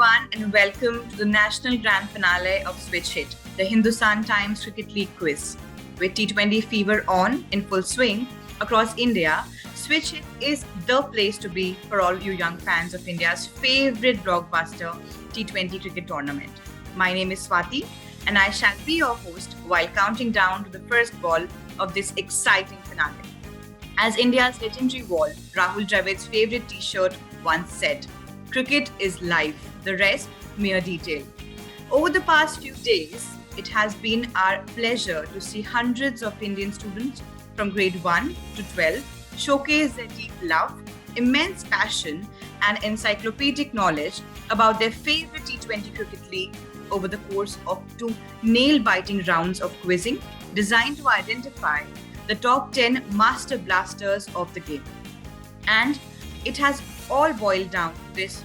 everyone, and welcome to the national grand finale of Switch Hit, the Hindustan Times Cricket League quiz. With T20 fever on in full swing across India, Switch Hit is the place to be for all you young fans of India's favorite blockbuster T20 cricket tournament. My name is Swati, and I shall be your host while counting down to the first ball of this exciting finale. As India's legendary wall, Rahul Dravid's favorite t-shirt once said, "Cricket is life, the rest mere detail." Over the past few days, it has been our pleasure to see hundreds of Indian students from grade 1 to 12 showcase their deep love, immense passion, and encyclopedic knowledge about their favorite T20 cricket league over the course of 2 nail-biting rounds of quizzing designed to identify the top 10 master blasters of the game. And it has all boiled down to this: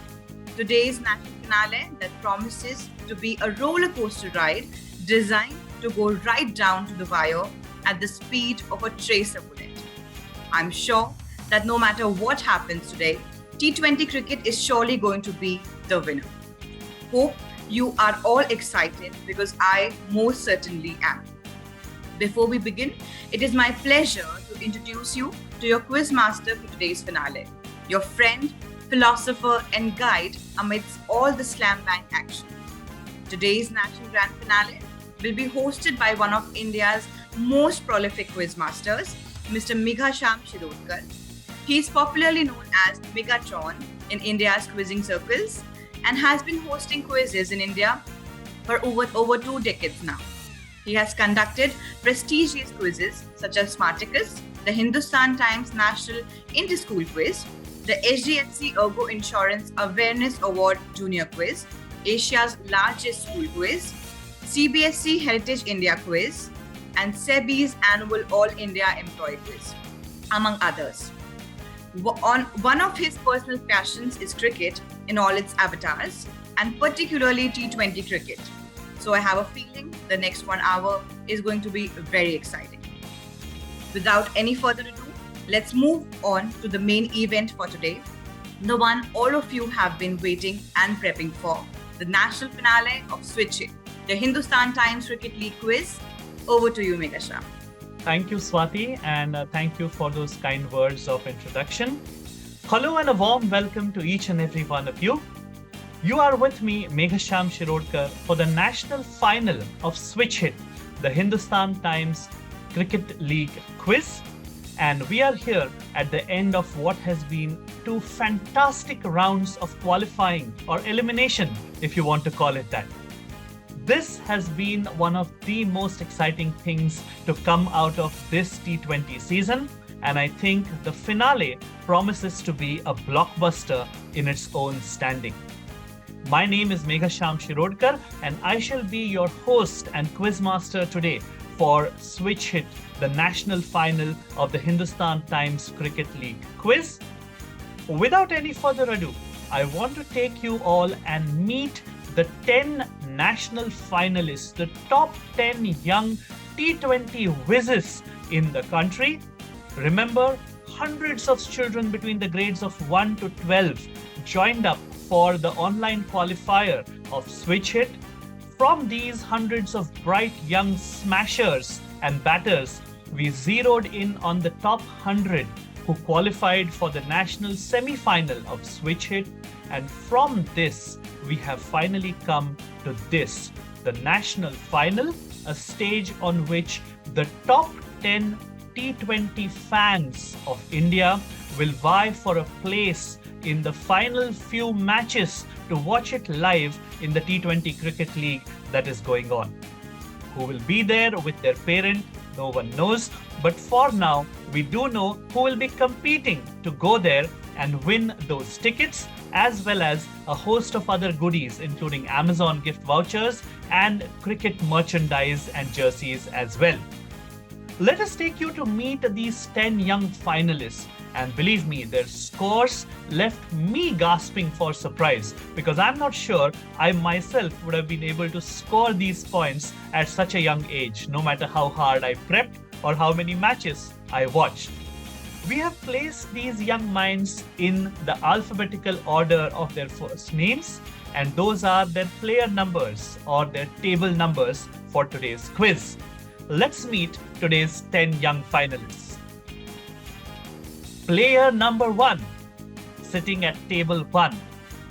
today's national finale that promises to be a roller coaster ride designed to go right down to the wire at the speed of a tracer bullet. I'm sure that no matter what happens today, T20 cricket is surely going to be the winner. Hope you are all excited, because I most certainly am. Before we begin, it is my pleasure to introduce you to your quiz master for today's finale, your friend, philosopher, and guide amidst all the slam bang action. Today's National Grand Finale will be hosted by one of India's most prolific quiz masters, Mr. Meghasham Shirodkar. He is popularly known as Megatron in India's quizzing circles and has been hosting quizzes in India for over 2 decades now. He has conducted prestigious quizzes such as Smartacus, the Hindustan Times National Inter-School Quiz, the HDFC Ergo Insurance Awareness Award Junior Quiz, Asia's largest school quiz, CBSE Heritage India Quiz, and SEBI's annual All India Employee Quiz, among others. One of his personal passions is cricket in all its avatars, and particularly T20 cricket. So I have a feeling the next 1 hour is going to be very exciting. Without any further ado, let's move on to the main event for today, the one all of you have been waiting and prepping for, the national finale of Switch It, the Hindustan Times Cricket League quiz. Over to you, Meghasham. Thank you, Swati, and thank you for those kind words of introduction. Hello and a warm welcome to each and every one of you. You are with me, Meghasham Shirodkar, for the national final of Switch Hit, the Hindustan Times Cricket League quiz. And we are here at the end of what has been 2 fantastic rounds of qualifying or elimination, if you want to call it that. This has been one of the most exciting things to come out of this T20 season, and I think the finale promises to be a blockbuster in its own standing. My name is Meghasham Shirodkar, and I shall be your host and quizmaster today for Switch Hit, the national final of the Hindustan Times Cricket League quiz. Without any further ado, I want to take you all and meet the 10 national finalists, the top 10 young T20 whizzes in the country. Remember, hundreds of children between the grades of 1 to 12 joined up for the online qualifier of Switch Hit. From these hundreds of bright young smashers and batters, we zeroed in on the top 100 who qualified for the national semi-final of Switch Hit, and from this we have finally come to this, the national final, a stage on which the top 10 T20 fans of India will vie for a place in the final few matches to watch it live in the T20 Cricket League that is going on. Who will be there with their parent, no one knows, but for now we do know who will be competing to go there and win those tickets, as well as a host of other goodies including Amazon gift vouchers and cricket merchandise and jerseys as well. Let us take you to meet these 10 young finalists, and believe me, their scores left me gasping for surprise, because I'm not sure I myself would have been able to score these points at such a young age, no matter how hard I prepped or how many matches I watched. We have placed these young minds in the alphabetical order of their first names, and those are their player numbers or their table numbers for today's quiz. Let's meet today's 10 young finalists. Player number 1, sitting at table 1,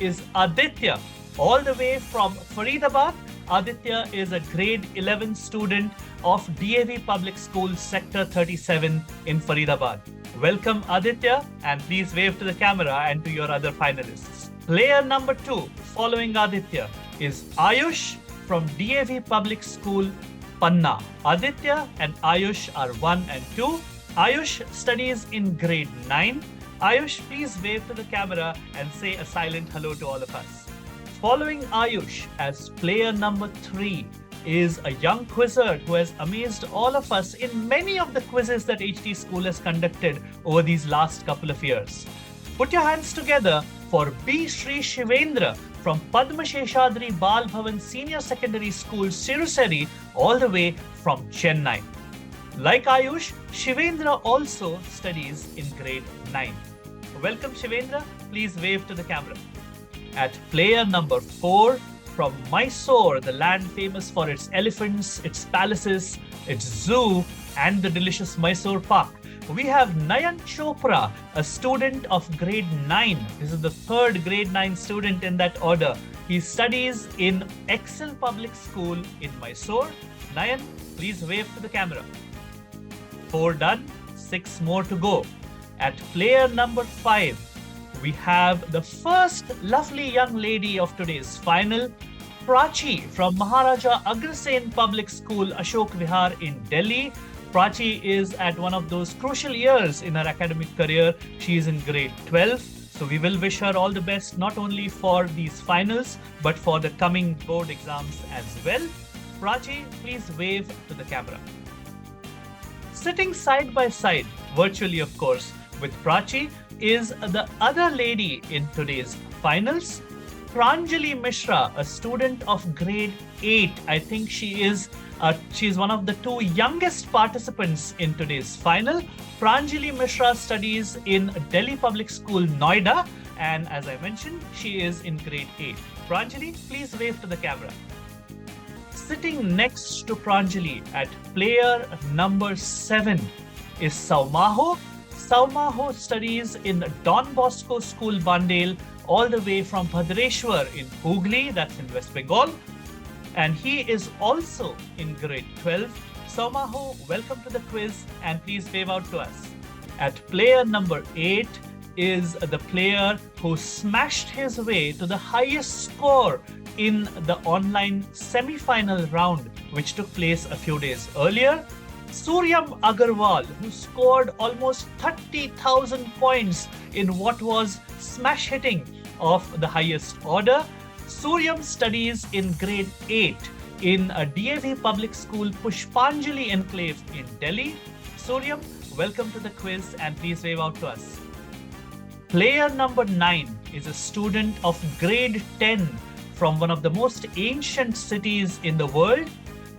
is Aditya, all the way from Faridabad. Aditya is a grade 11 student of DAV Public School Sector 37 in Faridabad. Welcome Aditya, and please wave to the camera and to your other finalists. Player number 2, following Aditya, is Ayush from DAV Public School, Panna. Aditya and Ayush are 1 and 2. Ayush studies in grade 9. Ayush, please wave to the camera and say a silent hello to all of us. Following Ayush as player number 3 is a young quizzer who has amazed all of us in many of the quizzes that HT School has conducted over these last couple of years. Put your hands together for B. Sri Shivendra from Padma Sheshadri Bal Bhavan Senior Secondary School, Siruseri, all the way from Chennai. Like Ayush, Shivendra also studies in grade 9. Welcome Shivendra, please wave to the camera. At player number 4, from Mysore, the land famous for its elephants, its palaces, its zoo, and the delicious Mysore Pak, we have Nayan Chopra, a student of grade 9. This is the third grade 9 student in that order. He studies in Excel Public School in Mysore. Nayan, please wave to the camera. 4 done, 6 more to go. At player number 5, we have the first lovely young lady of today's final, Prachi from Maharaja Agrasen Public School, Ashok Vihar in Delhi. Prachi is at one of those crucial years in her academic career. She is in grade 12. So we will wish her all the best, not only for these finals, but for the coming board exams as well. Prachi, please wave to the camera. Sitting side by side, virtually of course, with Prachi is the other lady in today's finals, Pranjali Mishra, a student of grade 8. I think she's one of the 2 youngest participants in today's final. Pranjali Mishra studies in Delhi Public School, Noida, and as I mentioned, she is in grade 8. Pranjali, please wave to the camera. Sitting next to Pranjali at player number 7 is Saumaho. Saumaho studies in Don Bosco School, Bandel, all the way from Bhadreshwar in Hooghly, that's in West Bengal. And he is also in grade 12. Saumaho, welcome to the quiz and please wave out to us. At player number 8 is the player who smashed his way to the highest score in the online semi-final round, which took place a few days earlier. Suryam Agarwal, who scored almost 30,000 points in what was smash hitting of the highest order. Suryam studies in grade 8 in a DAV Public School, Pushpanjali Enclave in Delhi. Suryam, welcome to the quiz and please wave out to us. Player number 9 is a student of grade 10 from one of the most ancient cities in the world,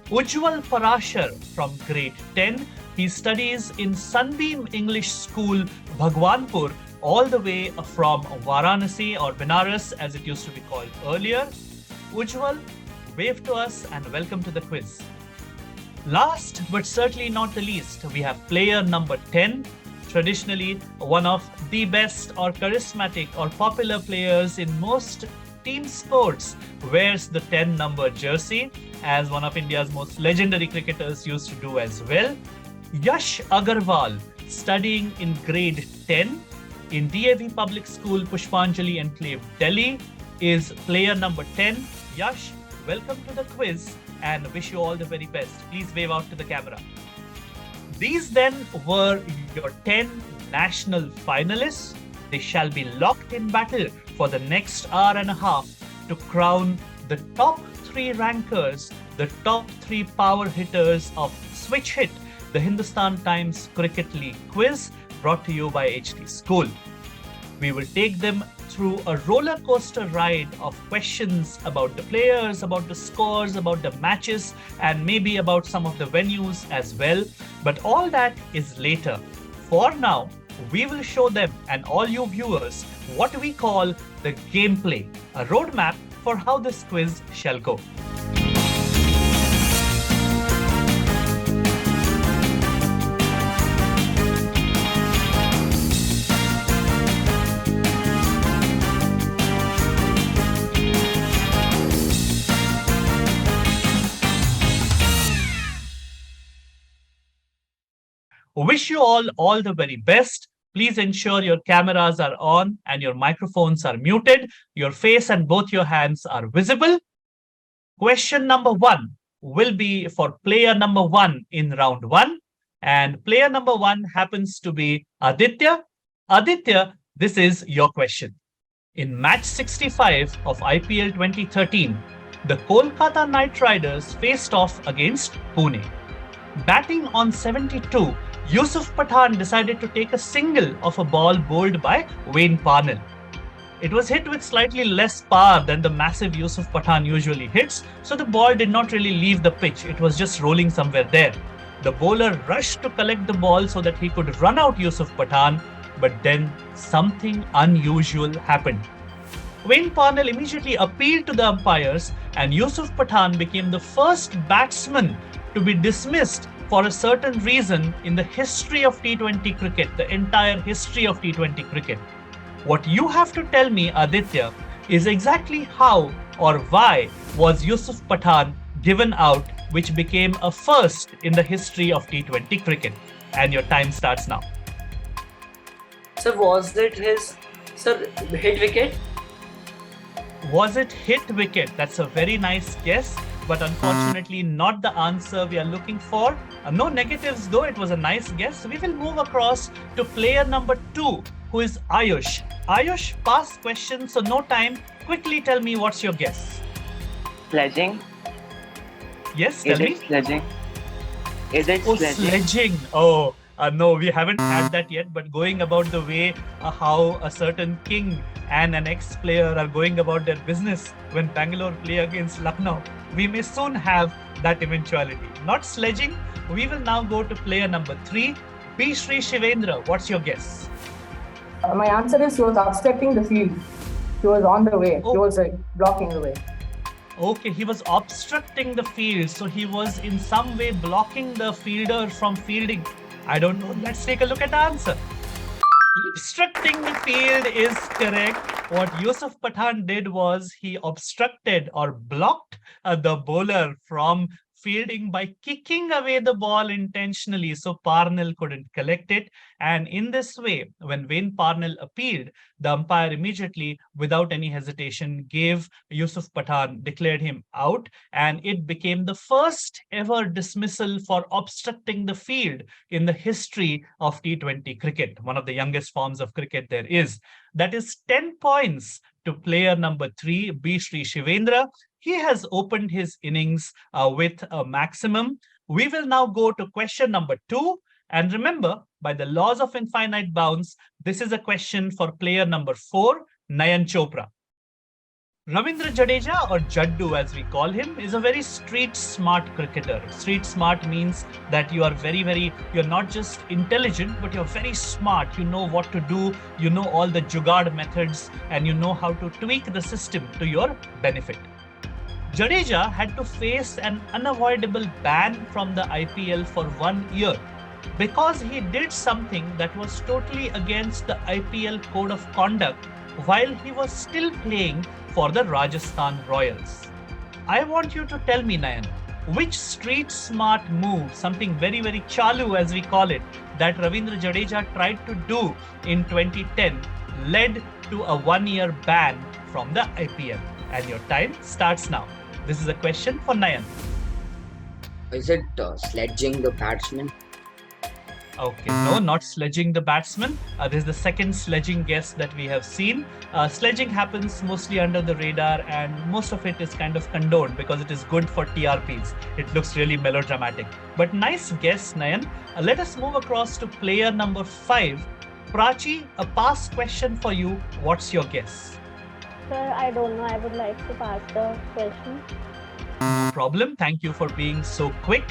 Ujjwal Parashar from grade 10. He studies in Sunbeam English School, Bhagwanpur, all the way from Varanasi or Benares as it used to be called earlier. Ujjwal, wave to us and welcome to the quiz. Last but certainly not the least, we have player number 10, traditionally one of the best or charismatic or popular players in most team sports, wears the 10 number jersey, as one of India's most legendary cricketers used to do as well. Yash Agarwal, studying in grade 10 in DAV Public School, Pushpanjali Enclave, Delhi, is player number 10. Yash, welcome to the quiz and wish you all the very best. Please wave out to the camera. These then were your 10 national finalists. They shall be locked in battle for the next hour and a half to crown the top 3 rankers, the top 3 power hitters of Switch Hit, the Hindustan Times Cricket League quiz brought to you by HT School. We will take them through a roller coaster ride of questions about the players, about the scores, about the matches, and maybe about some of the venues as well. But all that is later. For now, we will show them and all you viewers what we call the gameplay, a roadmap for how this quiz shall go. Wish you all the very best. Please ensure your cameras are on and your microphones are muted. Your face and both your hands are visible. Question number one will be for player number one in round one. And player number one happens to be Aditya. Aditya, this is your question. In match 65 of IPL 2013, the Kolkata Knight Riders faced off against Pune. Batting on 72, Yusuf Pathan decided to take a single of a ball bowled by Wayne Parnell. It was hit with slightly less power than the massive Yusuf Pathan usually hits, so the ball did not really leave the pitch. It was just rolling somewhere there. The bowler rushed to collect the ball so that he could run out Yusuf Pathan, but then something unusual happened. Wayne Parnell immediately appealed to the umpires, and Yusuf Pathan became the first batsman to be dismissed for a certain reason in the history of T20 cricket, the entire history of T20 cricket. What you have to tell me, Aditya, is exactly how or why was Yusuf Pathan given out, which became a first in the history of T20 cricket. And your time starts now. Sir, was it his hit wicket? Was it hit wicket? That's a very nice guess, but unfortunately not the answer we are looking for. No negatives though, it was a nice guess. We will move across to player number two, who is Ayush. Ayush, past question, so no time. Quickly tell me what's your guess. Sledging. Yes, tell me. Sledging. Is it sledging? Sledging. No, we haven't had that yet, but going about the way how a certain king and an ex-player are going about their business when Bangalore play against Lucknow, we may soon have that eventuality. Not sledging. We will now go to player number three, B. Sri Shivendra. What's your guess? My answer is he was obstructing the field. He was on the way. Oh. He was blocking the way. Okay, he was obstructing the field, so he was in some way blocking the fielder from fielding. I don't know. Let's take a look at the answer. Obstructing the field is correct. What Yusuf Pathan did was he obstructed or blocked the bowler from fielding by kicking away the ball intentionally so Parnell couldn't collect it. And in this way, when Wayne Parnell appealed, the umpire immediately, without any hesitation, gave Yusuf Pathan, declared him out, and it became the first ever dismissal for obstructing the field in the history of T20 cricket, one of the youngest forms of cricket there is. That is 10 points to player number three, B. Sri Shivendra. He has opened his innings with a maximum. We will now go to question number two. And remember, by the laws of infinite bounds, this is a question for player number four, Nayan Chopra. Ravindra Jadeja, or Jaddu as we call him, is a very street smart cricketer. Street smart means that you are you're not just intelligent, but you're very smart. You know what to do, you know all the jugaad methods, and you know how to tweak the system to your benefit. Jadeja had to face an unavoidable ban from the IPL for 1 year because he did something that was totally against the IPL code of conduct while he was still playing for the Rajasthan Royals. I want you to tell me, Nayan, which street smart move, something very chalu as we call it, that Ravindra Jadeja tried to do in 2010 led to a 1-year ban from the IPL. And your time starts now. This is a question for Nayan. Is it sledging the batsman? Okay, no, not sledging the batsman. This is the second sledging guess that we have seen. Sledging happens mostly under the radar, and most of it is kind of condoned because it is good for TRPs. It looks really melodramatic. But nice guess, Nayan. Let us move across to player number 5. Prachi, a past question for you. What's your guess? Sir, I don't know. I would like to pass the question. No problem. Thank you for being so quick.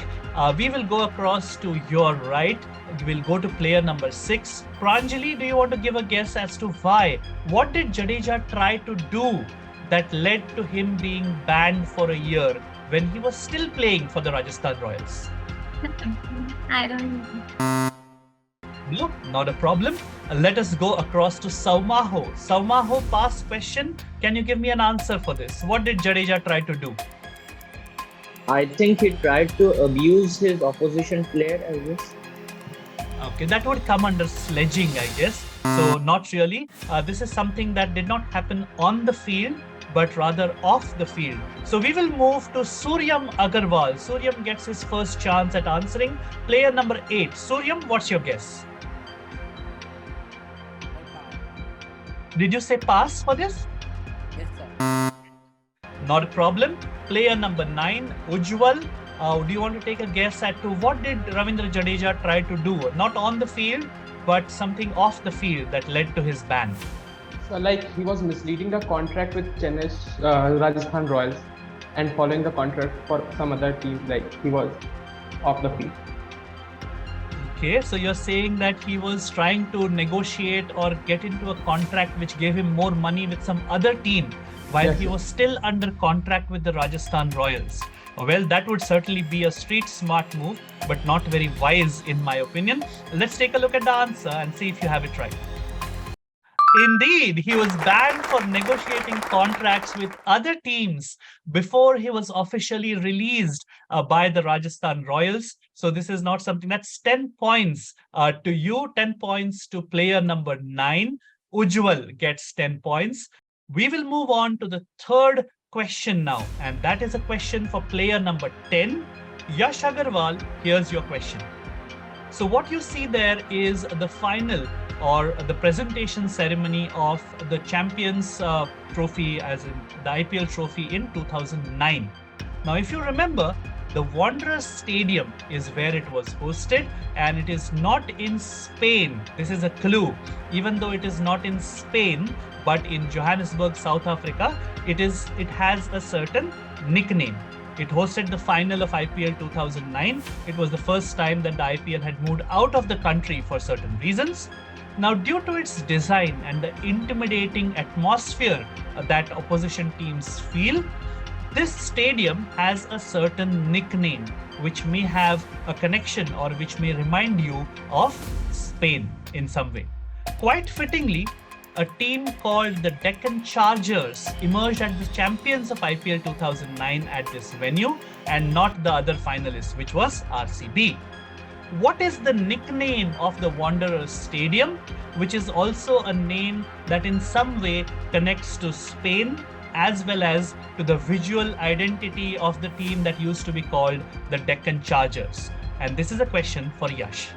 We will go across to your right. We'll go to player number 6. Pranjali, do you want to give a guess as to why? What did Jadeja try to do that led to him being banned for a year when he was still playing for the Rajasthan Royals? I don't know. No, not a problem. Let us go across to Saumaho. Saumaho, past question. Can you give me an answer for this? What did Jadeja try to do? I think he tried to abuse his opposition player, I guess. Okay, that would come under sledging, I guess. So, not really. This is something that did not happen on the field, but rather off the field. So, we will move to Suryam Agarwal. Suryam gets his first chance at answering. Player number 8. Suryam, what's your guess? Did you say pass for this? Yes, sir. Not a problem. Player number 9, Ujjwal. Do you want to take a guess at to what did Ravindra Jadeja try to do? Not on the field, but something off the field that led to his ban. So, like, he was misleading the contract with Chennai Rajasthan Royals and following the contract for some other team. Like, he was off the field. Okay, so you're saying that he was trying to negotiate or get into a contract which gave him more money with some other team while Yes, he sir. was still under contract with the Rajasthan Royals. Well, that would certainly be a street smart move, but not very wise in my opinion. Let's take a look at the answer and see if you have it right. Indeed, he was banned for negotiating contracts with other teams before he was officially released by the Rajasthan Royals. So this is not something. That's 10 points to you, 10 points to player number 9. Ujjwal gets 10 points. We will move on to the third question now, and that is a question for player number 10. Yash Agarwal, here's your question. So what you see there is the final or the presentation ceremony of the Champions Trophy, as in the IPL trophy in 2009. Now, if you remember, the Wanderers Stadium is where it was hosted, and it is not in Spain. This is a clue. Even though it is not in Spain, but in Johannesburg, South Africa, it has a certain nickname. It hosted the final of IPL 2009. It was the first time that the IPL had moved out of the country for certain reasons. Now, due to its design and the intimidating atmosphere that opposition teams feel, this stadium has a certain nickname which may have a connection or which may remind you of Spain in some way. Quite fittingly, a team called the Deccan Chargers emerged as the champions of IPL 2009 at this venue, and not the other finalists, which was RCB. What is the nickname of the Wanderers Stadium, which is also a name that in some way connects to Spain as well as to the visual identity of the team that used to be called the Deccan Chargers? And this is a question for Yash.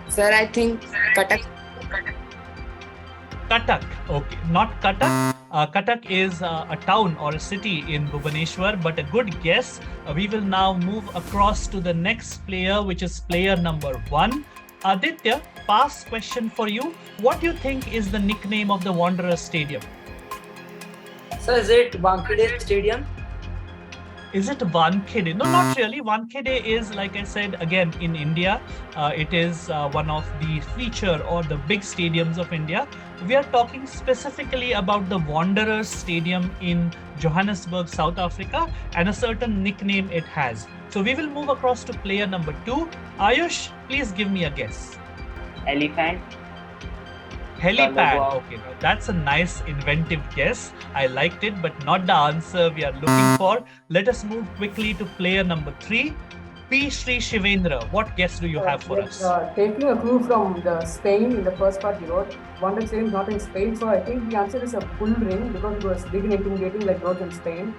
Sir, I think Cuttack. Cuttack. Okay, not Cuttack. Cuttack is a town or a city in Bhubaneswar, but a good guess. We will now move across to the next player, which is player number 1. Aditya, past question for you. What do you think is the nickname of the Wanderers Stadium? So is it Wankhede Stadium? Is it Wankhede? No, not really. Wankhede is, like I said, again in India. It is one of the feature or the big stadiums of India. We are talking specifically about the Wanderers Stadium in Johannesburg, South Africa, and a certain nickname it has. So we will move across to player number 2. Ayush, please give me a guess. Elephant. Helipad. Wow. Okay, now that's a nice inventive guess. I liked it, but not the answer we are looking for. Let us move quickly to player number 3. P. Sri Shivendra, what guess do you have for us? Taking a clue from the Spain in the first part he wrote, Wanderers Stadium is not in Spain, so I think the answer is a bull ring because it was big and intimidating like growth in Spain.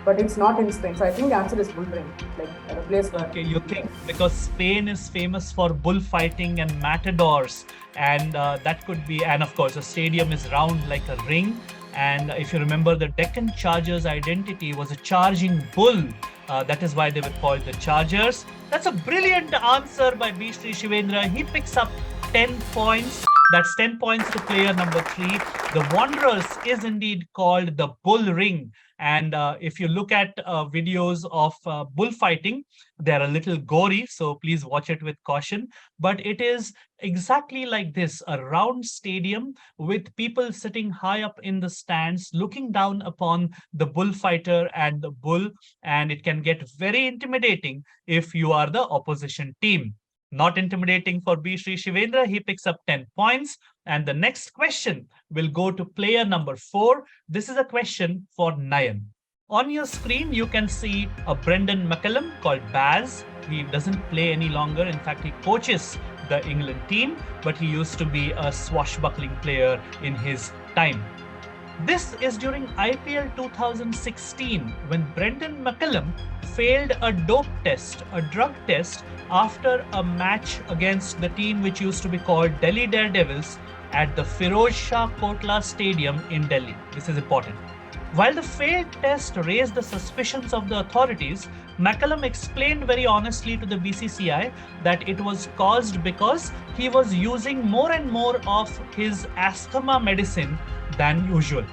But it's not in Spain, so I think the answer is bull ring, like at a place where. Okay, you think because Spain is famous for bullfighting and matadors, and that could be, and of course, the stadium is round like a ring. And if you remember, the Deccan Chargers' identity was a charging bull. That is why they were called the Chargers. That's a brilliant answer by B. Sri Shivendra. He picks up 10 points. That's 10 points to player number 3. The Wanderers is indeed called the Bull Ring. And if you look at videos of bullfighting, they're a little gory, so please watch it with caution. But it is exactly like this, a round stadium with people sitting high up in the stands, looking down upon the bullfighter and the bull. And it can get very intimidating if you are the opposition team. Not intimidating for B. Sri Shivendra. He picks up 10 points. And the next question will go to player number 4. This is a question for Nayan. On your screen, you can see a Brendan McCullum called Baz. He doesn't play any longer. In fact, he coaches the England team, but he used to be a swashbuckling player in his time. This is during IPL 2016 when Brendan McCullum failed a dope test, a drug test, after a match against the team which used to be called Delhi Daredevils at the Firoz Shah Kotla Stadium in Delhi. This is important. While the failed test raised the suspicions of the authorities, McCullum explained very honestly to the BCCI that it was caused because he was using more and more of his asthma medicine than usual.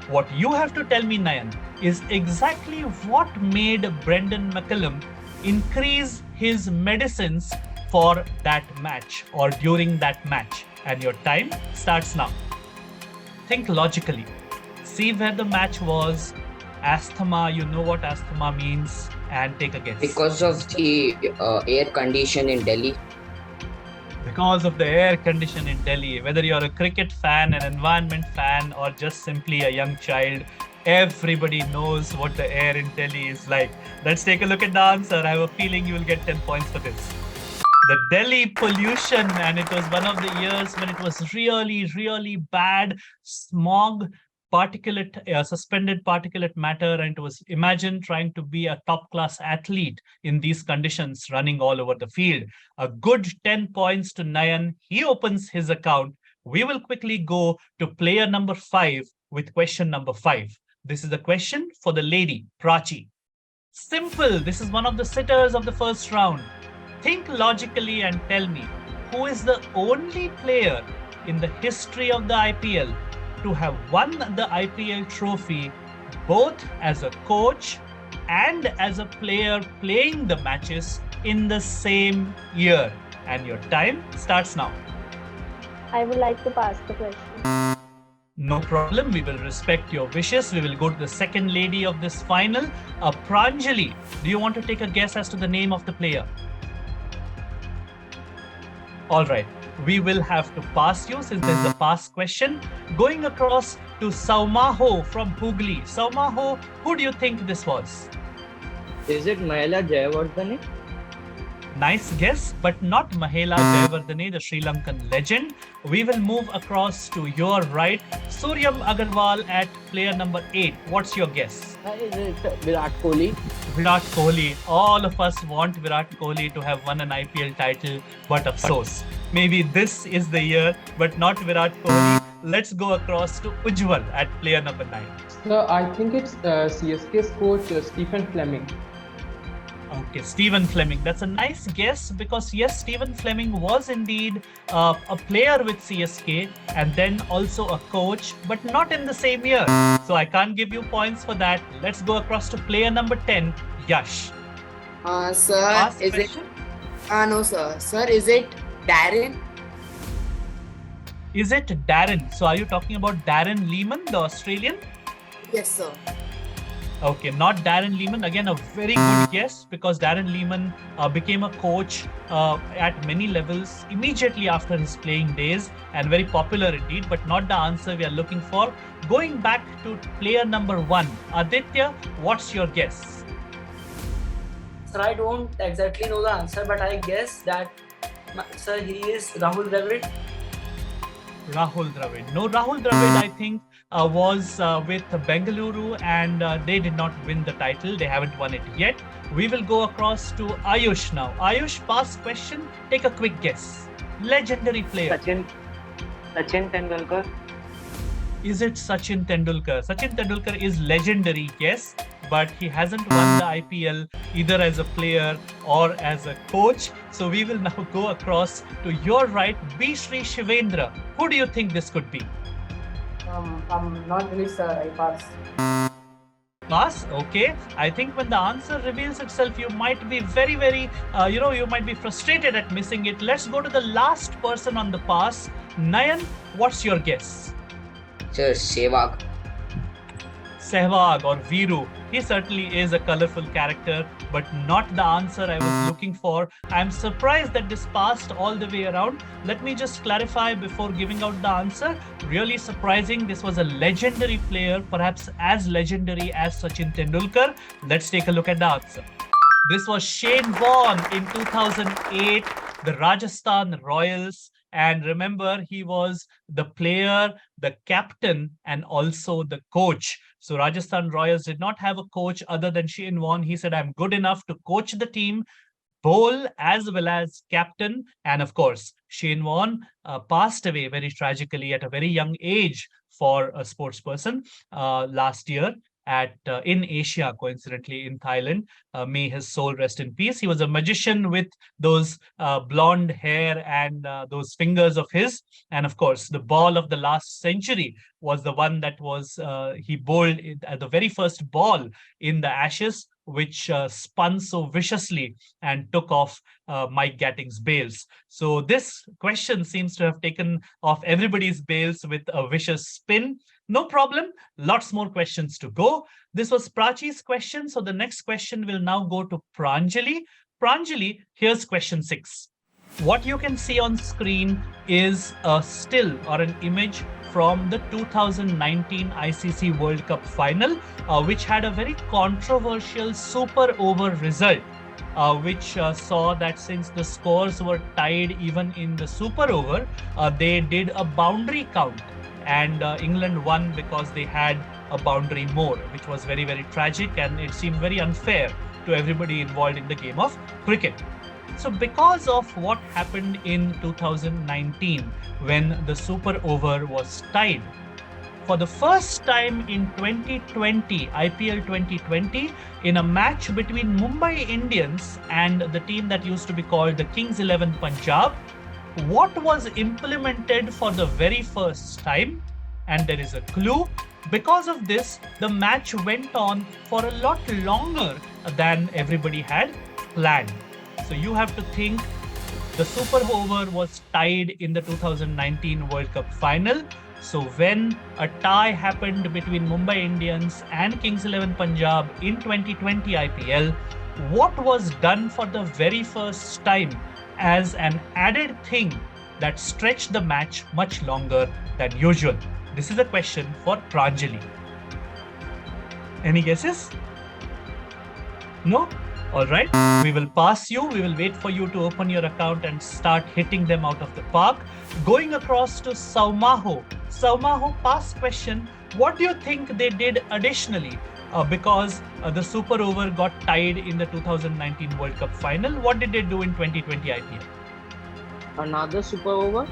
What you have to tell me, Nayan, is exactly what made Brendan McCullum increase his medicines for that match or during that match. And your time starts now. Think logically. See where the match was, asthma, you know what asthma means, and take a guess. Because of the air condition in Delhi. Because of the air condition in Delhi, whether you're a cricket fan, an environment fan, or just simply a young child, everybody knows what the air in Delhi is like. Let's take a look at the answer. I have a feeling you will get 10 points for this. The Delhi pollution, and it was one of the years when it was really, really bad. Smog, suspended particulate matter, and it was, imagine trying to be a top class athlete in these conditions running all over the field. A good 10 points to Nayan. He opens his account. We will quickly go to player number 5 with question number 5. This is a question for the lady, Prachi. Simple. This is one of the sitters of the first round. Think logically and tell me, who is the only player in the history of the IPL to have won the IPL trophy both as a coach and as a player playing the matches in the same year? And your time starts now. I would like to pass the question. No problem. We will respect your wishes. We will go to the second lady of this final, Pranjali. Do you want to take a guess as to the name of the player? All right. We will have to pass you since there's a pass question. Going across to Saumaho from Hooghly. Saumaho, who do you think this was? Is it Mahela Jayawardene? Nice guess, but not Mahela Jayawardene, the Sri Lankan legend. We will move across to your right. Suryam Agarwal at player number 8. What's your guess? Is it Virat Kohli? Virat Kohli. All of us want Virat Kohli to have won an IPL title, but afsos. Maybe this is the year, but not Virat Kohli. Let's go across to Ujjwal at player number 9. So I think it's CSK's coach Stephen Fleming. Okay, Stephen Fleming. That's a nice guess because yes, Stephen Fleming was indeed a player with CSK and then also a coach, but not in the same year. So I can't give you points for that. Let's go across to player number 10, Yash. Sir, Last is question. it? No, sir. Sir, is it Darren? Is it Darren? So are you talking about Darren Lehman, the Australian? Yes, sir. Okay, not Darren Lehman. Again, a very good guess because Darren Lehman became a coach at many levels immediately after his playing days and very popular indeed, but not the answer we are looking for. Going back to player number 1, Aditya, what's your guess? Sir, I don't exactly know the answer, but I guess that, sir, he is Rahul Dravid. Rahul Dravid. No, Rahul Dravid, I think, was with Bengaluru and they did not win the title. They haven't won it yet. We will go across to Ayush now. Ayush, past question. Take a quick guess. Legendary player. Sachin Tendulkar. Is it Sachin Tendulkar? Sachin Tendulkar is legendary, yes. but he hasn't won the IPL either as a player or as a coach. So we will now go across to your right, B. Sri Shivendra. Who do you think this could be? I'm not really sure. I pass. Pass. Okay. I think when the answer reveals itself, you might be very, you might be frustrated at missing it. Let's go to the last person on the pass. Nayan, what's your guess? Sir, Sehwag. Sehwag or Viru. He certainly is a colorful character, but not the answer I was looking for. I'm surprised that this passed all the way around. Let me just clarify before giving out the answer. Really surprising. This was a legendary player, perhaps as legendary as Sachin Tendulkar. Let's take a look at the answer. This was Shane Warne in 2008, the Rajasthan Royals. And remember, he was the player, the captain, and also the coach. So Rajasthan Royals did not have a coach other than Shane Warne. He said, I'm good enough to coach the team, bowl as well as captain. And of course, Shane Warne passed away very tragically at a very young age for a sports person last year in Asia, coincidentally in Thailand. May his soul rest in peace. He was a magician with those blonde hair and those fingers of his. And of course, the ball of the last century was the one that was he bowled at the very first ball in the Ashes, which spun so viciously and took off Mike Gatting's bails. So this question seems to have taken off everybody's bails with a vicious spin. No problem. Lots more questions to go. This was Prachi's question. So the next question will now go to Pranjali. Pranjali, here's question 6. What you can see on screen is a still or an image from the 2019 ICC World Cup final, which had a very controversial super over result, which saw that since the scores were tied even in the super over, they did a boundary count. And England won because they had a boundary more, which was very, very tragic, and it seemed very unfair to everybody involved in the game of cricket. So because of what happened in 2019, when the super over was tied, for the first time in 2020, IPL 2020, in a match between Mumbai Indians and the team that used to be called the Kings 11 Punjab, what was implemented for the very first time, and there is a clue. Because of this, the match went on for a lot longer than everybody had planned. So you have to think the super over was tied in the 2019 World Cup final. So when a tie happened between Mumbai Indians and Kings 11 Punjab in 2020 IPL, what was done for the very first time as an added thing that stretched the match much longer than usual? This is a question for Pranjali. Any guesses? No? All right. We will pass you. We will wait for you to open your account and start hitting them out of the park. Going across to Saumaho. Saumaho, pass question. What do you think they did additionally? Because the super over got tied in the 2019 World Cup final. What did they do in 2020 IPL? Another super over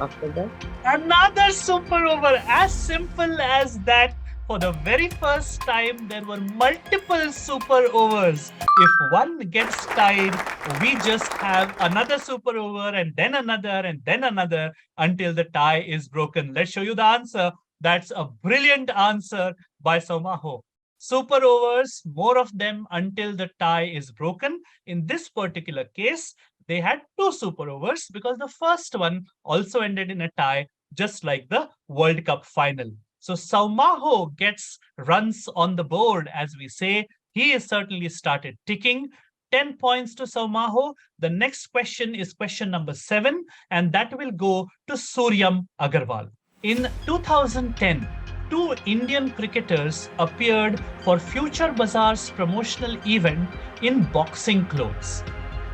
after that? Another super over. As simple as that. For the very first time, there were multiple super overs. If one gets tied, we just have another super over and then another until the tie is broken. Let's show you the answer. That's a brilliant answer by Somaho. Super overs, more of them until the tie is broken. In this particular case, they had 2 super overs because the first one also ended in a tie, just like the World Cup final. So Saumaho gets runs on the board, as we say. He has certainly started ticking. 10 points to Saumaho. The next question is question number 7, and that will go to Suryam Agarwal. In 2010, 2 Indian cricketers appeared for Future Bazaar's promotional event in boxing clothes.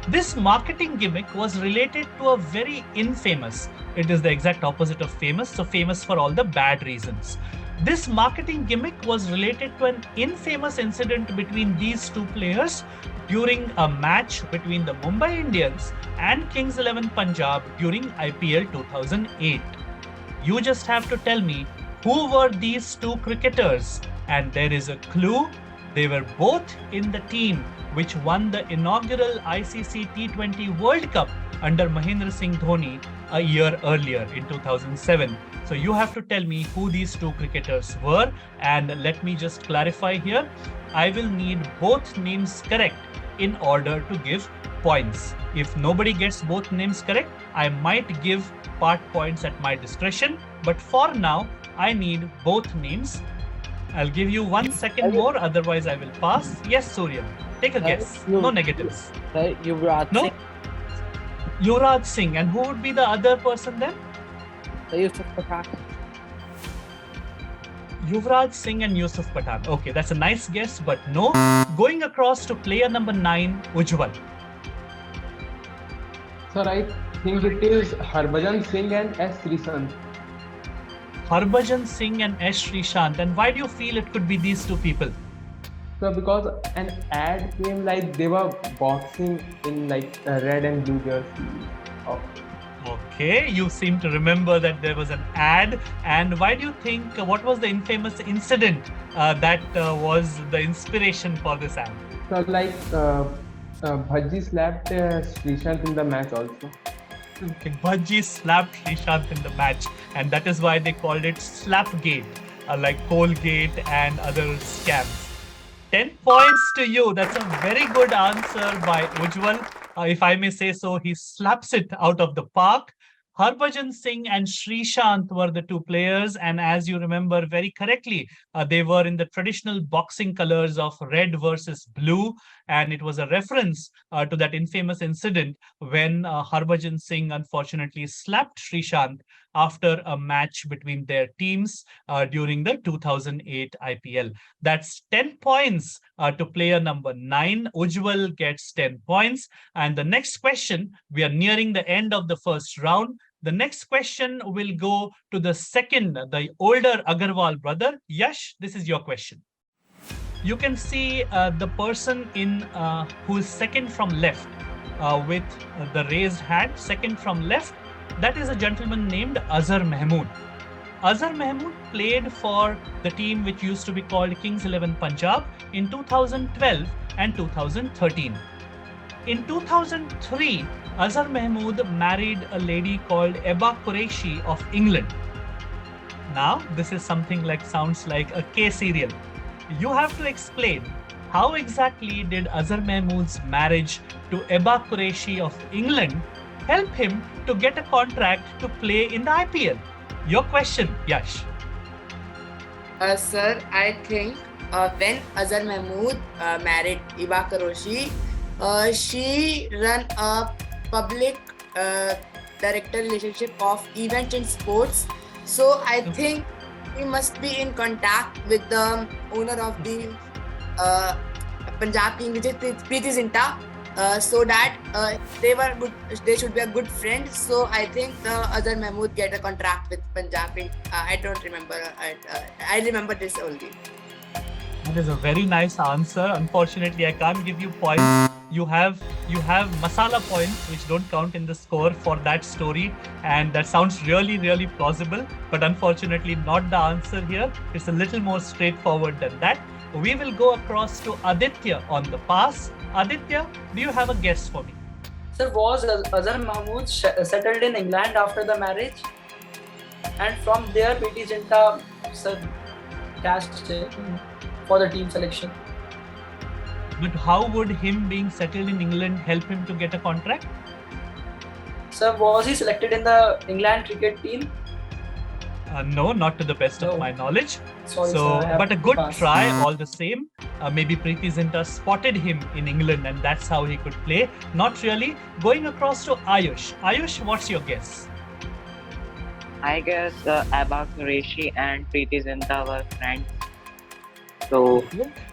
This marketing gimmick was related to a very infamous, it is the exact opposite of famous, so famous for all the bad reasons. This marketing gimmick was related to an infamous incident between these 2 players during a match between the Mumbai Indians and Kings 11 Punjab during IPL 2008. You just have to tell me who were these 2 cricketers, and there is a clue. They were both in the team which won the inaugural ICC T20 World Cup under Mahendra Singh Dhoni a year earlier in 2007. So you have to tell me who these two cricketers were, and let me just clarify here. I will need both names correct in order to give points. If nobody gets both names correct, I might give part points at my discretion, but for now, I need both names. I'll give you 1 second more, otherwise I will pass. Yes, Surya, take a guess. No negatives. Yuvraj No? Singh. Yuvraj Singh. And who would be the other person then? Yusuf Pathan. Yuvraj Singh and Yusuf Pathan. Okay, that's a nice guess, but no. Going across to player number 9, Ujjwal. Sir, I think it is Harbhajan Singh and S. Sreesanth. Harbhajan Singh and S. Sreesanth. And why do you feel it could be these two people? So because an ad came like they were boxing in like a red and blue jersey. Oh. Okay, you seem to remember that there was an ad. And why do you think, what was the infamous incident that was the inspiration for this ad? So like Bhaji slapped Sreesanth in the match also. Okay, Bhaji slapped Sreesanth in the match, and that is why they called it Slapgate, like Colgate and other scams. 10 points to you. That's a very good answer by Ujjwal. If I may say so, he slaps it out of the park. Harbhajan Singh and Sreesanth were the two players, and as you remember very correctly, they were in the traditional boxing colors of red versus blue, and it was a reference to that infamous incident when Harbhajan Singh unfortunately slapped Sreesanth after a match between their teams during the 2008 IPL. That's 10 points to player number 9. Ujjwal gets 10 points. And the next question, we are nearing the end of the first round. The next question will go to the second, the older Agarwal brother. Yash, this is your question. You can see the person in who is second from left with the raised hand, second from left. That is a gentleman named Azhar Mahmood. Azhar Mahmood played for the team which used to be called Kings 11 Punjab in 2012 and 2013. In 2003, Azhar Mahmood married a lady called Eba Qureshi of England. Now, this is something like sounds like a K serial. You have to explain how exactly did Azhar Mahmood's marriage to Eba Qureshi of England help him to get a contract to play in the IPL? Your question, Yash. Sir, I think when Azhar Mahmood married Iba Karoshi, she ran a public director relationship of event and sports. So I think we must be in contact with the owner of the Punjab King, which is Preeti Zinta. So that they were good, they should be a good friend. So I think the Azhar Mahmood get a contract with Punjab. I don't remember. I remember this only. That is a very nice answer. Unfortunately, I can't give you points. You have masala points which don't count in the score for that story, and that sounds really plausible. But unfortunately, not the answer here. It's a little more straightforward than that. We will go across to Aditya on the pass. Aditya, do you have a guess for me? Sir, was Azhar Mahmood settled in England after the marriage? And from there, Preeti Zinta sir cast him for the team selection. But how would him being settled in England help him to get a contract? Sir, was he selected in the England cricket team? No, not to the best of my knowledge. Sorry, so, sir, but a good try all the same. Maybe Preeti Zinta spotted him in England and that's how he could play. Not really. Going across to Ayush. Ayush, what's your guess? I guess Eba Qureshi and Preeti Zinta were friends. So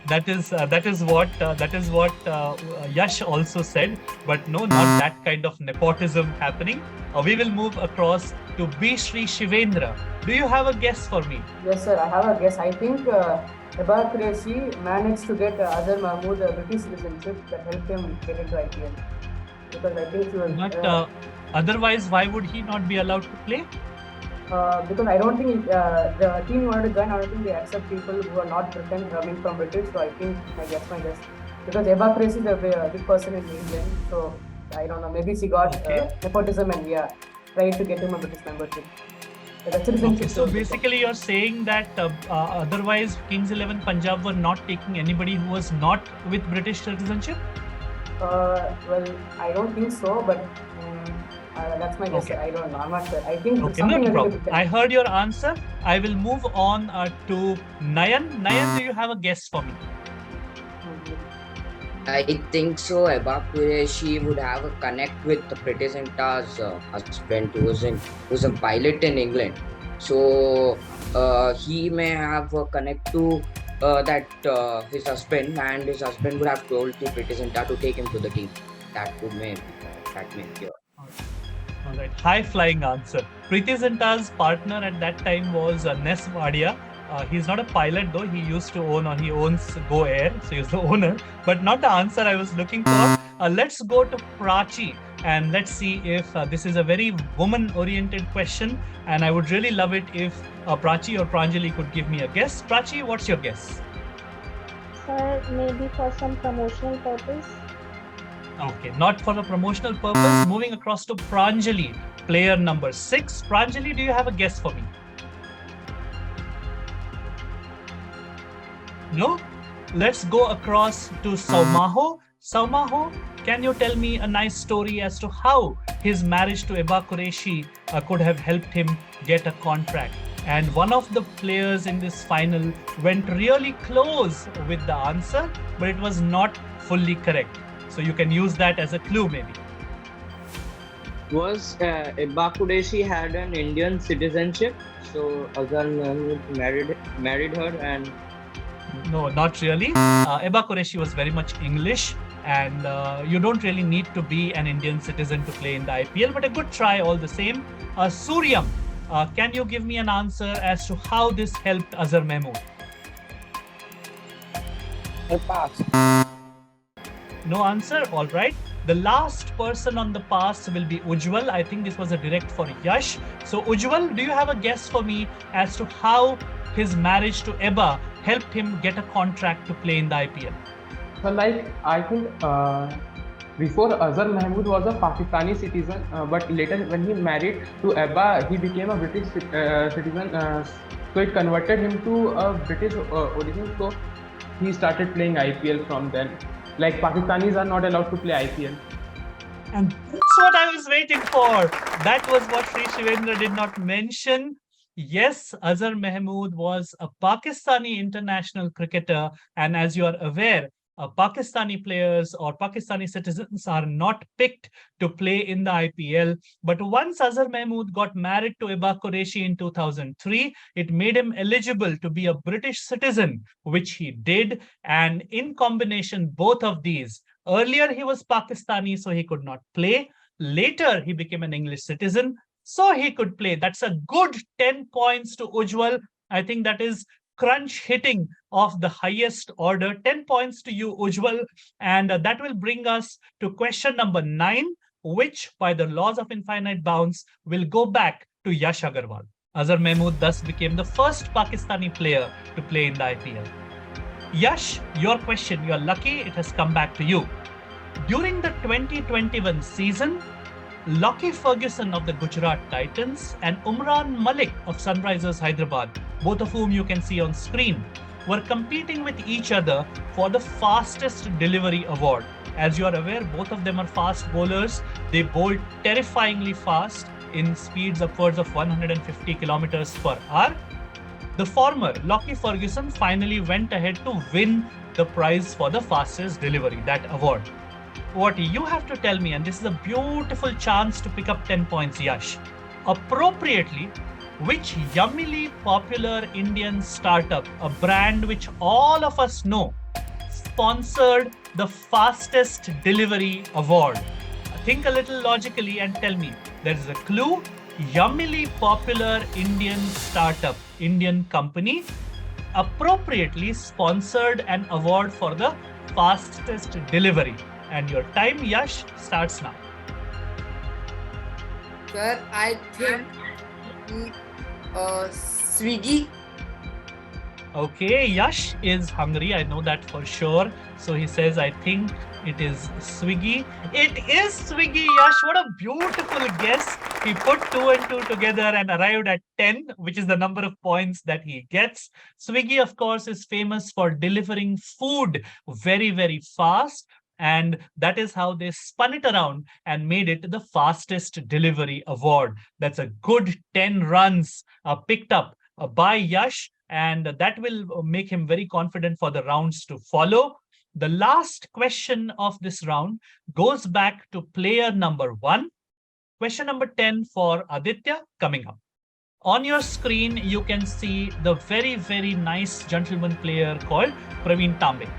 that is what Yash also said. But no, not that kind of nepotism happening. We will move across to B. Sri Shivendra. Do you have a guess for me? Yes, sir. I have a guess. I think Eba Qureshi managed to get Azhar Mahmood a British citizenship that helped him get into IPL. Because I think he was. But otherwise, why would he not be allowed to play? Because I don't think the team you wanted to join, I don't think they accept people who are not Britain, from British. So I think my guess. Because Eva Grace is a big person in England, so I don't know. Maybe she got nepotism and tried to get him a British membership. Okay, so basically you're saying that otherwise Kings 11 Punjab were not taking anybody who was not with British citizenship? Well, I don't think so, but that's my guess. Okay. I don't know. I'm not sure. I think Okay, something no like problem. that. I heard your answer. I will move on to Nayan. Nayan, do you have a guess for me? I think so. Eba Qureshi would have a connect with the Pretisenta's husband, who's a pilot in England. So he may have a connect to his husband, and his husband would have told the Pretisenta to take him to the team. That may be. All right, high flying answer. Preeti Zinta's partner at that time was Ness Wadia. He's not a pilot though. He used to own, or he owns Go Air, so he's the owner. But not the answer I was looking for. Let's go to Prachi and let's see if this is a very woman-oriented question. And I would really love it if Prachi or Pranjali could give me a guess. Prachi, what's your guess? Sir, maybe for some promotional purpose. Okay, not for a promotional purpose. Moving across to Pranjali, player number 6. Pranjali, do you have a guess for me? No? Let's go across to Saumaho. Saumaho, can you tell me a nice story as to how his marriage to Eba Qureshi could have helped him get a contract? And one of the players in this final went really close with the answer, but it was not fully correct. So you can use that as a clue maybe. Was Eba Qureshi had an Indian citizenship, so Azhar Mahmood married her, and no, not really. Eba Qureshi was very much English, and you don't really need to be an Indian citizen to play in the IPL, but a good try all the same. Suryam, can you give me an answer as to how this helped Azhar Mahmood? I'll pass. No answer? All right. The last person on the pass will be Ujjwal. I think this was a direct for Yash. So Ujjwal, do you have a guess for me as to how his marriage to Eba helped him get a contract to play in the IPL? So I think before Azhar Mahmood was a Pakistani citizen, but later when he married to Eba, he became a British citizen. So it converted him to a British origin. So he started playing IPL from then. Like Pakistanis are not allowed to play IPL. And that's what I was waiting for. That was what Sri Shivendra did not mention. Yes, Azhar Mahmood was a Pakistani international cricketer. And as you are aware, Pakistani players or Pakistani citizens are not picked to play in the IPL. But once Azhar Mahmood got married to Eba Qureshi in 2003, it made him eligible to be a British citizen, which he did. And in combination, both of these, earlier he was Pakistani, so he could not play. Later, he became an English citizen, so he could play. That's a good 10 points to Ujjwal. I think that is crunch hitting of the highest order. 10 points to you, Ujjwal. And that will bring us to question number 9, which by the laws of infinite bounds will go back to Yash Agarwal. Azhar Mahmood thus became the first Pakistani player to play in the IPL. Yash, your question, you're lucky, it has come back to you. During the 2021 season, Lockie Ferguson of the Gujarat Titans and Umran Malik of Sunrisers Hyderabad, both of whom you can see on screen, were competing with each other for the fastest delivery award. As you are aware, both of them are fast bowlers. They bowl terrifyingly fast in speeds upwards of 150 kilometers per hour. The former, Lockie Ferguson, finally went ahead to win the prize for the fastest delivery, that award. What you have to tell me, and this is a beautiful chance to pick up 10 points, Yash. Appropriately, which yummily popular Indian startup, a brand which all of us know, sponsored the fastest delivery award? Think a little logically and tell me. There is a clue. Yummily popular Indian startup, Indian company, appropriately sponsored an award for the fastest delivery. And your time, Yash, starts now. Sir, I think be Swiggy. Okay, Yash is hungry. I know that for sure. So he says, I think it is Swiggy. It is Swiggy, Yash. What a beautiful guess. He put 2 and 2 together and arrived at 10, which is the number of points that he gets. Swiggy, of course, is famous for delivering food very, very fast. And that is how they spun it around and made it the fastest delivery award. That's a good 10 runs picked up by Yash, and that will make him very confident for the rounds to follow. The last question of this round goes back to player number 1. Question number 10 for Aditya coming up. On your screen, you can see the very, very nice gentleman player called Praveen Tambe.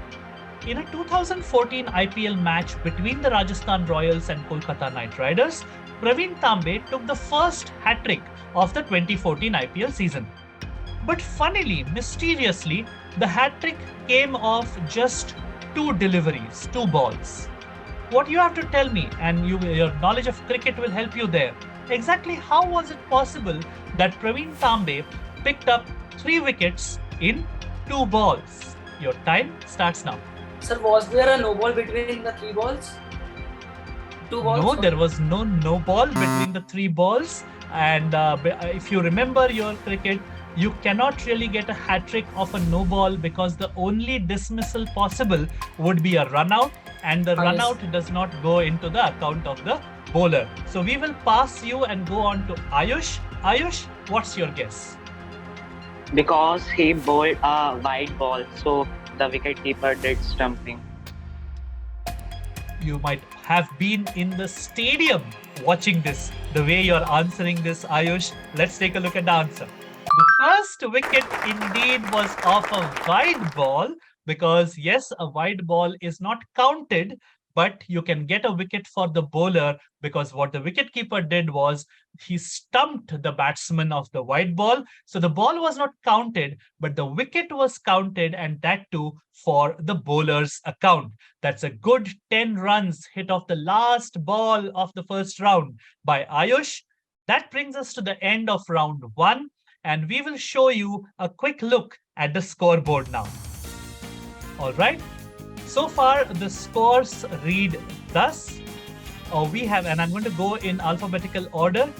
In a 2014 IPL match between the Rajasthan Royals and Kolkata Knight Riders, Praveen Tambe took the first hat-trick of the 2014 IPL season. But funnily, mysteriously, the hat-trick came off just 2 deliveries, 2 balls. What you have to tell me, and your knowledge of cricket will help you there, exactly how was it possible that Praveen Tambe picked up 3 wickets in 2 balls? Your time starts now. Sir, was there a no ball between the 3 balls? 2 balls? No, there was no ball between the 3 balls. And if you remember your cricket, you cannot really get a hat-trick of a no ball because the only dismissal possible would be a run out, and the run out does not go into the account of the bowler. So we will pass you and go on to Ayush. Ayush, what's your guess? Because he bowled a wide ball, so the wicketkeeper did stumping. You might have been in the stadium watching this. The way you're answering this, Ayush, let's take a look at the answer. The first wicket indeed was off a wide ball because, yes, a wide ball is not counted, but you can get a wicket for the bowler because what the wicketkeeper did was he stumped the batsman of the wide ball. So the ball was not counted, but the wicket was counted, and that too for the bowler's account. That's a good 10 runs hit off the last ball of the first round by Ayush. That brings us to the end of round 1. And we will show you a quick look at the scoreboard now. All right. So far, the scores read thus. We have, and I'm going to go in alphabetical order.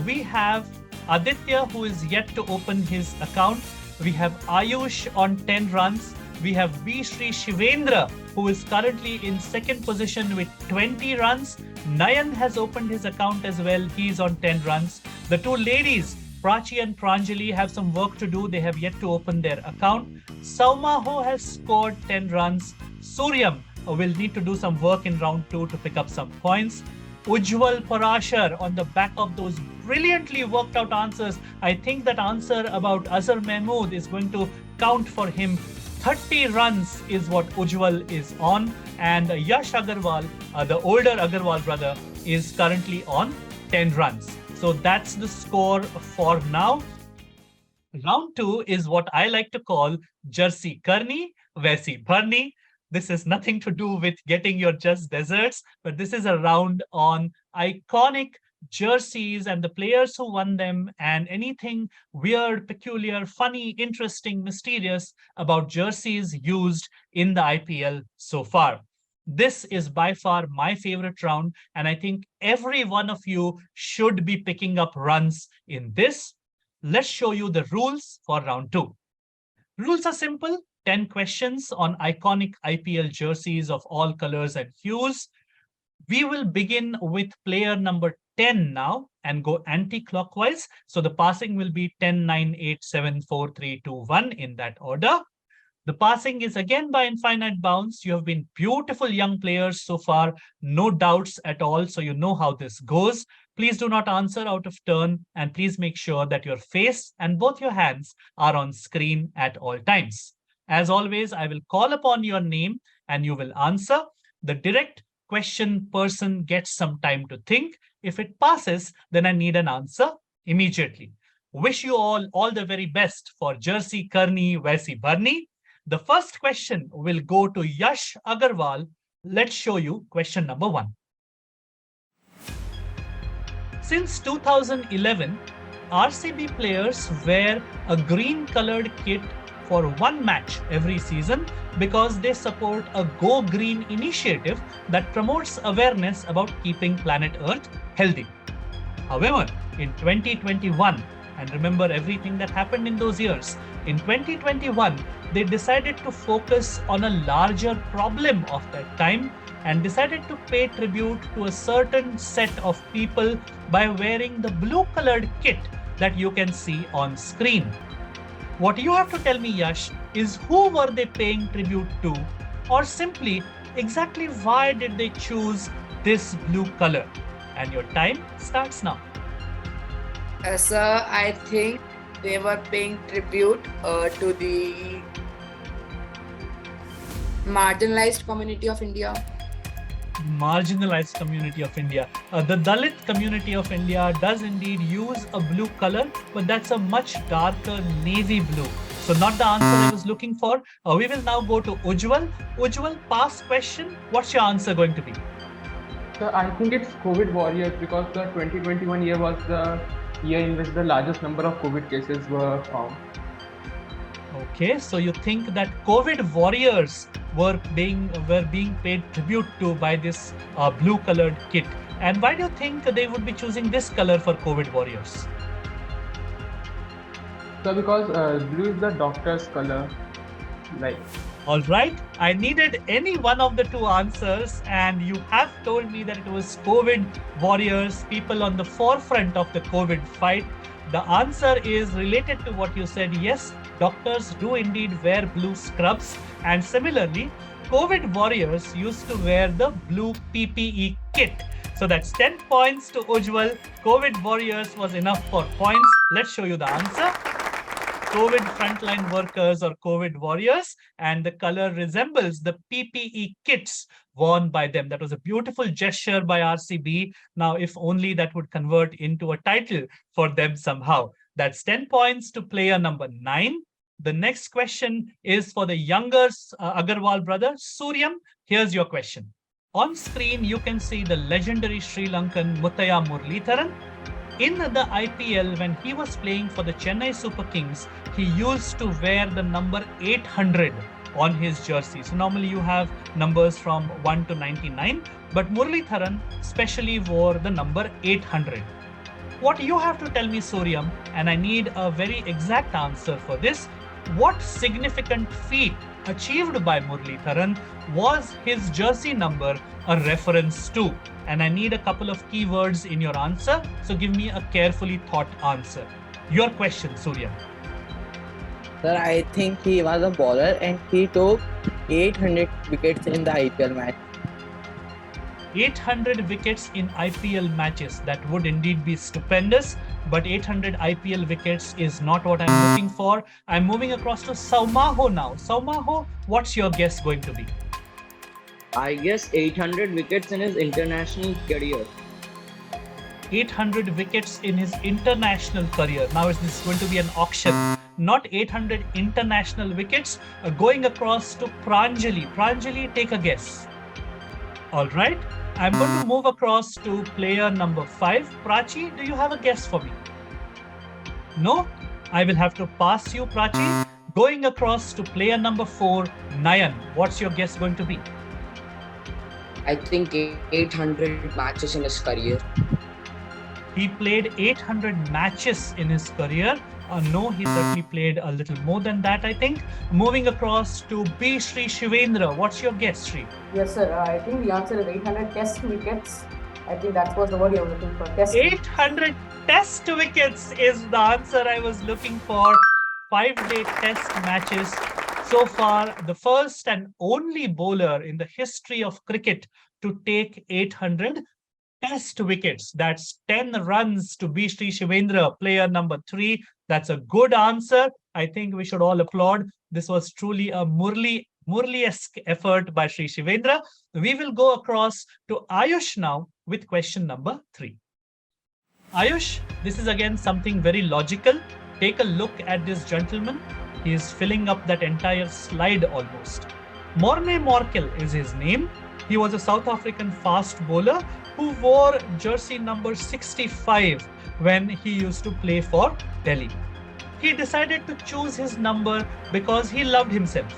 We have Aditya, who is yet to open his account. We have Ayush on 10 runs. We have V. Sri Shivendra, who is currently in second position with 20 runs. Nayan has opened his account as well. He's on 10 runs. The 2 ladies, Prachi and Pranjali, have some work to do. They have yet to open their account. Saumaho has scored 10 runs. Suryam will need to do some work in round 2 to pick up some points. Ujjwal Parashar, on the back of those brilliantly worked out answers, I think that answer about Azhar Mahmood is going to count for him. 30 runs is what Ujjwal is on. And Yash Agarwal, the older Agarwal brother, is currently on 10 runs. So that's the score for now. Round 2 is what I like to call Jersey Karni, Vaisi Bharni. This is nothing to do with getting your just desserts, but this is a round on iconic jerseys and the players who won them and anything weird, peculiar, funny, interesting, mysterious about jerseys used in the IPL so far. This is by far my favorite round, and I think every one of you should be picking up runs in this. Let's show you the rules for round 2. Rules are simple. 10 questions on iconic IPL jerseys of all colors and hues. We will begin with player number 10 now and go anti-clockwise. So the passing will be 10, 9, 8, 7, 4, 3, 2, 1 in that order. The passing is again by infinite bounds. You have been beautiful young players so far, no doubts at all. So you know how this goes. Please do not answer out of turn, and please make sure that your face and both your hands are on screen at all times. As always, I will call upon your name and you will answer. The direct question person gets some time to think. If it passes, then I need an answer immediately. Wish you all the very best for Jersey Karni Vaisi Bharni. The first question will go to Yash Agarwal. Let's show you question number 1. Since 2011, RCB players wear a green colored kit for one match every season because they support a Go Green initiative that promotes awareness about keeping planet Earth healthy. However, in 2021, and remember everything that happened in those years, in 2021, they decided to focus on a larger problem of that time and decided to pay tribute to a certain set of people by wearing the blue colored kit that you can see on screen. What you have to tell me, Yash, is who were they paying tribute to, or simply exactly why did they choose this blue color? And your time starts now. Sir, I think they were paying tribute to the marginalized community of India. Marginalized community of India. The Dalit community of India does indeed use a blue color, but that's a much darker navy blue. So not the answer I was looking for. We will now go to Ujjwal. Ujjwal, past question. What's your answer going to be? So I think it's COVID warriors because the 2021 year was the year in which the largest number of COVID cases were found. Okay, so you think that COVID warriors were being paid tribute to by this blue colored kit. And why do you think they would be choosing this color for COVID warriors? So because blue is the doctor's color, like. All right, I needed any one of the two answers, and you have told me that it was COVID warriors, people on the forefront of the COVID fight. The answer is related to what you said. Yes, doctors do indeed wear blue scrubs, and similarly, COVID warriors used to wear the blue PPE kit. So that's 10 points to Ujjwal. COVID warriors was enough for points. Let's show you the answer. COVID frontline workers or COVID warriors, and the color resembles the PPE kits worn by them. That was a beautiful gesture by RCB. Now, if only that would convert into a title for them somehow. That's 10 points to player number 9. The next question is for the younger Agarwal brother, Suryam. Here's your question. On screen, you can see the legendary Sri Lankan Muthaiya Muralitharan. In the IPL, when he was playing for the Chennai Super Kings, he used to wear the number 800 on his jersey. So normally you have numbers from 1 to 99, but Muralitharan specially wore the number 800. What you have to tell me, Suryam, and I need a very exact answer for this, what significant feat achieved by Muralitharan was his jersey number a reference to? And I need a couple of keywords in your answer, so give me a carefully thought answer. Your question, Surya. Sir, I think he was a bowler and he took 800 wickets in the IPL match. 800 wickets in IPL matches. That would indeed be stupendous, but 800 IPL wickets is not what I'm looking for. I'm moving across to Saumaho now. Saumaho, what's your guess going to be? I guess 800 wickets in his international career. 800 wickets in his international career. Now is this going to be an auction? Not 800 international wickets. Going across to Pranjali. Pranjali, take a guess. All right. I'm going to move across to player number 5. Prachi, do you have a guess for me? No? I will have to pass you, Prachi. Going across to player number 4, Nayan. What's your guess going to be? I think 800 matches in his career. He played 800 matches in his career. No, he certainly played a little more than that, I think. Moving across to B. Sri Shivendra. What's your guess, Sri? Yes, sir. I think the answer is 800 test wickets. I think that was the word I was looking for. Test 800 test wickets is the answer I was looking for. 5-day test matches. So far, the first and only bowler in the history of cricket to take 800 test wickets. That's 10 runs to B. Sri Shivendra, player number 3. That's a good answer. I think we should all applaud. This was truly a Murli-esque effort by Sri Shivendra. We will go across to Ayush now with question number 3. Ayush, this is again something very logical. Take a look at this gentleman. He is filling up that entire slide almost. Morne Morkel is his name. He was a South African fast bowler who wore jersey number 65 when he used to play for Delhi. He decided to choose his number because he loved himself.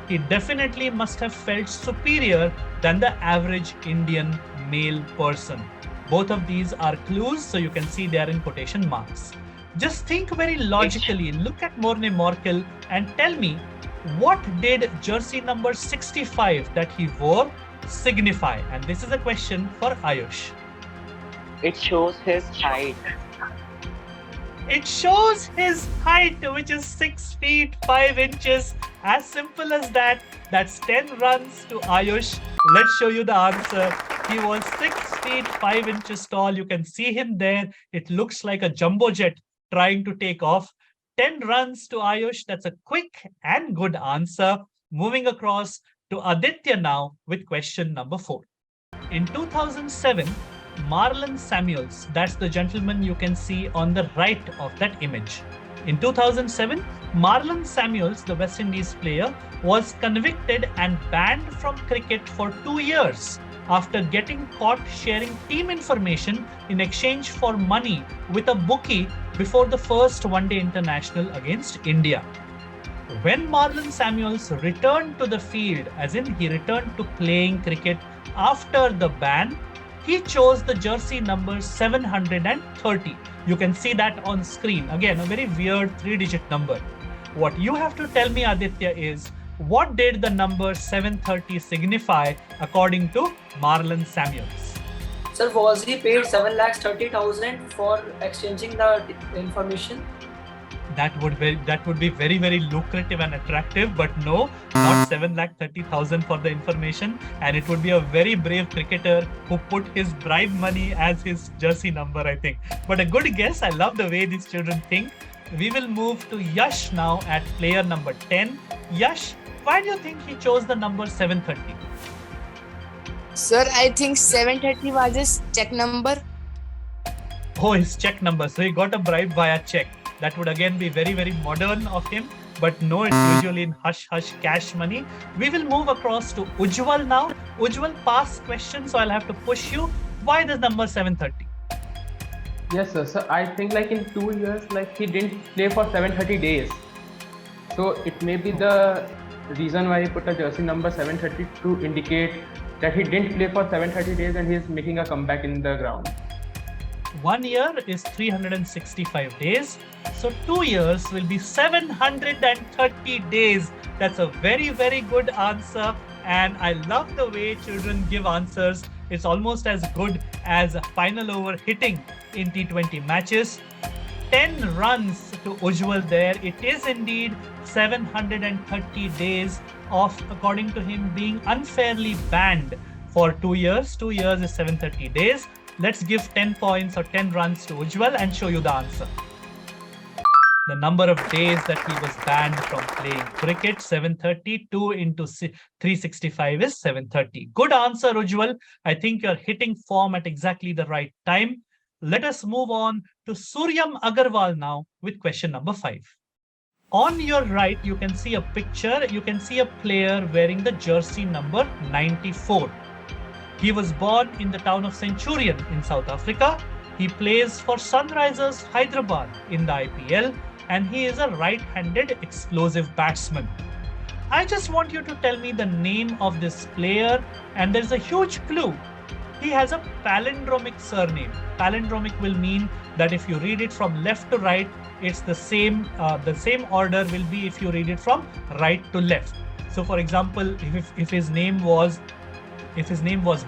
He definitely must have felt superior than the average Indian male person. Both of these are clues, so you can see they are in quotation marks. Just think very logically, look at Morne Morkel and tell me, what did jersey number 65 that he wore signify? And this is a question for Ayush. It shows his height. It shows his height, which is 6 feet 5 inches. As simple as that. That's 10 runs to Ayush. Let's show you the answer. He was 6 feet 5 inches tall. You can see him there. It looks like a jumbo jet trying to take off. 10 runs to Ayush. That's a quick and good answer. Moving across to Aditya now with question number 4. In 2007, Marlon Samuels, that's the gentleman you can see on the right of that image. In 2007, Marlon Samuels, the West Indies player, was convicted and banned from cricket for 2 years after getting caught sharing team information in exchange for money with a bookie before the first one-day international against India. When Marlon Samuels returned to the field, as in he returned to playing cricket after the ban, he chose the jersey number 730. You can see that on screen. Again, a very weird 3-digit number. What you have to tell me, Aditya, is what did the number 730 signify according to Marlon Samuels? Sir, was he paid 7,30,000 for exchanging the information? That would be very, very lucrative and attractive, but no, not 7,30,000 for the information. And it would be a very brave cricketer who put his bribe money as his jersey number, I think. But a good guess. I love the way these children think. We will move to Yash now at player number 10. Yash, why do you think he chose the number 730? Sir, I think 730 was his check number. Oh, his check number. So he got a bribe via check. That would again be very, very modern of him. But no, it's usually in hush-hush cash money. We will move across to Ujjwal now. Ujjwal, pass question, so I'll have to push you. Why the number 730? Yes, sir. So I think like in 2 years, like he didn't play for 730 days. So it may be the reason why he put a jersey number 730 to indicate that he didn't play for 730 days and he's making a comeback in the ground. 1 year is 365 days. So 2 years will be 730 days. That's a very, very good answer. And I love the way children give answers. It's almost as good as a final over hitting in T20 matches. 10 runs to Ujjwal there. It is indeed 730 days of, according to him, being unfairly banned for 2 years. 2 years is 730 days. Let's give 10 points or 10 runs to Ujjwal and show you the answer. The number of days that he was banned from playing cricket, 732 into 365 is 730. Good answer, Ujjwal. I think you're hitting form at exactly the right time. Let us move on to Suryam Agarwal now with question number 5. On your right, you can see a picture. You can see a player wearing the jersey number 94. He was born in the town of Centurion in South Africa. He plays for Sunrisers Hyderabad in the IPL, and he is a right-handed explosive batsman. I just want you to tell me the name of this player, and there's a huge clue. He has a palindromic surname. Palindromic will mean that if you read it from left to right, it's the same order will be if you read it from right to left. So for example, if his name was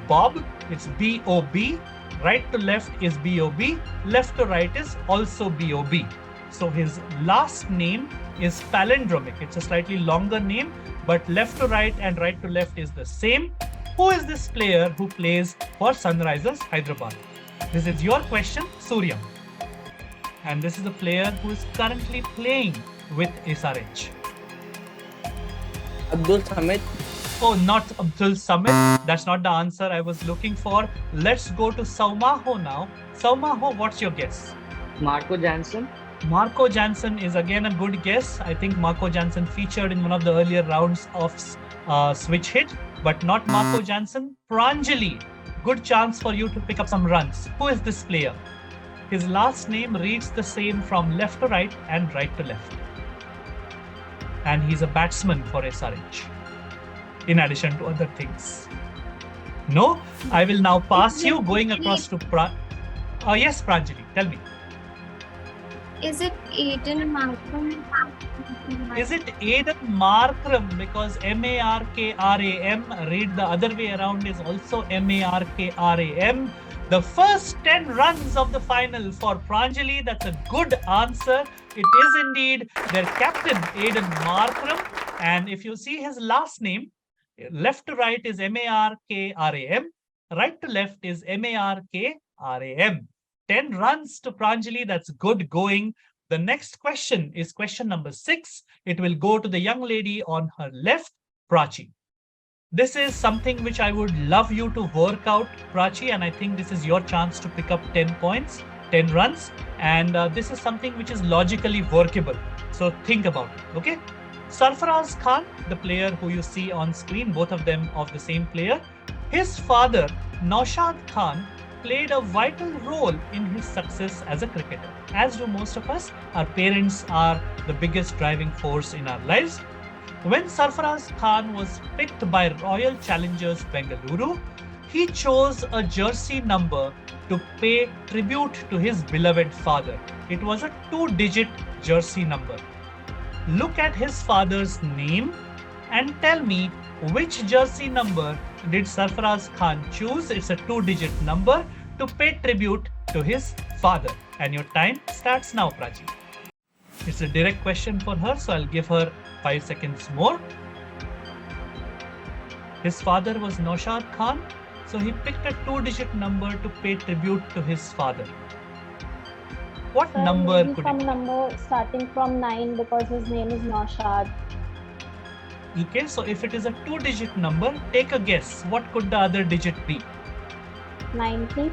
Bob, it's B-O-B. Right to left is B-O-B. Left to right is also B-O-B. So his last name is palindromic. It's a slightly longer name, but left to right and right to left is the same. Who is this player who plays for Sunrisers Hyderabad? This is your question, Suryam. And this is the player who is currently playing with SRH. Abdul Samad. Oh, not Abdul Samad. That's not the answer I was looking for. Let's go to Saumaho now. Saumaho, what's your guess? Marco Jansen. Marco Jansen is again a good guess. I think Marco Jansen featured in one of the earlier rounds of Switch Hit, but not Marco Jansen. Pranjali. good chance for you to pick up some runs. Who is this player? His last name reads the same from left to right and right to left. And he's a batsman for SRH, in addition to other things. No? I will now pass you going across to yes, Pranjali, tell me. Is it Aiden Malcolm? Is it Aiden Markram? Because M-A-R-K-R-A-M, read the other way around, is also M-A-R-K-R-A-M. The first 10 runs of the final for Pranjali. That's a good answer. It is indeed their captain, Aiden Markram. And if you see his last name, left to right is M-A-R-K-R-A-M. Right to left is M-A-R-K-R-A-M. 10 runs to Pranjali. That's good going. The next question is question number 6. It will go to the young lady on her left, Prachi. This is something which I would love you to work out, Prachi, and I think this is your chance to pick up 10 points, 10 runs, and this is something which is logically workable. So think about it, okay? Sarfaraz Khan, the player who you see on screen, both of them of the same player, his father, Naushad Khan, played a vital role in his success as a cricketer. As do most of us, our parents are the biggest driving force in our lives. When Sarfaraz Khan was picked by Royal Challengers Bengaluru, he chose a jersey number to pay tribute to his beloved father. It was a 2-digit jersey number. Look at his father's name and tell me which jersey number did Sarfaraz Khan choose. It's a 2-digit number to pay tribute to his father. And your time starts now, Prachi. It's a direct question for her, so I'll give her 5 seconds more. His father was Naushad Khan, so he picked a 2-digit number to pay tribute to his father. What number could some it be? number starting from 9 because his name is Naushad. Okay, so if it is a 2-digit number, take a guess. What could the other digit be? 90.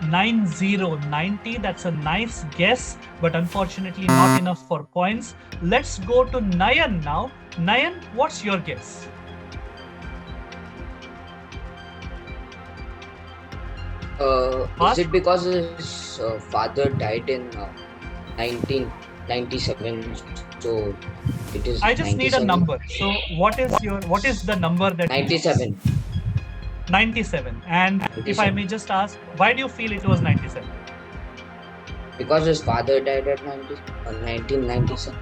90. That's a nice guess, but unfortunately not enough for points. Let's go to Nayan now. Nayan, what's your guess? Is it because his father died in 1997? So it is. I just need a number. So what is the number that 97. 97. And 97. if I may just ask, why do you feel it was 97? Because his father died at 1997.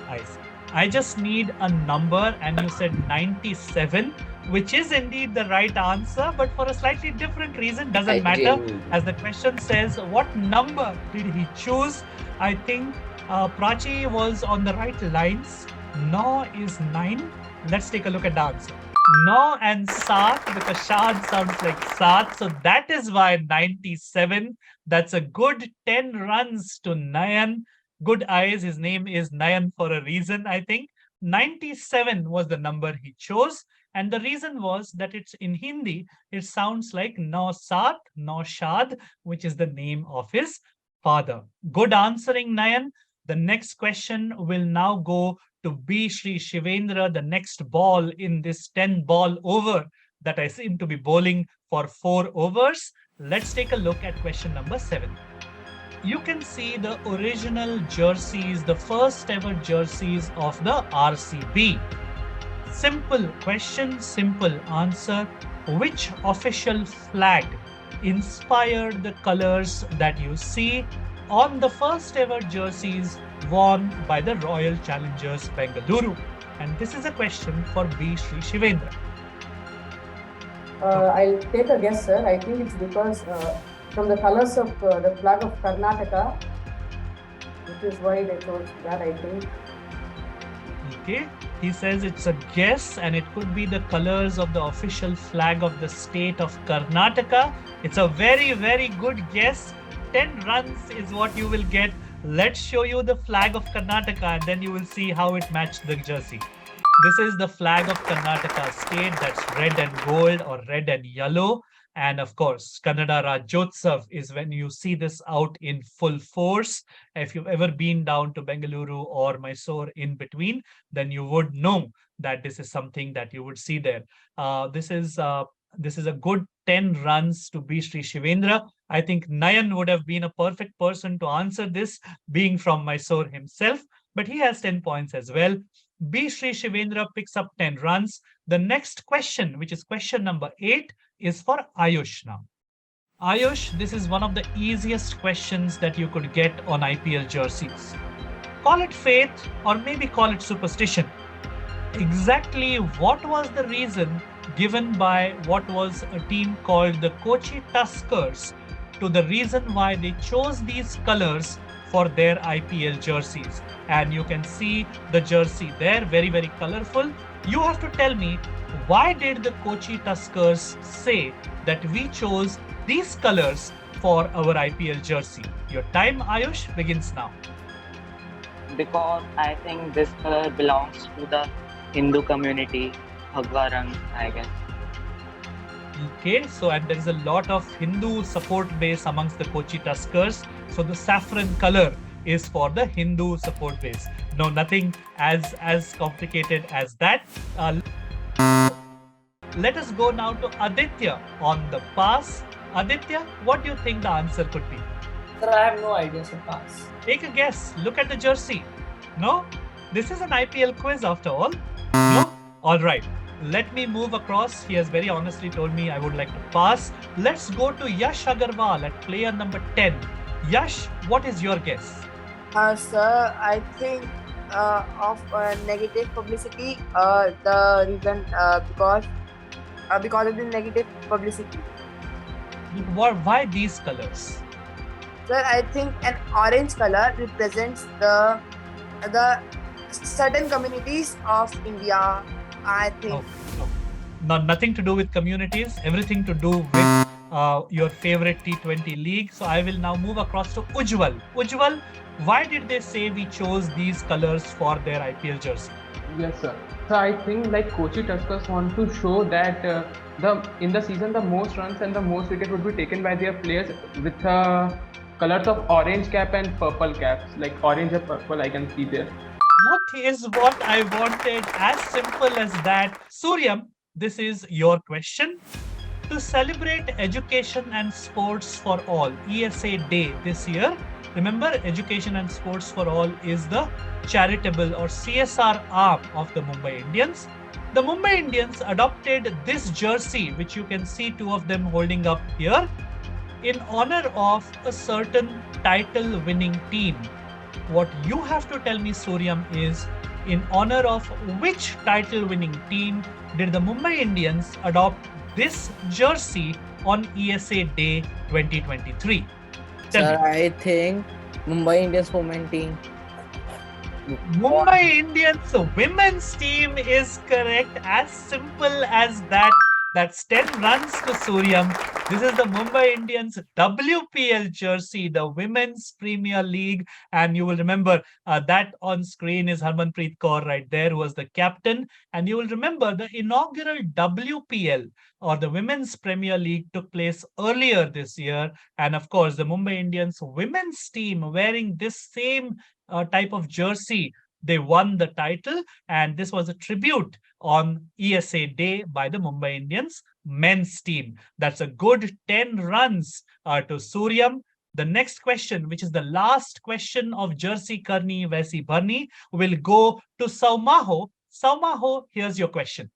I see. I just need a number, and you said 97, which is indeed the right answer, but for a slightly different reason. Doesn't matter. As the question says, what number did he choose? I think Prachi was on the right lines. No is 9. Let's take a look at the answer. No and Saat, because Shad sounds like Saat. So that is why 97. That's a good 10 runs to Nayan. Good eyes. His name is Nayan for a reason, I think. 97 was the number he chose. And the reason was that it's in Hindi, it sounds like Nausat, Naushad, which is the name of his father. Good answering, Nayan. The next question will now go to B. Sri Shivendra, the next ball in this 10-ball over that I seem to be bowling for 4 overs. Let's take a look at question number 7. You can see the original jerseys, the first ever jerseys of the RCB. Simple question, simple answer. Which official flag inspired the colors that you see on the first ever jerseys worn by the Royal Challengers Bengaluru? And this is a question for B. Sri Shivendra. I'll take a guess, sir. I think it's because from the colors of the flag of Karnataka, which is why they chose that, I think. Okay, he says it's a guess and it could be the colors of the official flag of the state of Karnataka. It's a very, very good guess. 10 runs is what you will get. Let's show you the flag of Karnataka and then you will see how it matched the jersey. This is the flag of Karnataka state. That's red and gold or red and yellow. And of course, Kannada Rajyotsav is when you see this out in full force. If you've ever been down to Bengaluru or Mysore in between, then you would know that this is something that you would see there. This is This is a good 10 runs to B. Sri Shivendra. I think Nayan would have been a perfect person to answer this, being from Mysore himself, but he has 10 points as well. B. Sri Shivendra picks up 10 runs. The next question, which is question number 8, is for Ayush now. Ayush, this is one of the easiest questions that you could get on IPL jerseys. Call it faith or maybe call it superstition. Exactly what was the reason given by what was a team called the Kochi Tuskers to the reason why they chose these colors for their IPL jerseys? And you can see the jersey there, very, very colorful. You have to tell me, why did the Kochi Tuskers say that we chose these colors for our IPL jersey? Your time, Ayush, begins now. Because I think this color belongs to the Hindu community, Bhagwa Rang, I guess. Okay, so and there is a lot of Hindu support base amongst the Kochi Tuskers. So the saffron color is for the Hindu support base. No, nothing as complicated as that. Let us go now to Aditya on the pass. Aditya, what do you think the answer could be? Sir, I have no idea, so pass. Take a guess. Look at the jersey. No? This is an IPL quiz after all. No? All right. Let me move across. He has very honestly told me I would like to pass. Let's go to Yash Agarwal at player number 10. Yash, what is your guess? Sir, I think of negative publicity. The reason because of the negative publicity. Why these colors? Sir, I think an orange color represents the certain communities of India. I think. Nothing to do with communities. Everything to do with your favorite T20 league. So I will now move across to Ujjwal. Ujjwal, why did they say we chose these colors for their IPL jersey? Yes, sir. So I think like Kochi Tuskers want to show that in the season the most runs and the most wicket would be taken by their players with colors of orange cap and purple caps, like orange and purple I can see there. That is what I wanted, as simple as that. Suryam, this is your question. To celebrate education and sports for all, ESA Day this year, remember Education and Sports for All is the charitable or CSR arm of the Mumbai Indians. The Mumbai Indians adopted this jersey, which you can see two of them holding up here, in honor of a certain title winning team. What you have to tell me, Suryam, is in honor of which title winning team did the Mumbai Indians adopt this jersey on ESA Day 2023? Sir, I think Mumbai Indians women team. Mumbai Indians women's team is correct. As simple as that. That's 10 runs to Suryam. This is the Mumbai Indians WPL jersey, the Women's Premier League. And you will remember that on screen is Harmanpreet Kaur right there, who was the captain. And you will remember the inaugural WPL or the Women's Premier League took place earlier this year. And of course, the Mumbai Indians women's team wearing this same type of jersey, they won the title, and this was a tribute on ESA Day by the Mumbai Indians men's team. That's a good 10 runs to Suryam. The next question, which is the last question of Jersey Karni Vaisi Bharni, will go to Saumaho. Saumaho, here's your question.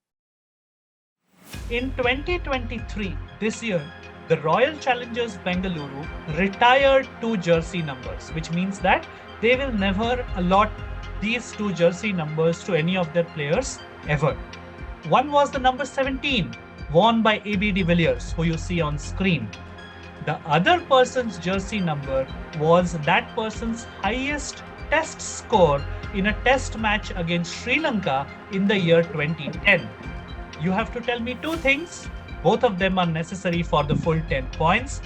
In 2023, this year, the Royal Challengers Bengaluru retired 2 jersey numbers, which means that they will never allot these 2 jersey numbers to any of their players ever. One was the number 17, worn by AB de Villiers, who you see on screen. The other person's jersey number was that person's highest test score in a test match against Sri Lanka in the year 2010. You have to tell me 2 things. Both of them are necessary for the full 10 points.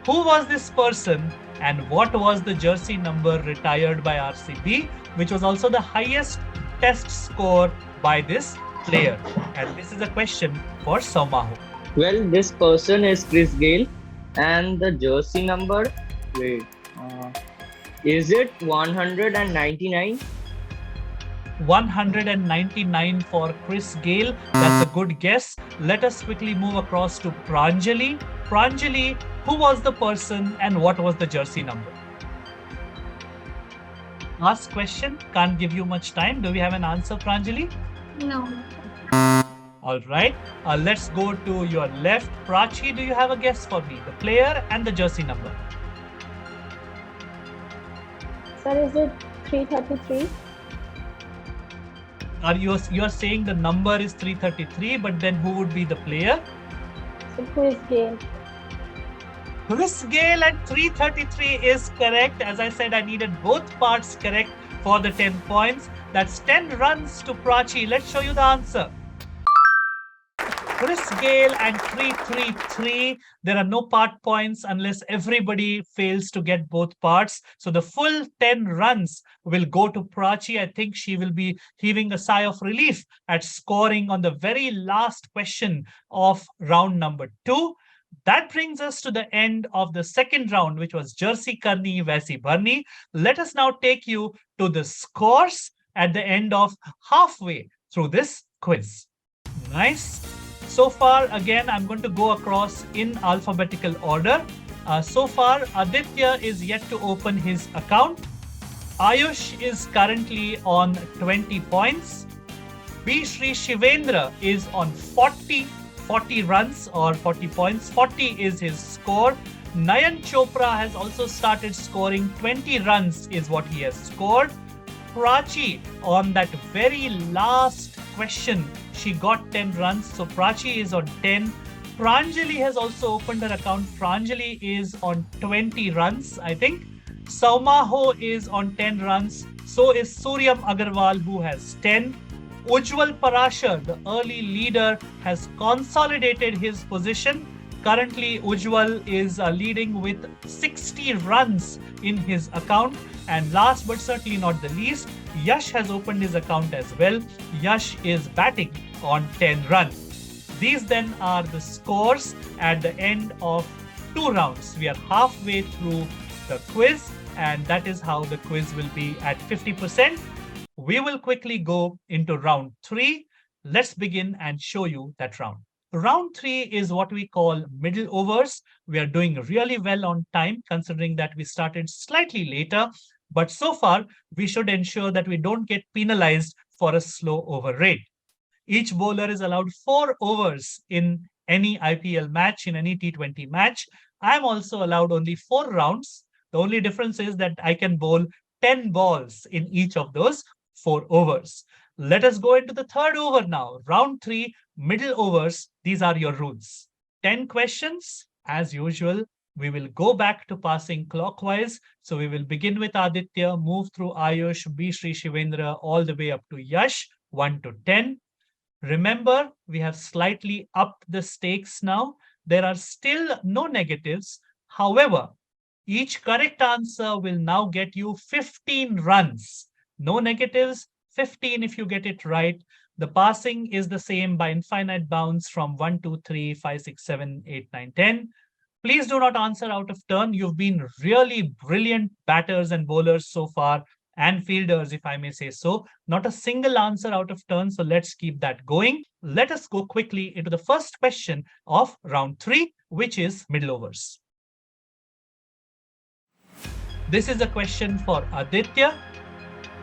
Who was this person and what was the jersey number retired by RCB, which was also the highest test score by this player? And this is a question for Saumaho. Well, this person is Chris Gale, and the jersey number, is it 199? 199 for Chris Gale. That's a good guess. Let us quickly move across to Pranjali. Pranjali, who was the person and what was the jersey number? Last question. Can't give you much time. Do we have an answer, Pranjali? No. All right. Let's go to your left. Prachi, do you have a guess for me? The player and the jersey number. Sir, is it 333? You are saying the number is 333, but then who would be the player? So Chris Gale. Chris Gale at 333 is correct. As I said, I needed both parts correct for the 10 points. That's 10 runs to Prachi. Let's show you the answer. Chris Gale and 333. There are no part points unless everybody fails to get both parts. So the full 10 runs will go to Prachi. I think she will be heaving a sigh of relief at scoring on the very last question of round number 2. That brings us to the end of the second round, which was Jersey Karni, Vaisi Bharni. Let us now take you to the scores at the end of halfway through this quiz. Nice. So far, again, I'm going to go across in alphabetical order. So far, Aditya is yet to open his account. Ayush is currently on 20 points. B. Sri Shivendra is on 40 runs or 40 points. 40 is his score. Nayan Chopra has also started scoring. 20 runs is what he has scored. Prachi, on that very last question, she got 10 runs. So Prachi is on 10. Pranjali has also opened her account. Pranjali is on 20 runs, I think. Saumaho is on 10 runs. So is Suryam Agarwal, who has 10. Ujjwal Parashar, the early leader, has consolidated his position. Currently, Ujjwal is leading with 60 runs in his account. And last but certainly not the least, Yash has opened his account as well. Yash is batting on 10 runs. These then are the scores at the end of 2 rounds. We are halfway through the quiz, and that is how the quiz will be at 50%. We will quickly go into round 3. Let's begin and show you that round. Round 3 is what we call middle overs. We are doing really well on time, considering that we started slightly later. But so far, we should ensure that we don't get penalized for a slow over rate. Each bowler is allowed 4 overs in any IPL match, in any T20 match. I'm also allowed only 4 rounds. The only difference is that I can bowl 10 balls in each of those 4 overs. Let us go into the third over now. Round 3, middle overs. These are your rules. 10 questions, as usual. We will go back to passing clockwise. So we will begin with Aditya, move through Ayush, B. Sri Shivendra, all the way up to Yash, 1 to 10. Remember, we have slightly upped the stakes now. There are still no negatives. However, each correct answer will now get you 15 runs. No negatives, 15 if you get it right. The passing is the same by infinite bounds from 1, 2, 3, 5, 6, 7, 8, 9, 10. Please do not answer out of turn. You've been really brilliant batters and bowlers so far, and fielders, if I may say so. Not a single answer out of turn, so let's keep that going. Let us go quickly into the first question of round 3, which is middle overs. This is a question for Aditya.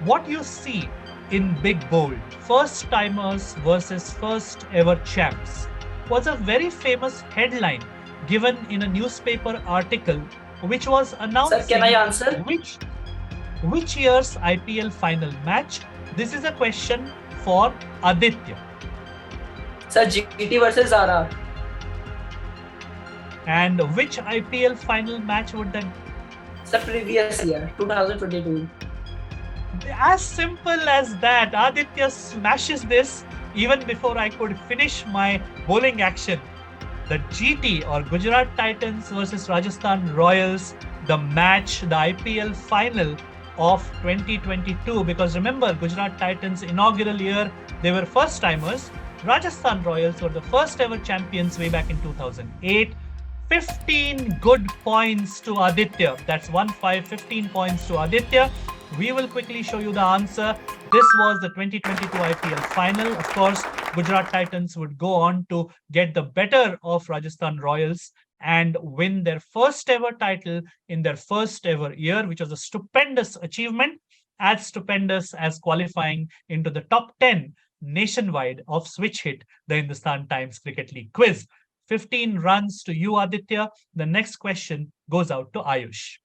What you see in big bold, first timers versus first ever champs, was a very famous headline given in a newspaper article which was announcing Sir, can I answer? which year's IPL final match. This is a question for Aditya. Sir, GT versus RR. And which IPL final match would that be? Sir, previous year, 2022. As simple as that. Aditya smashes this even before I could finish my bowling action. The GT or Gujarat Titans versus Rajasthan Royals, the match, the IPL final of 2022. Because remember, Gujarat Titans inaugural year, they were first timers. Rajasthan Royals were the first ever champions way back in 2008. 15 good points to Aditya. That's 15 points to Aditya. We will quickly show you the answer. This was the 2022 IPL final. Of course, Gujarat Titans would go on to get the better of Rajasthan Royals and win their first ever title in their first ever year, which was a stupendous achievement, as stupendous as qualifying into the top 10 nationwide of Switch Hit, the Hindustan Times Cricket League quiz. 15 runs to you, Aditya. The next question goes out to Ayush.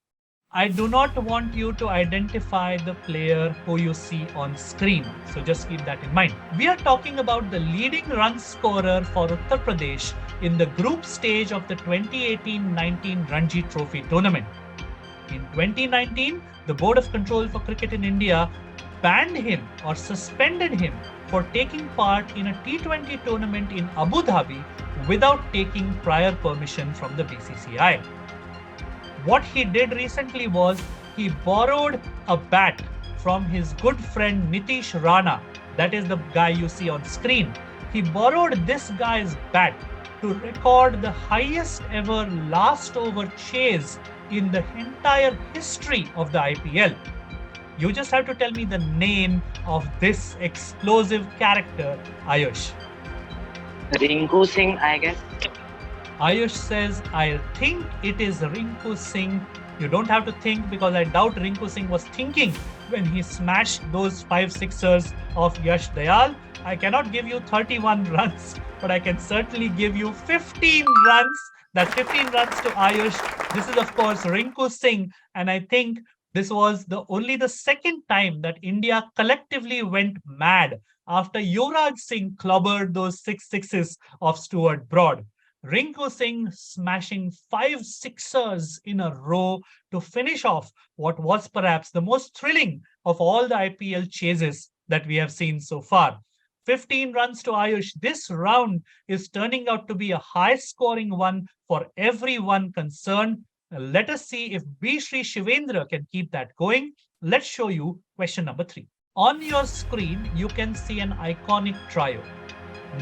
I do not want you to identify the player who you see on screen. So just keep that in mind. We are talking about the leading run scorer for Uttar Pradesh in the group stage of the 2018-19 Ranji Trophy tournament. In 2019, the Board of Control for Cricket in India banned him or suspended him for taking part in a T20 tournament in Abu Dhabi without taking prior permission from the BCCI. What he did recently was he borrowed a bat from his good friend Nitish Rana. That is the guy you see on screen. He borrowed this guy's bat to record the highest ever last over chase in the entire history of the IPL. You just have to tell me the name of this explosive character, Ayush. Rinku Singh, I guess. Ayush says, I think it is Rinku Singh. You don't have to think because I doubt Rinku Singh was thinking when he smashed those 5 sixers of Yash Dayal. I cannot give you 31 runs, but I can certainly give you 15 runs. That's 15 runs to Ayush. This is, of course, Rinku Singh. And I think this was only the second time that India collectively went mad after Yuvraj Singh clobbered those 6 sixes of Stuart Broad. Rinku Singh smashing 5 sixers in a row to finish off what was perhaps the most thrilling of all the IPL chases that we have seen so far. 15 runs to Ayush. This round is turning out to be a high-scoring one for everyone concerned. Let us see if B. Sri Shivendra can keep that going. Let's show you question number 3. On your screen, you can see an iconic trio.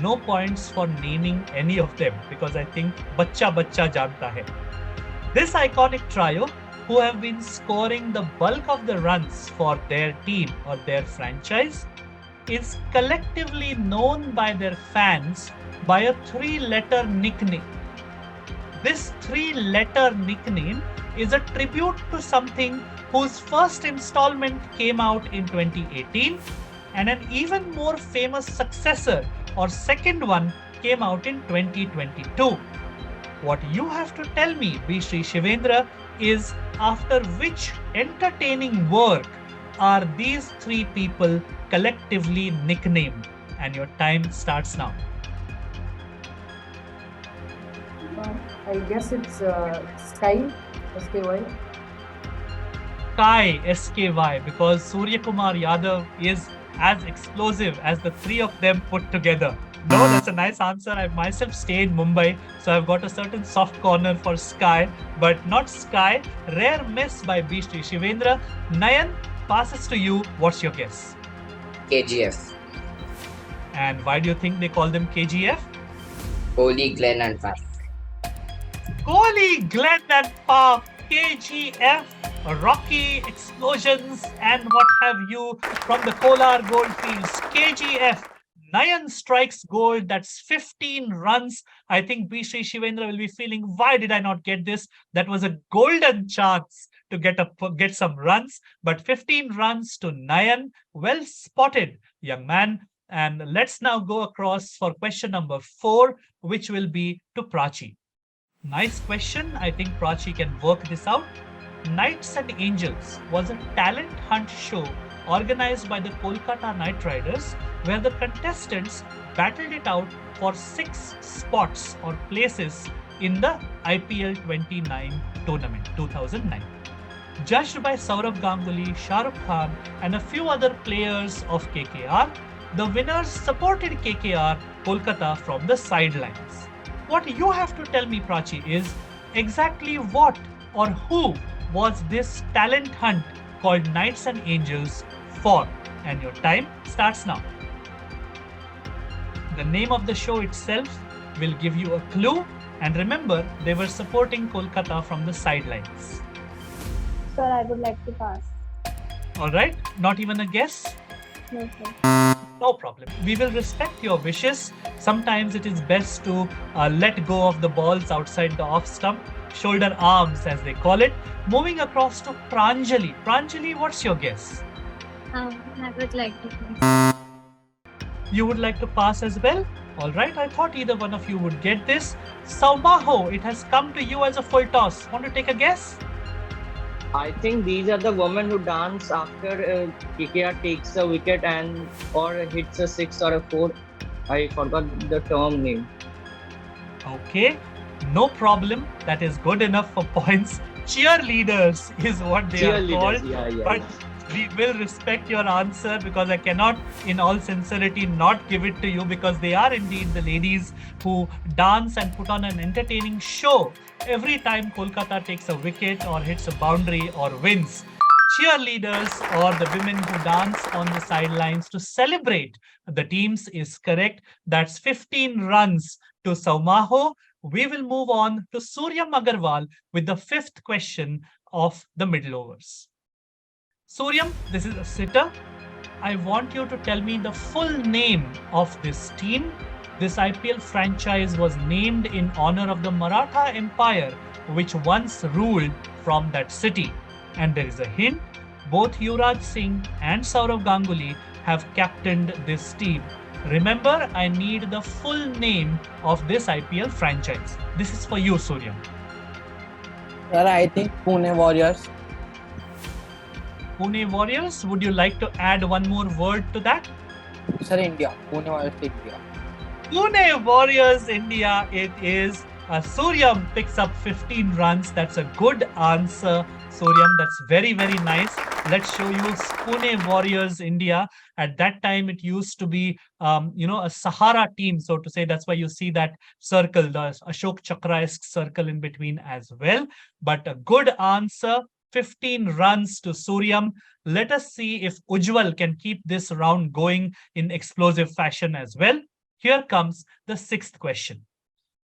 No points for naming any of them because I think bacha janta hai. This iconic trio, who have been scoring the bulk of the runs for their team or their franchise, is collectively known by their fans by a 3-letter nickname. This 3-letter nickname is a tribute to something whose first installment came out in 2018 and an even more famous successor or second one came out in 2022. What you have to tell me, B. Sri Shivendra, is after which entertaining work are these 3 people collectively nicknamed? And your time starts now. I guess it's Sky, SKY. Sky, SKY, because Surya Kumar Yadav is as explosive as the 3 of them put together. No, that's a nice answer. I myself stay in Mumbai, so I've got a certain soft corner for Sky, but not Sky. Rare miss by B. Sri Shivendra. Nayan, passes to you. What's your guess? KGF. And why do you think they call them KGF? Kohli, Glenn and Park. Kohli, Glenn and Park, KGF, Rocky explosions and what have you from the Kolar Goldfields. KGF, Nayan strikes gold. That's 15 runs. I think B. Sri Shivendra will be feeling, why did I not get this? That was a golden chance to get some runs. But 15 runs to Nayan. Well spotted, young man. And let's now go across for question number 4, which will be to Prachi. Nice question. I think Prachi can work this out. Knights and Angels was a talent hunt show organized by the Kolkata Knight Riders where the contestants battled it out for 6 spots or places in the IPL 29 tournament 2009. Judged by Saurabh Ganguly, Shah Rukh Khan and a few other players of KKR, the winners supported KKR Kolkata from the sidelines. What you have to tell me, Prachi, is exactly what or who was this talent hunt called Knights and Angels for? And your time starts now. The name of the show itself will give you a clue. And remember, they were supporting Kolkata from the sidelines. Sir, I would like to pass. All right, not even a guess? No, sir. No problem. We will respect your wishes. Sometimes it is best to let go of the balls outside the off stump, shoulder arms as they call it. Moving across to Pranjali. Pranjali, what's your guess? I would like to pass. You would like to pass as well? All right, I thought either one of you would get this. Saumaho, it has come to you as a full toss. Want to take a guess? I think these are the women who dance after KKR takes a wicket and or hits a 6 or a 4. I forgot the term name. Okay, no problem. That is good enough for points. Cheerleaders is what they are called. But we will respect your answer because I cannot, in all sincerity, not give it to you because they are indeed the ladies who dance and put on an entertaining show every time Kolkata takes a wicket or hits a boundary or wins. Cheerleaders or the women who dance on the sidelines to celebrate the teams is correct. That's 15 runs to Saumaho. We will move on to Suryam Agarwal with the fifth question of the middle overs. Suryam, this is a sitter. I want you to tell me the full name of this team. This IPL franchise was named in honor of the Maratha Empire, which once ruled from that city. And there is a hint, both Yuvraj Singh and Saurav Ganguly have captained this team. Remember, I need the full name of this IPL franchise. This is for you, Suryam. Sir, I think Pune Warriors. Pune Warriors, would you like to add one more word to that? Sir, India. Pune Warriors, India. Pune Warriors, India, it is. Suryam picks up 15 runs. That's a good answer, Suryam. That's very, very nice. Let's show you Pune Warriors, India. At that time, it used to be, a Sahara team, so to say. That's why you see that circle, the Ashok Chakra-esque circle in between as well. But a good answer. 15 runs to Suryam. Let us see if Ujjwal can keep this round going in explosive fashion as well. Here comes the sixth question.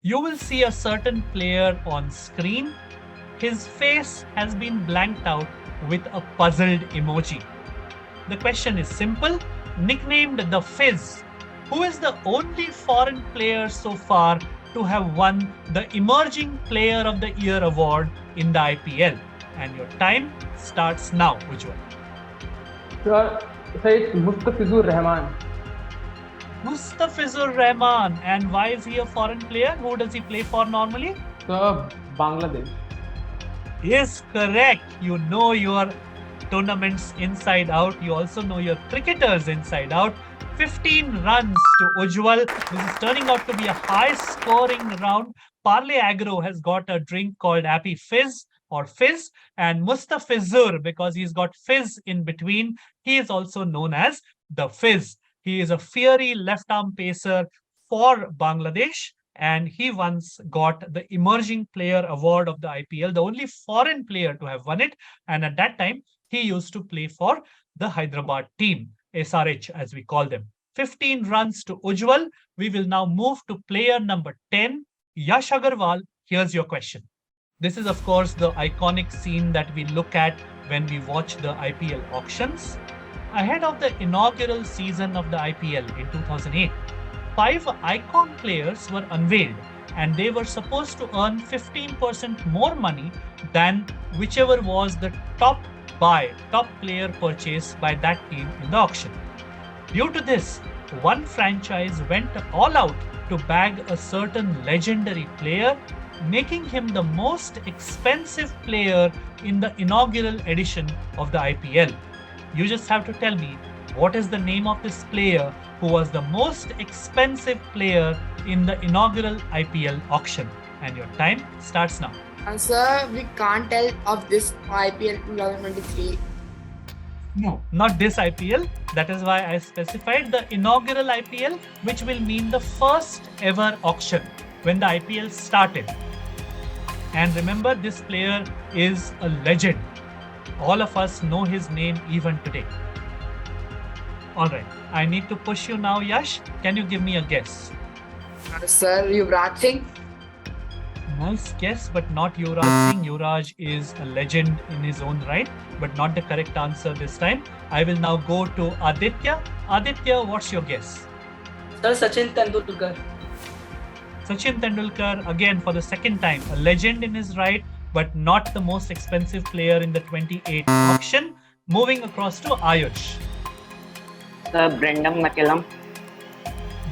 You will see a certain player on screen. His face has been blanked out with a puzzled emoji. The question is simple. Nicknamed the Fizz, who is the only foreign player so far to have won the Emerging Player of the Year award in the IPL? And your time starts now, Ujjwal. Sir, it's Mustafizur Rahman. Mustafizur Rahman. And why is he a foreign player? Who does he play for normally? Sir, Bangladesh. Yes, correct. You know your tournaments inside out. You also know your cricketers inside out. 15 runs to Ujjwal. This is turning out to be a high-scoring round. Parle Agro has got a drink called Happy Fizz or Fizz, and Mustafizur, because he's got Fizz in between, he is also known as the Fizz. He is a fiery left-arm pacer for Bangladesh, and he once got the Emerging Player Award of the IPL, the only foreign player to have won it. And at that time, he used to play for the Hyderabad team, SRH as we call them. 15 runs to Ujjwal. We will now move to player number 10, Yash Agarwal. Here's your question. This is, of course, the iconic scene that we look at when we watch the IPL auctions. Ahead of the inaugural season of the IPL in 2008, 5 icon players were unveiled, and they were supposed to earn 15% more money than whichever was the top player purchase by that team in the auction. Due to this, one franchise went all out to bag a certain legendary player, making him the most expensive player in the inaugural edition of the IPL. You just have to tell me what is the name of this player who was the most expensive player in the inaugural IPL auction. And your time starts now. Sir, we can't tell of this IPL 2023. No, not this IPL. That is why I specified the inaugural IPL, which will mean the first ever auction when the IPL started. And remember, this player is a legend. All of us know his name even today. All right, I need to push you now, Yash. Can you give me a guess? Sir, Yuvraj Singh. Nice guess, but not Yuvraj Singh. Yuvraj is a legend in his own right, but not the correct answer this time. I will now go to Aditya. Aditya, what's your guess? Sir, Sachin Tendulkar. Sachin Tendulkar, again for the second time, a legend in his right, but not the most expensive player in the 28 auction. Moving across to Ayush. Brendan McCallum.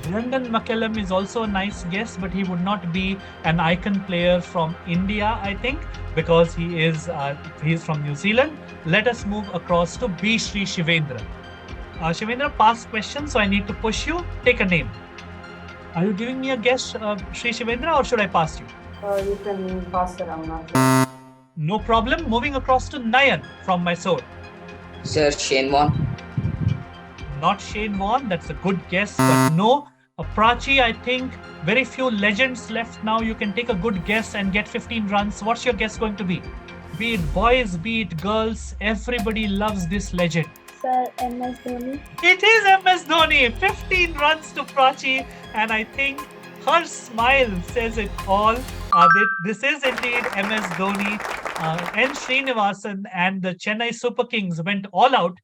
Brendan McCallum is also a nice guess, but he would not be an icon player from India, I think, because he's from New Zealand. Let us move across to B. Sri Shivendra. Shivendra, past question, so I need to push you. Take a name. Are you giving me a guess, Sri Shivendra, or should I pass you? You can pass it. I'm not sure. No problem. Moving across to Nayan from Mysore. Sir, Shane Warne. Not Shane Warne. That's a good guess, but no. Prachi, I think very few legends left now. You can take a good guess and get 15 runs. What's your guess going to be? Be it boys, be it girls, everybody loves this legend. Sir, MS Dhoni. It is MS Dhoni. 15 runs to Prachi, and I think her smile says it all. This is indeed MS Dhoni. N. Srinivasan and the Chennai Super Kings went all out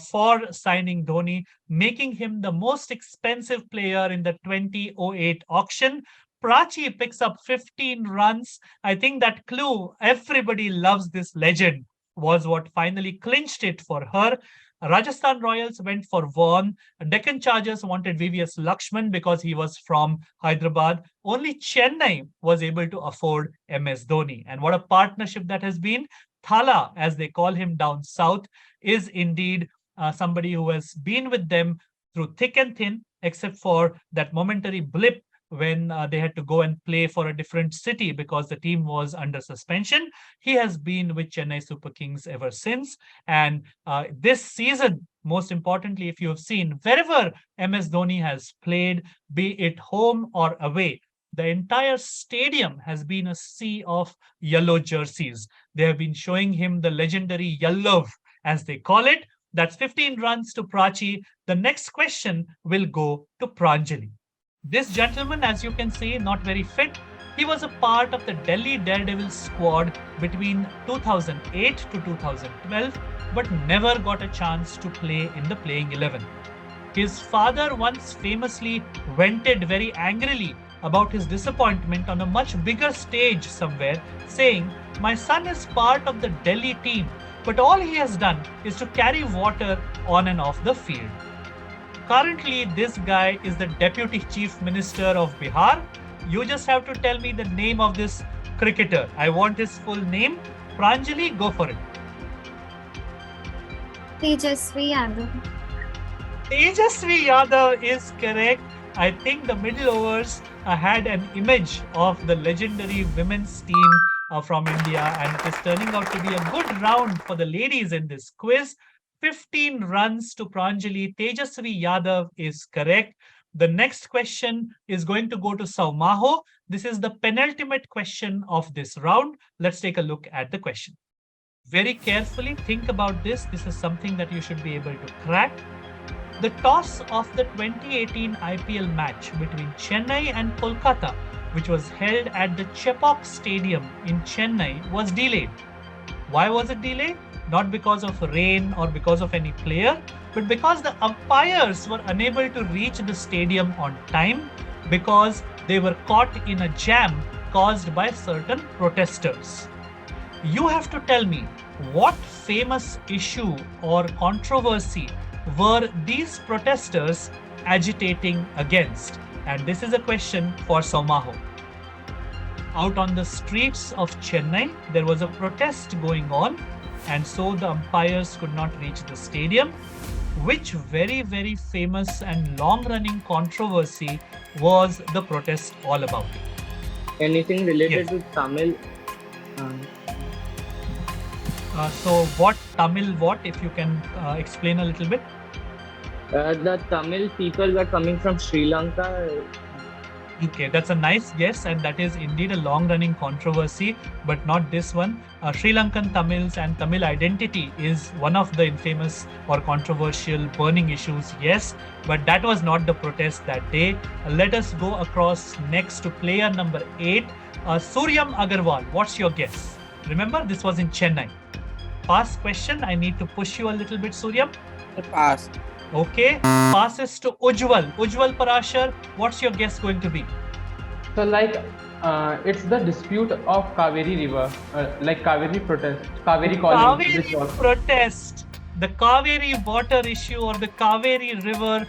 for signing Dhoni, making him the most expensive player in the 2008 auction. Prachi picks up 15 runs. I think that clue, everybody loves this legend, was what finally clinched it for her. Rajasthan Royals went for Vaughan. Deccan Chargers wanted VVS Lakshman because he was from Hyderabad. Only Chennai was able to afford MS Dhoni. And what a partnership that has been. Thala, as they call him down south, is indeed somebody who has been with them through thick and thin, except for that momentary blip when they had to go and play for a different city because the team was under suspension. He has been with Chennai Super Kings ever since. And this season, most importantly, if you have seen, wherever MS Dhoni has played, be it home or away, the entire stadium has been a sea of yellow jerseys. They have been showing him the legendary yellow, as they call it. That's 15 runs to Prachi. The next question will go to Pranjali. This gentleman, as you can see, not very fit. He was a part of the Delhi Daredevils squad between 2008 to 2012, but never got a chance to play in the playing 11. His father once famously vented very angrily about his disappointment on a much bigger stage somewhere, saying, "My son is part of the Delhi team, but all he has done is to carry water on and off the field." Currently, this guy is the Deputy Chief Minister of Bihar. You just have to tell me the name of this cricketer. I want his full name. Pranjali, go for it. Tejasvi Yadav. Tejasvi Yadav is correct. I think the middle overs had an image of the legendary women's team from India, and it is turning out to be a good round for the ladies in this quiz. 15 runs to Pranjali. Tejasvi Yadav is correct. The next question is going to go to Saumaho. This is the penultimate question of this round. Let's take a look at the question. Very carefully think about this. This is something that you should be able to crack. The toss of the 2018 IPL match between Chennai and Kolkata, which was held at the Chepauk Stadium in Chennai, was delayed. Why was it delayed? Not because of rain or because of any player, but because the umpires were unable to reach the stadium on time because they were caught in a jam caused by certain protesters. You have to tell me what famous issue or controversy were these protesters agitating against? And this is a question for Saumaho. Out on the streets of Chennai, there was a protest going on, and so the umpires could not reach the stadium. Which very, very famous and long-running controversy was the protest all about? Anything related to Tamil? So what Tamil what, if you can explain a little bit? The Tamil people were coming from Sri Lanka. Okay, that's a nice guess, and that is indeed a long-running controversy, but not this one. Sri Lankan Tamils and Tamil identity is one of the infamous or controversial burning issues, yes, but that was not the protest that day. Let us go across next to player number 8. Suryam Agarwal, what's your guess? Remember, this was in Chennai. Pass question. I need to push you a little bit, Suryam. Pass. Okay. Passes to Ujjwal. Ujjwal Parashar, what's your guess going to be? So like it's the dispute of Kaveri River, like Kaveri protest, Kaveri calling this Kaveri was. protest, the Kaveri water issue or the Kaveri river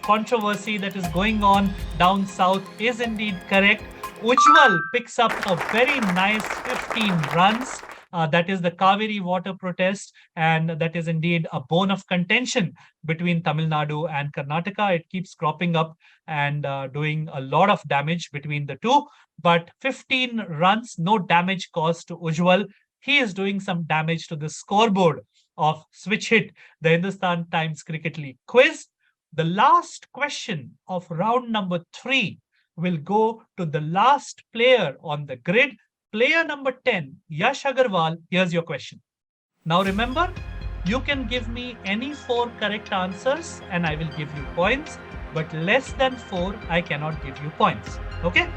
controversy that is going on down south is indeed correct. Ujjwal picks up a very nice 15 runs. That is the Kaveri water protest, and that is indeed a bone of contention between Tamil Nadu and Karnataka. It keeps cropping up and doing a lot of damage between the two. But 15 runs, no damage caused to Ujjwal. He is doing some damage to the scoreboard of Switch Hit, the Hindustan Times Cricket League quiz. The last question of round number 3 will go to the last player on the grid, player number 10, Yash Agarwal. Here's your question. Now remember, you can give me any 4 correct answers and I will give you points, but less than 4, I cannot give you points. Okay?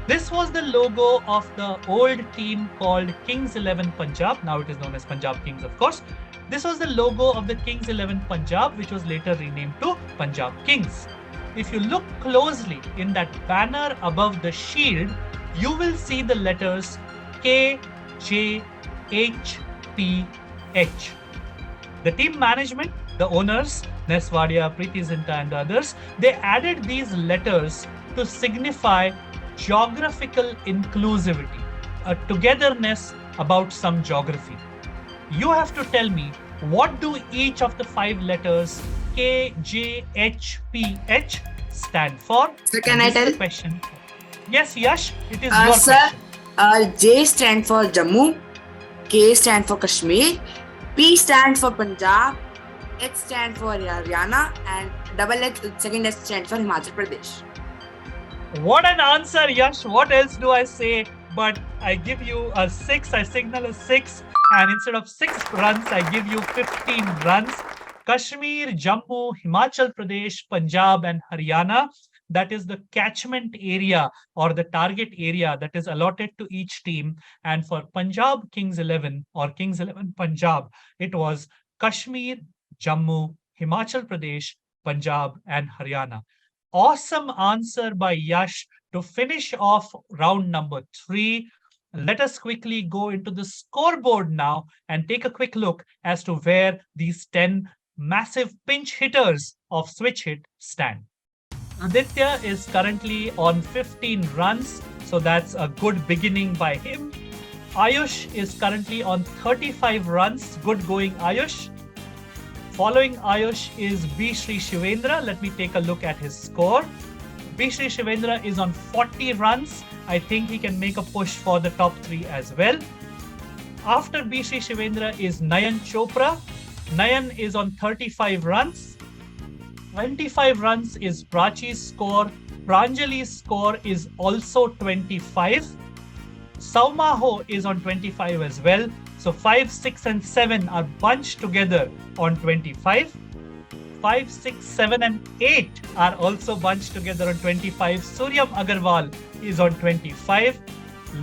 This was the logo of the old team called Kings 11 Punjab. Now it is known as Punjab Kings, of course. This was the logo of the Kings 11 Punjab, which was later renamed to Punjab Kings. If you look closely in that banner above the shield, you will see the letters K, J, H, P, H. The team management, the owners, Neswadia, Preeti Zinta and others, they added these letters to signify geographical inclusivity, a togetherness about some geography. You have to tell me, what do each of the 5 letters K, J, H, P, H stand for? So can I tell? Question. Yes, Yash, it is your Sir, question. J stand for Jammu, K stand for Kashmir, P stand for Punjab, H stand for Haryana, and double H, second H stand for Himachal Pradesh. What an answer, Yash. What else do I say? But I give you a 6, I signal a 6, and instead of 6 runs, I give you 15 runs. Kashmir, Jammu, Himachal Pradesh, Punjab, and Haryana. That is the catchment area or the target area that is allotted to each team. And for Punjab Kings 11 or Kings 11 Punjab, it was Kashmir, Jammu, Himachal Pradesh, Punjab, and Haryana. Awesome answer by Yash to finish off round number 3. Let us quickly go into the scoreboard now and take a quick look as to where these 10 massive pinch hitters of Switch Hit stand. Aditya is currently on 15 runs, so that's a good beginning by him. Ayush is currently on 35 runs. Good going, Ayush. Following Ayush is B. Sri Shivendra. Let me take a look at his score. B. Sri Shivendra is on 40 runs. I think he can make a push for the top 3 as well. After B. Sri Shivendra is Nayan Chopra. Nayan is on 35 runs. 25 runs is Prachi's score. Pranjali's score is also 25. Saumaho is on 25 as well. So 5, 6, and 7 are bunched together on 25. 5, 6, 7, and 8 are also bunched together on 25. Suryam Agarwal is on 25.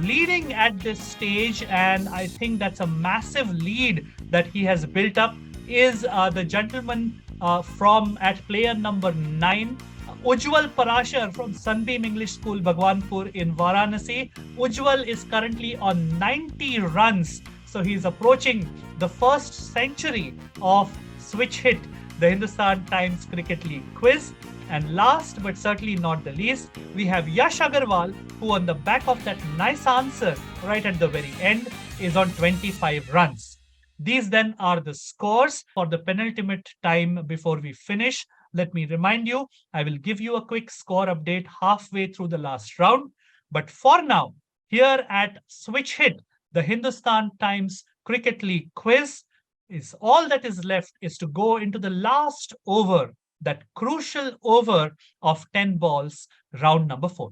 Leading at this stage, and I think that's a massive lead that he has built up, is the gentleman from at player number 9, Ujjwal Parashar from Sunbeam English School, Bhagwanpur in Varanasi. Ujjwal is currently on 90 runs. So he's approaching the first century of Switch Hit, the Hindustan Times Cricket League quiz. And last but certainly not the least, we have Yash Agarwal, who on the back of that nice answer right at the very end is on 25 runs. These then are the scores for the penultimate time before we finish. Let me remind you, I will give you a quick score update halfway through the last round. But for now, here at Switch Hit, the Hindustan Times Cricket League quiz, is all that is left is to go into the last over, that crucial over of 10 balls, round number 4.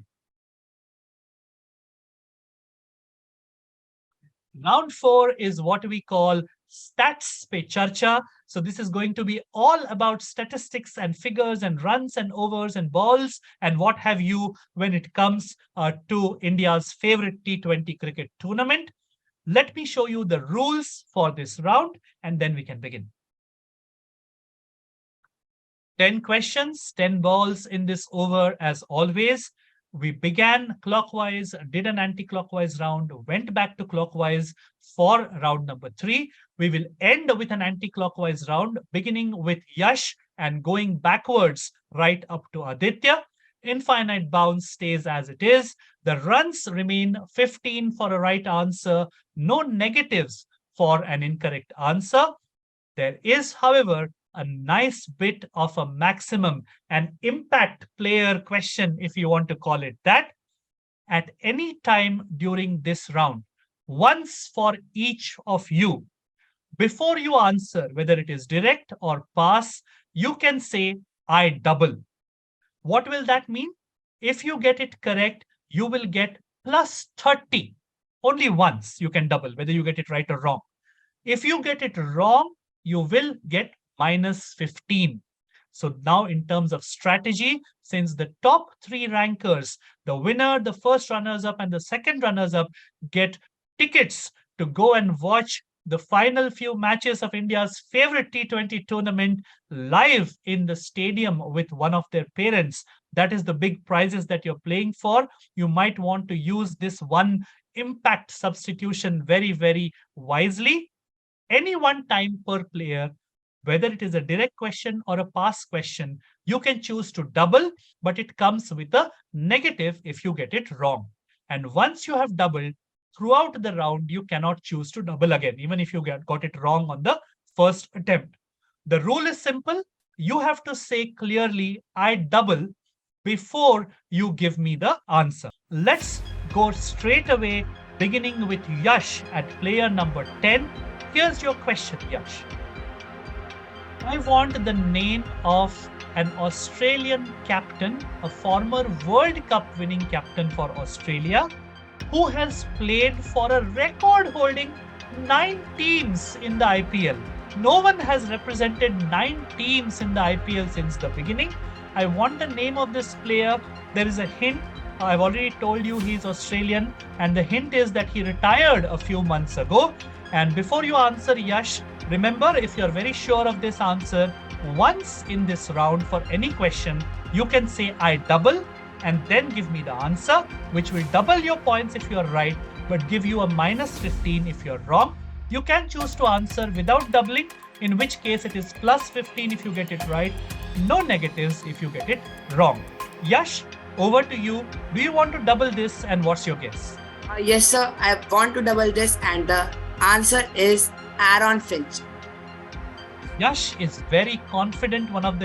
Round 4 is what we call Stats Pe Charcha. So this is going to be all about statistics and figures and runs and overs and balls and what have you when it comes to India's favorite T20 cricket tournament. Let me show you the rules for this round and then we can begin. 10 questions, 10 balls in this over as always. We began clockwise, did an anti-clockwise round, went back to clockwise for round number 3. We will end with an anti-clockwise round, beginning with Yash and going backwards right up to Aditya. Infinite bounce stays as it is. The runs remain 15 for a right answer, no negatives for an incorrect answer. There is, however, a nice bit of a maximum, an impact player question, if you want to call it that. At any time during this round, once for each of you, before you answer, whether it is direct or pass, you can say, I double. What will that mean? If you get it correct, you will get plus 30. Only once you can double, whether you get it right or wrong. If you get it wrong, you will get minus 15. So now in terms of strategy, since the top 3 rankers, the winner, the first runners-up and the second runners-up get tickets to go and watch the final few matches of India's favorite T20 tournament live in the stadium with one of their parents. That is the big prizes that you're playing for. You might want to use this one impact substitution very, very wisely. Any one time per player, whether it is a direct question or a pass question, you can choose to double, but it comes with a negative if you get it wrong. And once you have doubled, throughout the round, you cannot choose to double again, even if you got it wrong on the first attempt. The rule is simple. You have to say clearly, I double, before you give me the answer. Let's go straight away, beginning with Yash at player number 10. Here's your question, Yash. I want the name of an Australian captain, a former World Cup winning captain for Australia, who has played for a record-holding 9 teams in the IPL. No one has represented 9 teams in the IPL since the beginning. I want the name of this player. There is a hint. I've already told you he's Australian, and the hint is that he retired a few months ago. And before you answer, Yash, remember, if you're very sure of this answer, once in this round for any question, you can say I double and then give me the answer, which will double your points if you're right, but give you a minus 15 if you're wrong. You can choose to answer without doubling, in which case it is plus 15 if you get it right, no negatives if you get it wrong. Yash, over to you. Do you want to double this and what's your guess? Yes, sir. I want to double this and the answer is Aaron Finch. Yash is very confident, one of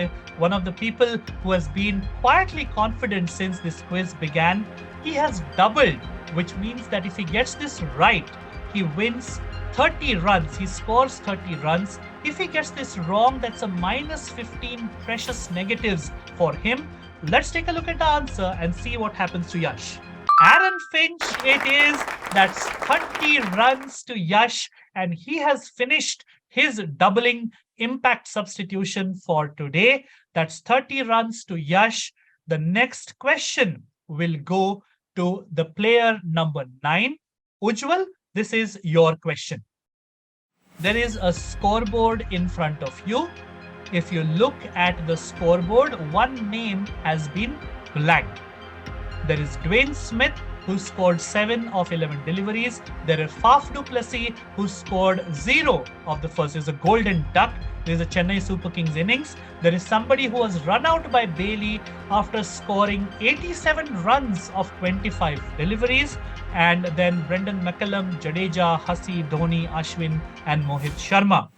the people who has been quietly confident since this quiz began. He has doubled, which means that if he gets this right, he wins 30 runs. He scores 30 runs. If he gets this wrong, that's a minus 15 precious negatives for him. Let's take a look at the answer and see what happens to Yash. Aaron Finch it is. That's 30 runs to Yash, and he has finished his doubling impact substitution for today. That's 30 runs to Yash. The next question will go to the player number 9. Ujjwal, this is your question. There is a scoreboard in front of you. If you look at the scoreboard, one name has been blanked. There is Dwayne Smith, who scored 7 of 11 deliveries. There is Faf du Plessis, who scored 0 of the first. There's a golden duck. There's a Chennai Super Kings innings. There is somebody who was run out by Bailey after scoring 87 runs of 25 deliveries. And then Brendan McCullum, Jadeja, Hasi, Dhoni, Ashwin, and Mohit Sharma.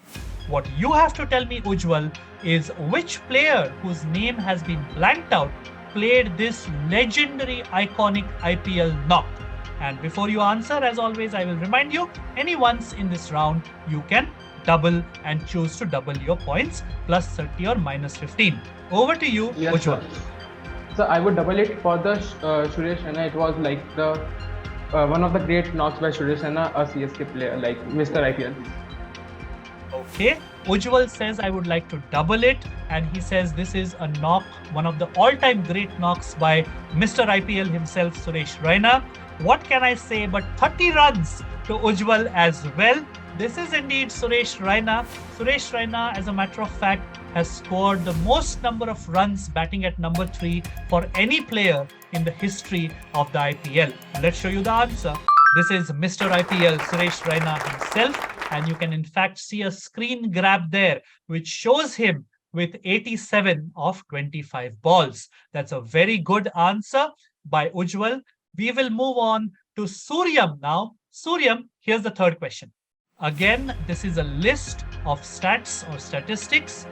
What you have to tell me, Ujjwal, is which player whose name has been blanked out played this legendary, iconic IPL knock. And before you answer, as always, I will remind you, any once in this round, you can double and choose to double your points, plus 30 or minus 15. Over to you, yes, Ujjwal. So I would double it for the Suresh Raina. It was like the one of the great knocks by Suresh Raina, a CSK player, like Mr. IPL. Okay. Ujjwal says, I would like to double it. And he says this is a knock, one of the all-time great knocks by Mr. IPL himself, Suresh Raina. What can I say but 30 runs to Ujjwal as well. This is indeed Suresh Raina. Suresh Raina, as a matter of fact, has scored the most number of runs batting at number 3 for any player in the history of the IPL. Let's show you the answer. This is Mr. IPL, Suresh Raina himself. And you can in fact see a screen grab there, which shows him with 87 of 25 balls. That's a very good answer by Ujjwal. We will move on to Suryam now. Suryam, here's the third question. Again, this is a list of stats or statistics.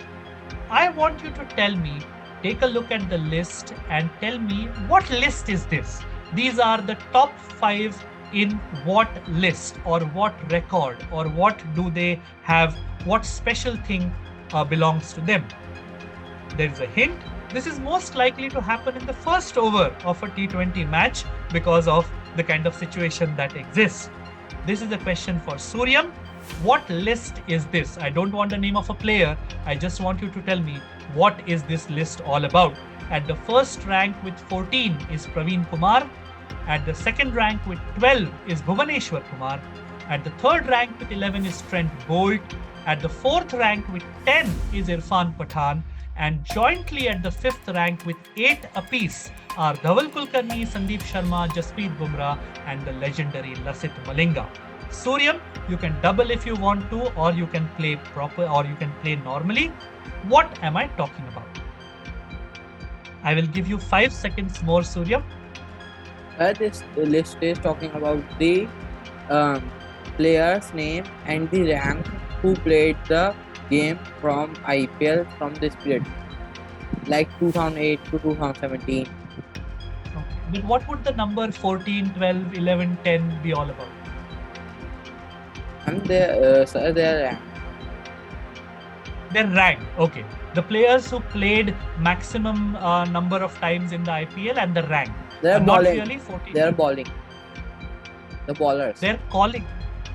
I want you to tell me, take a look at the list and tell me what list is this? These are the top 5 in what list or what record or what do they have, what special thing belongs to them. There is a hint. This is most likely to happen in the first over of a T20 match because of the kind of situation that exists. This is a question for Suryam. What list is this? I don't want the name of a player. I just want you to tell me what is this list all about. At the first rank with 14 is Praveen Kumar. At the second rank with 12 is Bhuvaneshwar Kumar. At the third rank with 11 is Trent Bolt. At the fourth rank with 10 is Irfan Pathan. And jointly at the fifth rank with 8 apiece are Dhaval Kulkarni, Sandeep Sharma, Jasprit Bumrah and the legendary Lasith Malinga. Suryam, you can double if you want to, or you can play proper, or you can play normally. What am I talking about? I will give you 5 seconds more, Suryam. This list is talking about the player's name and the rank who played the game from IPL from this period, like 2008 to 2017. Okay. But what would the number 14, 12, 11, 10 be all about? And their rank. Their rank. Okay. The players who played maximum number of times in the IPL and the rank. They're not bowling. really 14. They're bowling. The bowlers. They're calling.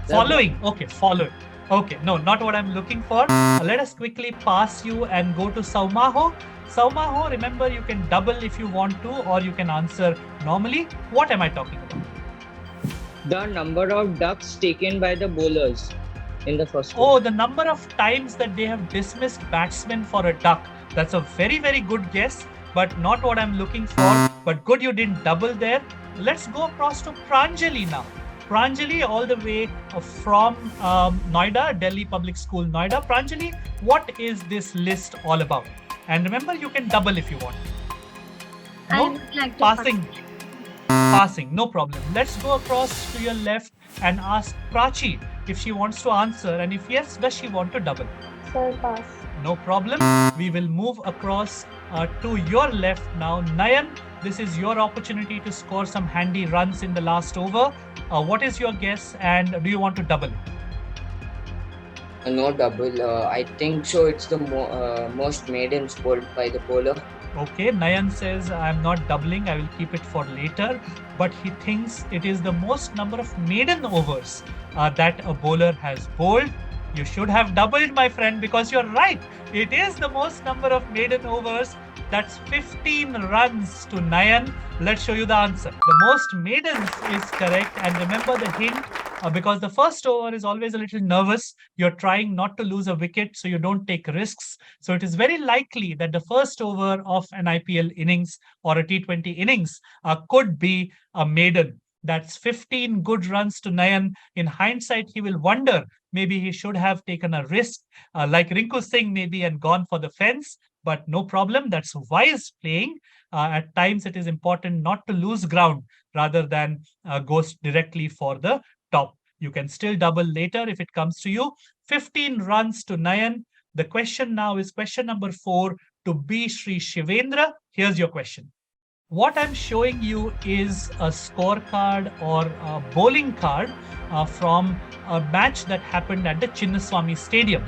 Following. Okay, following. Okay, no, not what I'm looking for. Let us quickly pass you and go to Saumaho. Saumaho, remember you can double if you want to, or you can answer normally. What am I talking about? The number of ducks taken by the bowlers in the first Oh, the number of times that they have dismissed batsmen for a duck. That's a very, very good guess, but not what I'm looking for. But good you didn't double there. Let's go across to Pranjali now. Pranjali, all the way from Noida, Delhi Public School, Noida. Pranjali, what is this list all about? And remember, you can double if you want. I No? would like to Passing, no problem. Let's go across to your left and ask Prachi if she wants to answer, and if yes, does she want to double? Sir, pass. No problem. We will move across to your left now. Nayan, this is your opportunity to score some handy runs in the last over. What is your guess, and do you want to double it? No double. I think so. It's the most maidens bowled by the bowler. Okay, Nayan says, I'm not doubling, I will keep it for later. But he thinks it is the most number of maiden overs that a bowler has bowled. You should have doubled, my friend, because you're right. It is the most number of maiden overs. That's 15 runs to Nayan. Let's show you the answer. The most maidens is correct. And remember the hint, because the first over is always a little nervous. You're trying not to lose a wicket, so you don't take risks. So it is very likely that the first over of an IPL innings or a T20 innings could be a maiden. That's 15 good runs to Nayan. In hindsight, he will wonder, maybe he should have taken a risk like Rinku Singh maybe and gone for the fence. But no problem, that's wise playing. At times, it is important not to lose ground rather than go directly for the top. You can still double later if it comes to you. 15 runs to Nayan. The question now is question number 4 to B. Sri Shivendra. Here's your question. What I'm showing you is a scorecard or a bowling card from a match that happened at the Chinnaswamy Stadium.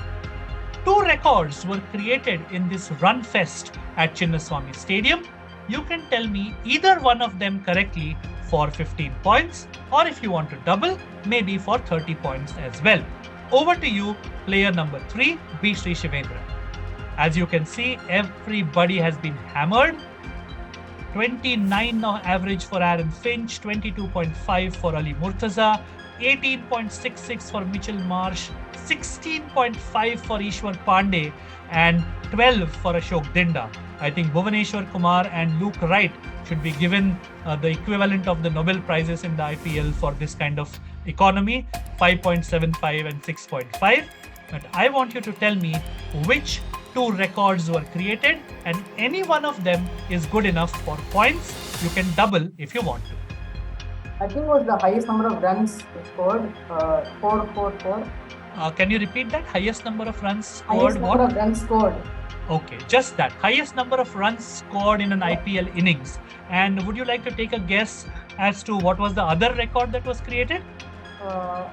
2 records were created in this run fest at Chinnaswamy Stadium. You can tell me either one of them correctly for 15 points, or if you want to double, maybe for 30 points as well. Over to you player number 3, B. Sri Shivendra. As you can see, everybody has been hammered. 29 now average for Aaron Finch, 22.5 for Ali Murtaza, 18.66 for Mitchell Marsh, 16.5 for Ishwar Pandey, and 12 for Ashok Dinda. I think Bhuvaneshwar Kumar and Luke Wright should be given the equivalent of the Nobel Prizes in the IPL for this kind of economy, 5.75 and 6.5. But I want you to tell me which 2 records were created, and any one of them is good enough for points. You can double if you want to. I think it was the highest number of runs scored, 444. Can you repeat that? Highest number of runs scored? Highest number of runs scored. Okay, just that. Highest number of runs scored in an IPL innings. And would you like to take a guess as to what was the other record that was created? I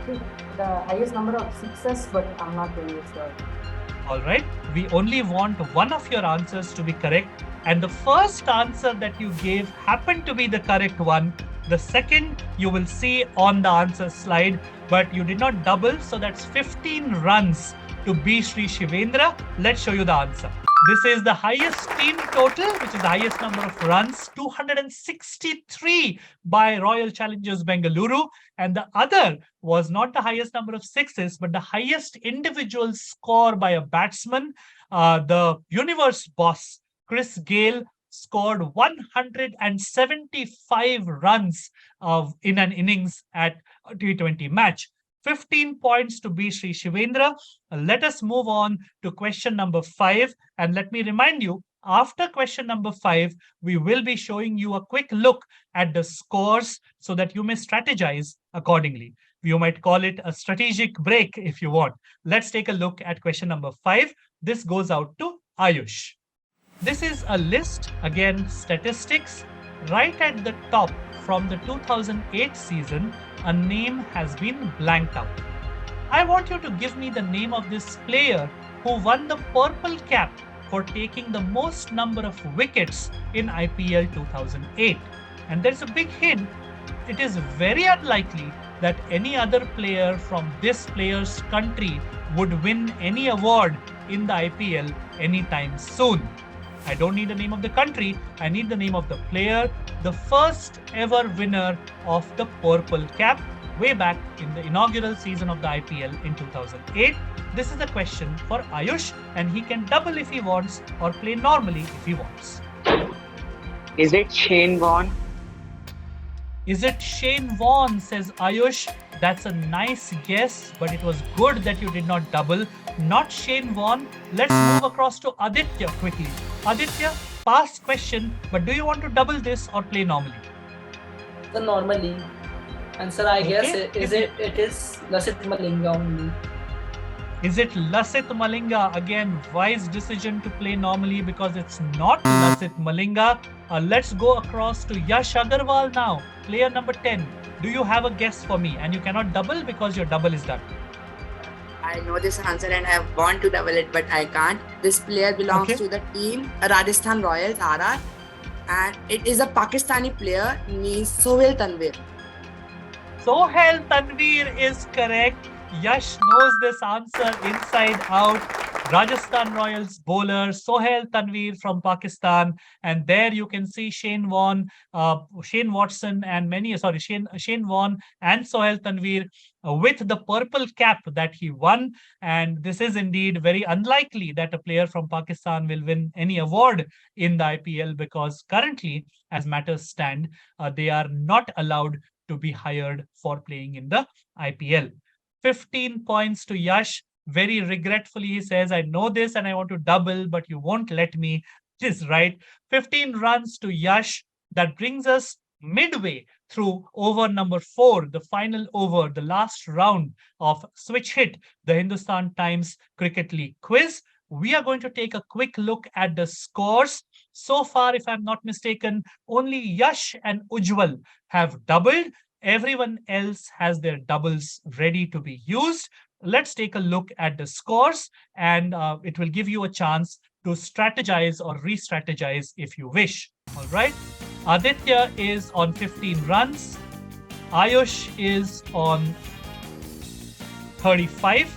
think the highest number of sixes, but I'm not very sure. All right. We only want one of your answers to be correct. And the first answer that you gave happened to be the correct one. The second you will see on the answer slide, but you did not double. So that's 15 runs to B. Sri Shivendra. Let's show you the answer. This is the highest team total, which is the highest number of runs, 263 by Royal Challengers Bengaluru. And the other was not the highest number of sixes, but the highest individual score by a batsman. The universe boss, Chris Gale, scored 175 runs in an innings at a T20 match. 15 points to B. Sri Shivendra. Let us move on to question number 5. And let me remind you, after question number 5, we will be showing you a quick look at the scores so that you may strategize accordingly. You might call it a strategic break if you want. Let's take a look at question number 5. This goes out to Ayush. This is a list, again, statistics. Right at the top from the 2008 season, a name has been blanked out. I want you to give me the name of this player who won the purple cap for taking the most number of wickets in IPL 2008. And there's a big hint. It is very unlikely that any other player from this player's country would win any award in the IPL anytime soon. I don't need the name of the country. I need the name of the player, the first ever winner of the purple cap way back in the inaugural season of the IPL in 2008. This is the question for Ayush, and he can double if he wants or play normally if he wants. Is it Shane Warne? Is it Shane Warne, says Ayush. That's a nice guess, but it was good that you did not double. Not Shane Warne. Let's move across to Aditya quickly. Aditya, past question, but do you want to double this or play normally? So normally, and sir, I guess it is Lasith Malinga only. Is it Lasith Malinga? Again, wise decision to play normally because it's not Lasith Malinga. Let's go across to Yash Agarwal now, player number 10. Do you have a guess for me? And you cannot double because your double is done. I know this answer and I want to double it, but I can't. This player belongs to the team Rajasthan Royals, RR, and it is a Pakistani player named Sohail Tanvir. Sohail Tanvir is correct. Yash knows this answer inside out. Rajasthan Royals bowler Sohail Tanvir from Pakistan, and there you can see Shane Warne, Shane Watson, and Shane Warne and Sohail Tanvir with the purple cap that he won. And this is indeed very unlikely that a player from Pakistan will win any award in the IPL because currently, as matters stand, they are not allowed to be hired for playing in the IPL. 15 points to Yash. Very regretfully, he says, I know this and I want to double, but you won't let me. It is right. 15 runs to Yash. That brings us midway through over number 4, the final over, the last round of Switch Hit, the Hindustan Times Cricket League quiz. We are going to take a quick look at the scores. So far, if I'm not mistaken, only Yash and Ujjwal have doubled. Everyone else has their doubles ready to be used. Let's take a look at the scores, and it will give you a chance to strategize or re-strategize if you wish. All right. Aditya is on 15 runs. Ayush is on 35.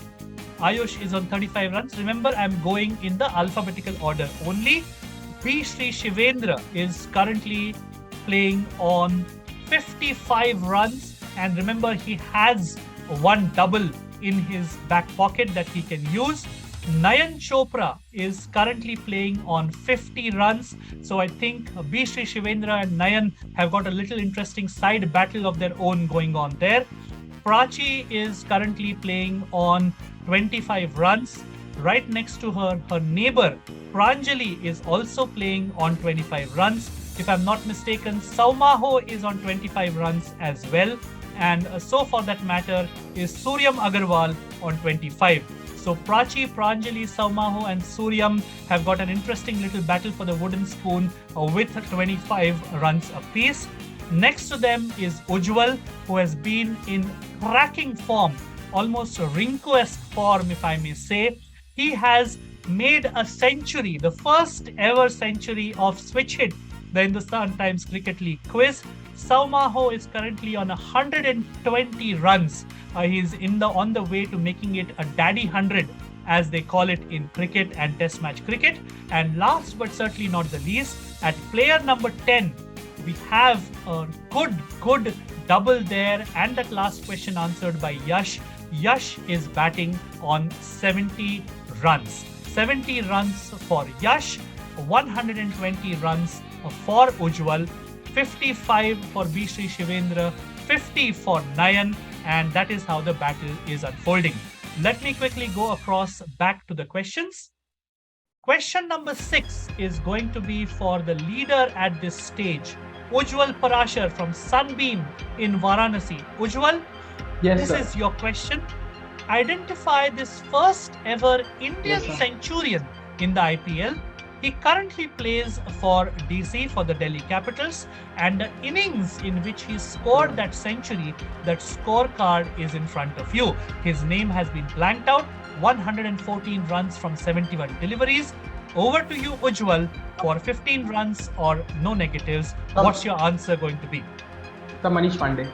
Ayush is on 35 runs. Remember, I'm going in the alphabetical order only. B. Sri Shivendra is currently playing on 55 runs. And remember, he has one double in his back pocket that he can use. Nayan Chopra is currently playing on 50 runs. So I think B. Sri Shivendra and Nayan have got a little interesting side battle of their own going on there. Prachi is currently playing on 25 runs. Right next to her, her neighbor Pranjali is also playing on 25 runs. If I'm not mistaken, Saumaho is on 25 runs as well. And so for that matter is Suryam Agarwal on 25. So Prachi, Pranjali, Saumaho and Suryam have got an interesting little battle for the wooden spoon with 25 runs apiece. Next to them is Ujjwal, who has been in cracking form, almost Rinku-esque form, if I may say. He has made a century, the first ever century of Switch Hit, the Hindustan Times Cricket League quiz. Saumaho is currently on 120 runs. He's on the way to making it a daddy 100, as they call it in cricket and test match cricket. And last but certainly not the least, at player number 10, we have a good double there, and that last question answered by Yash. Yash is batting on 70 runs. 70 runs for Yash, 120 runs for Ujjwal, 55 for B. Sri Shivendra, 50 for Nayan, and that is how the battle is unfolding. Let me quickly go across back to the questions. Question number 6 is going to be for the leader at this stage, Ujjwal Parashar from Sunbeam in Varanasi. Ujjwal, Yes, this sir. is your question. Identify this first ever Indian Yes, sir. centurion in the IPL. He currently plays for DC, for the Delhi Capitals, and the innings in which he scored that century, that scorecard is in front of you. His name has been blanked out, 114 runs from 71 deliveries. Over to you, Ujjwal, for 15 runs or no negatives. What's your answer going to be? The Manish Pandey.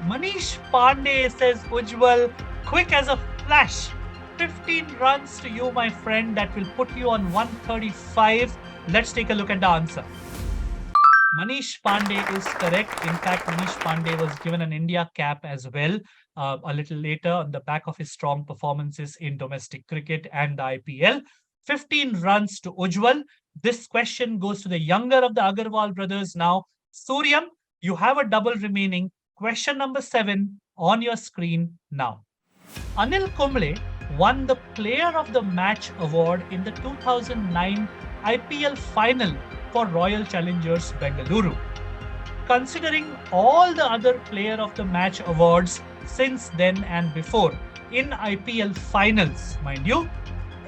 Manish Pandey, says Ujjwal, quick as a flash. 15 runs to you, my friend. That will put you on 135. Let's take a look at the answer. Manish Pandey is correct. In fact, Manish Pandey was given an India cap as well a little later on the back of his strong performances in domestic cricket and the IPL. 15 runs to Ujjwal. This question goes to the younger of the Agarwal brothers now. Suryam, you have a double remaining. Question number 7 on your screen now. Anil Kumble won the Player of the Match award in the 2009 IPL final for Royal Challengers Bengaluru. Considering all the other Player of the Match awards since then and before in IPL finals, mind you,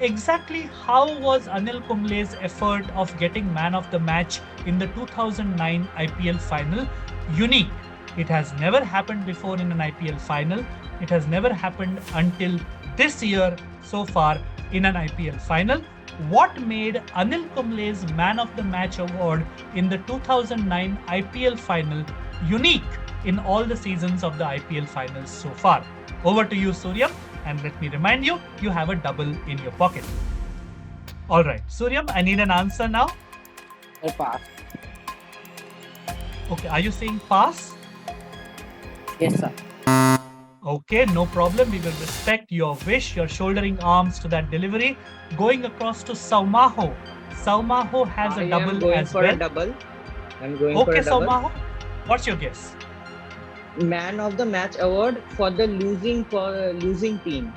exactly how was Anil Kumble's effort of getting Man of the Match in the 2009 IPL final unique? It has never happened before in an IPL final. It has never happened until this year so far in an IPL final. What made Anil Kumble's Man of the Match award in the 2009 IPL final unique in all the seasons of the IPL finals so far? Over to you, Suryam, and let me remind you, you have a double in your pocket. All right, Suryam, I need an answer now. I pass. Okay, are you saying pass? Yes, sir. Okay, no problem. We will respect your wish. You're shouldering arms to that delivery. Going across to Saumaho. Saumaho has a double going as for well. a double. I'm going Okay, for a double. Saumaho, what's your guess? Man of the Match award for the losing team.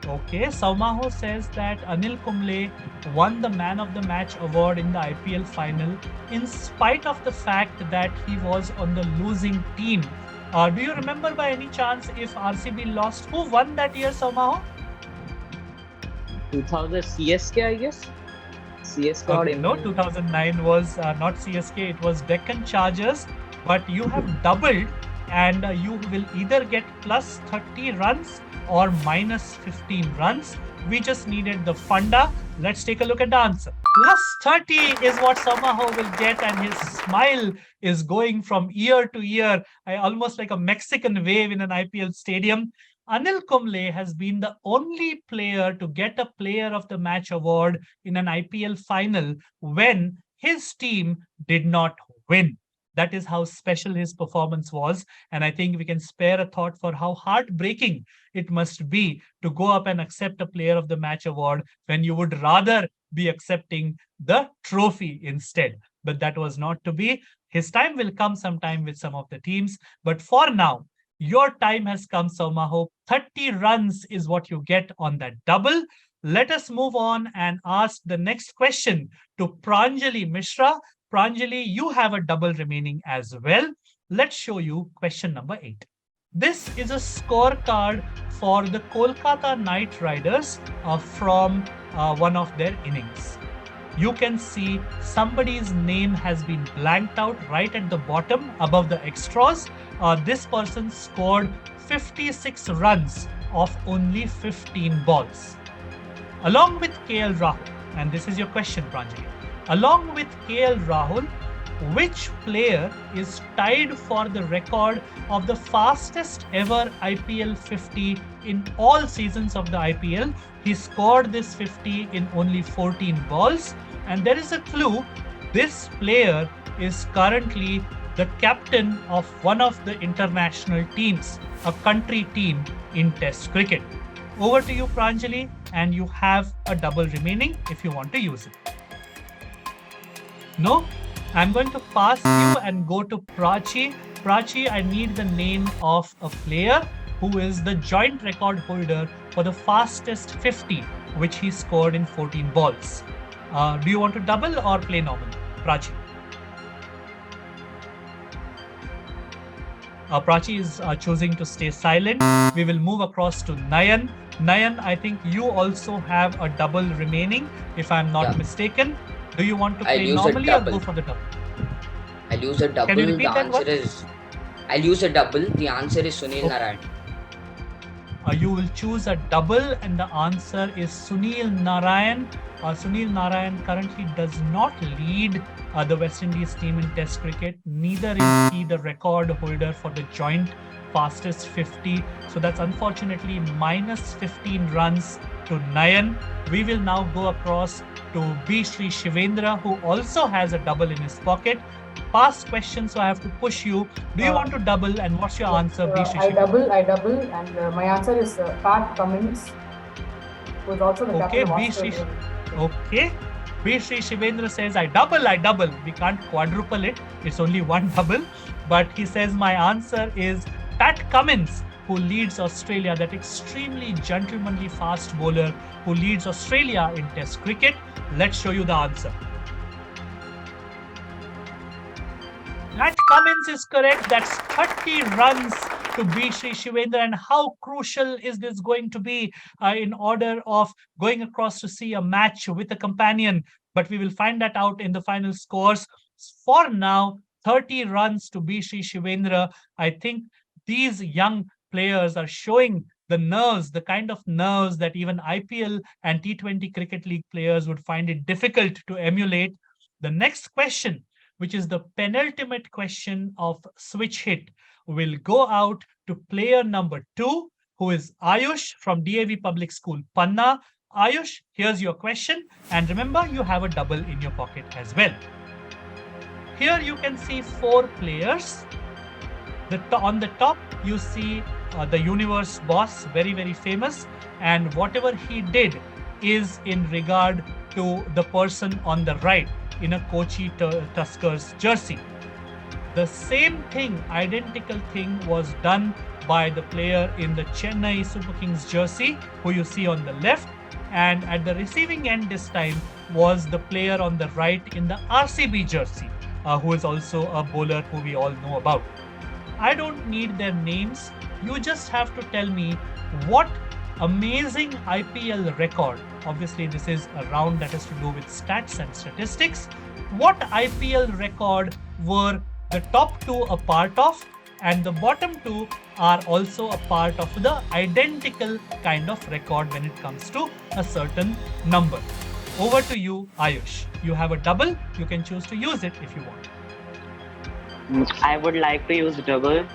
Okay, Saumaho says that Anil Kumble won the Man of the Match award in the IPL final in spite of the fact that he was on the losing team. Do you remember by any chance if RCB lost? Who won that year, Saumaho? 2000 CSK, I guess. CSK or Okay, no, 2009 was not CSK, it was Deccan Chargers. But you have doubled, and you will either get plus 30 runs or minus 15 runs. We just needed the funda. Let's take a look at the answer. Plus 30 is what Samaho will get, and his smile is going from ear to ear, almost like a Mexican wave in an IPL stadium. Anil Kumble has been the only player to get a Player of the Match award in an IPL final when his team did not win. That is how special his performance was. And I think we can spare a thought for how heartbreaking it must be to go up and accept a Player of the Match award when you would rather be accepting the trophy instead. But that was not to be. His time will come sometime with some of the teams. But for now, your time has come, Saumaho. 30 runs is what you get on that double. Let us move on and ask the next question to Pranjali Mishra. Pranjali, you have a double remaining as well. Let's show you question number 8. This is a scorecard for the Kolkata Knight Riders from one of their innings. You can see somebody's name has been blanked out right at the bottom above the extras. This person scored 56 runs off only 15 balls. Along with KL Rahul, and this is your question, Pranjali. Along with KL Rahul, which player is tied for the record of the fastest ever IPL 50 in all seasons of the IPL? He scored this 50 in only 14 balls. And there is a clue. This player is currently the captain of one of the international teams, a country team in Test cricket. Over to you, Pranjali, and you have a double remaining if you want to use it. No? I'm going to pass you and go to Prachi. Prachi, I need the name of a player who is the joint record holder for the fastest 50, which he scored in 14 balls. Do you want to double or play normal, Prachi? Prachi is choosing to stay silent. We will move across to Nayan. Nayan, I think you also have a double remaining, if I'm not mistaken. Do you want to play normally or go for the double? I'll use a double. Can you repeat the answer is, I'll use a double. The answer is Sunil Narayan. You will choose a double, and the answer is Sunil Narayan. Sunil Narayan currently does not lead the West Indies team in Test cricket. Neither is he the record holder for the joint fastest 50. So that's unfortunately minus 15 runs to Nayan. We will now go across to B. Sri Shivendra, who also has a double in his pocket. Past question, so I have to push you. Do you want to double, and what's your answer, B. Sri Shivendra? I double, and my answer is Pat Cummins, who is also the captain of Australia. Okay. B. Sri Shivendra says, I double. We can't quadruple it. It's only one double. But he says, my answer is Pat Cummins, who leads Australia, that extremely gentlemanly fast bowler who leads Australia in Test cricket. Let's show you the answer. Pat Cummins is correct. That's 30 runs to B. Sri Shivendra. And how crucial is this going to be in order of going across to see a match with a companion? But we will find that out in the final scores. For now, 30 runs to B. Sri Shivendra. I think these young players are showing the nerves, the kind of nerves that even IPL and T20 Cricket League players would find it difficult to emulate. The next question, which is the penultimate question of Switch Hit, will go out to player number 2, who is Ayush from DAV Public School, Panna. Ayush, here's your question. And remember, you have a double in your pocket as well. Here you can see 4 players. On the top, you see the universe boss, very, very famous. And whatever he did is in regard to the person on the right in a Kochi Tuskers jersey. The same thing, identical thing, was done by the player in the Chennai Super Kings jersey, who you see on the left. And at the receiving end this time was the player on the right in the RCB jersey, who is also a bowler who we all know about. I don't need their names. You just have to tell me what amazing IPL record. Obviously, this is a round that has to do with stats and statistics. What IPL record were the top 2 a part of, and the bottom two are also a part of the identical kind of record when it comes to a certain number. Over to you, Ayush. You have a double. You can choose to use it if you want. I would like to use double.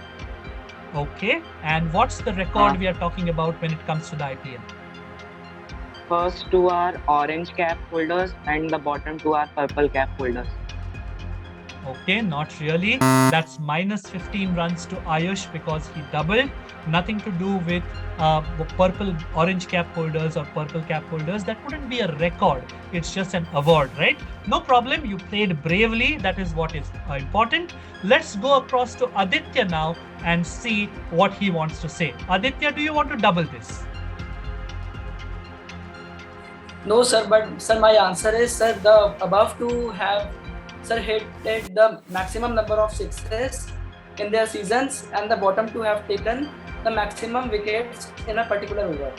Okay. And what's the record we are talking about when it comes to the IPL? First two are orange cap holders and the bottom two are purple cap holders. Okay, not really. That's minus 15 runs to Ayush because he doubled. Nothing to do with purple orange cap holders or purple cap holders. That wouldn't be a record. It's just an award, right? No problem. You played bravely. That is what is important. Let's go across to Aditya now and see what he wants to say. Aditya, do you want to double this? No, sir, but sir, my answer is, sir, the above two have, sir, hit the maximum number of sixes in their seasons, and the bottom two have taken the maximum wickets in a particular over.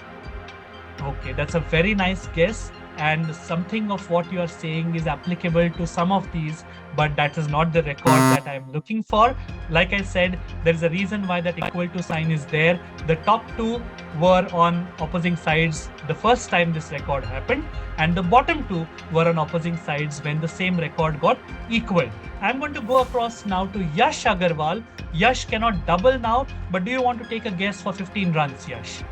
Okay, that's a very nice guess, and something of what you are saying is applicable to some of these, but that is not the record that I am looking for. Like I said, there is a reason why that equal to sign is there. The top two were on opposing sides the first time this record happened, and the bottom two were on opposing sides when the same record got equal. I'm going to go across now to Yash Agarwal. Yash cannot double now, but do you want to take a guess for 15 runs, Yash?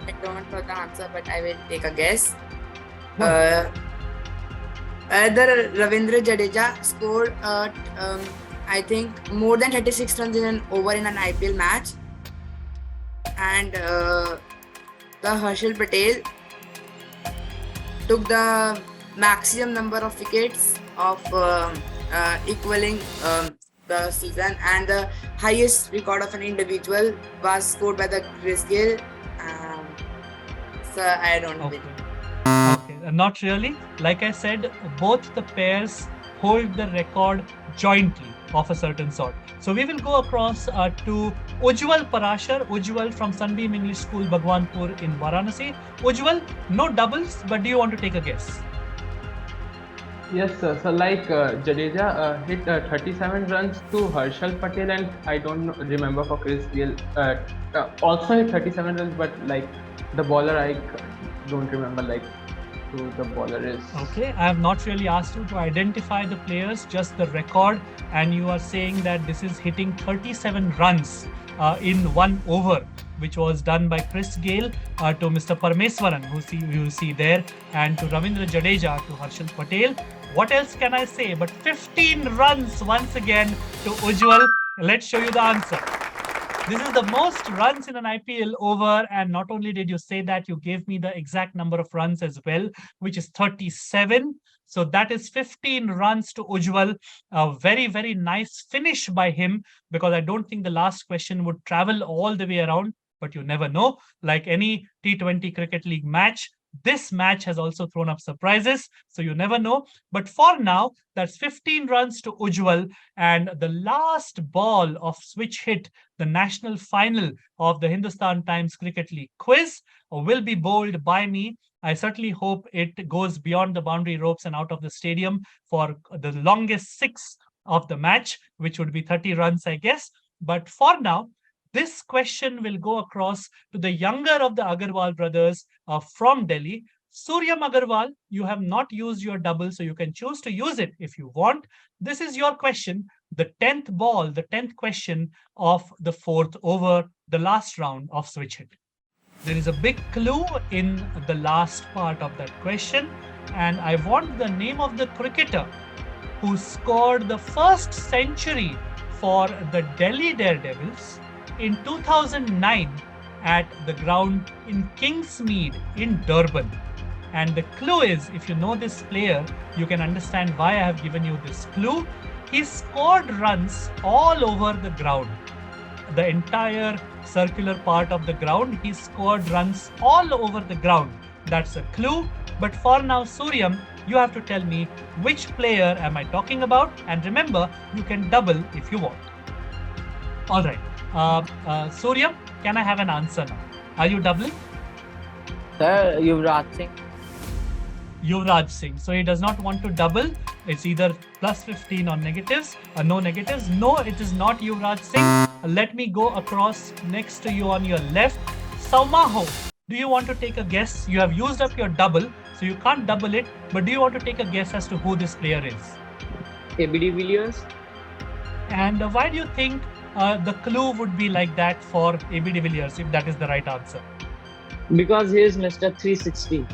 I don't know the answer, but I will take a guess. Either Ravindra Jadeja scored, I think, more than 36 runs in an over in an IPL match, and the Harshal Patel took the maximum number of wickets of equaling the season, and the highest record of an individual was scored by the Chris Gale. So I don't know. Okay, not really. Like I said, both the pairs hold the record jointly of a certain sort. So we will go across to Ujjwal Parashar. Ujjwal from Sunbeam English School, Bhagwanpur in Varanasi. Ujjwal, no doubles, but do you want to take a guess? Yes, sir. So like Jadeja hit 37 runs to Harshal Patel, and I don't remember for Chris Gale also hit 37 runs, but like the bowler I don't remember like who the bowler is. Okay, I have not really asked you to identify the players, just the record, and you are saying that this is hitting 37 runs in one over, which was done by Chris Gale to Mr. Parameswaran, who you see there, and to Ravindra Jadeja, to Harshal Patel. What else can I say? But 15 runs once again to Ujjwal. Let's show you the answer. This is the most runs in an IPL over, and not only did you say that, you gave me the exact number of runs as well, which is 37. So that is 15 runs to Ujjwal. A very, very nice finish by him, because I don't think the last question would travel all the way around, but you never know. Like any T20 Cricket League match, this match has also thrown up surprises, so you never know. But for now, that's 15 runs to Ujjwal, and the last ball of switch hit, the national final of the Hindustan Times Cricket League quiz, will be bowled by me. I certainly hope it goes beyond the boundary ropes and out of the stadium for the longest six of the match, which would be 30 runs, I guess. But for now, this question will go across to the younger of the Agarwal brothers from Delhi. Suryam Agarwal, you have not used your double, so you can choose to use it if you want. This is your question, the 10th ball, the 10th question of the 4th over, the last round of switch hit. There is a big clue in the last part of that question, and I want the name of the cricketer who scored the first century for the Delhi Daredevils in 2009 at the ground in Kingsmead in Durban. And the clue is, if you know this player, you can understand why I have given you this clue. He scored runs all over the ground. The entire circular part of the ground, he scored runs all over the ground. That's a clue. But for now, Suryam, you have to tell me which player am I talking about. And remember, you can double if you want. All right. Suryam, can I have an answer now? Are you doubling? Sir, Yuvraj Singh. Yuvraj Singh. So he does not want to double. It's either plus 15 or negatives, or no negatives. No, it is not Yuvraj Singh. Let me go across next to you on your left. Saumaho, do you want to take a guess? You have used up your double, so you can't double it, but do you want to take a guess as to who this player is? AB de Villiers. And why do you think the clue would be like that for AB de Villiers, if that is the right answer? Because he is Mr. 360.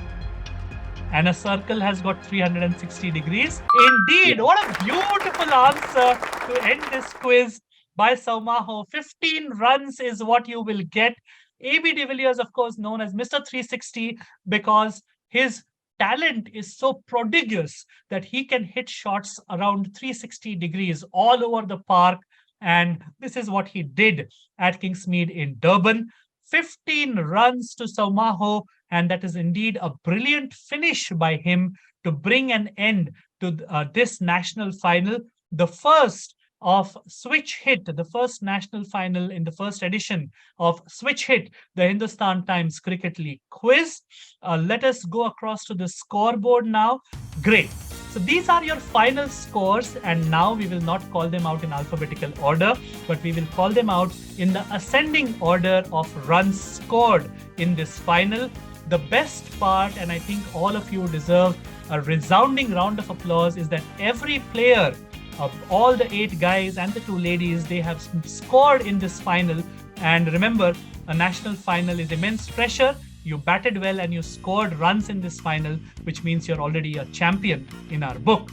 And a circle has got 360 degrees. Indeed, what a beautiful answer to end this quiz by Saumaho. 15 runs is what you will get. AB de Villiers, of course, known as Mr. 360 because his talent is so prodigious that he can hit shots around 360 degrees all over the park. And this is what he did at Kingsmead in Durban. 15 runs to Saumaho, and that is indeed a brilliant finish by him to bring an end to this national final, the first of Switch Hit, the first national final in the first edition of Switch Hit, the Hindustan Times Cricket League quiz. Let us go across to the scoreboard now. Great. So these are your final scores, and now we will not call them out in alphabetical order, but we will call them out in the ascending order of runs scored in this final. The best part, and I think all of you deserve a resounding round of applause, is that every player of all the 8 guys and the 2 ladies, they have scored in this final. And remember, a national final is immense pressure. You batted well and you scored runs in this final, which means you're already a champion in our book.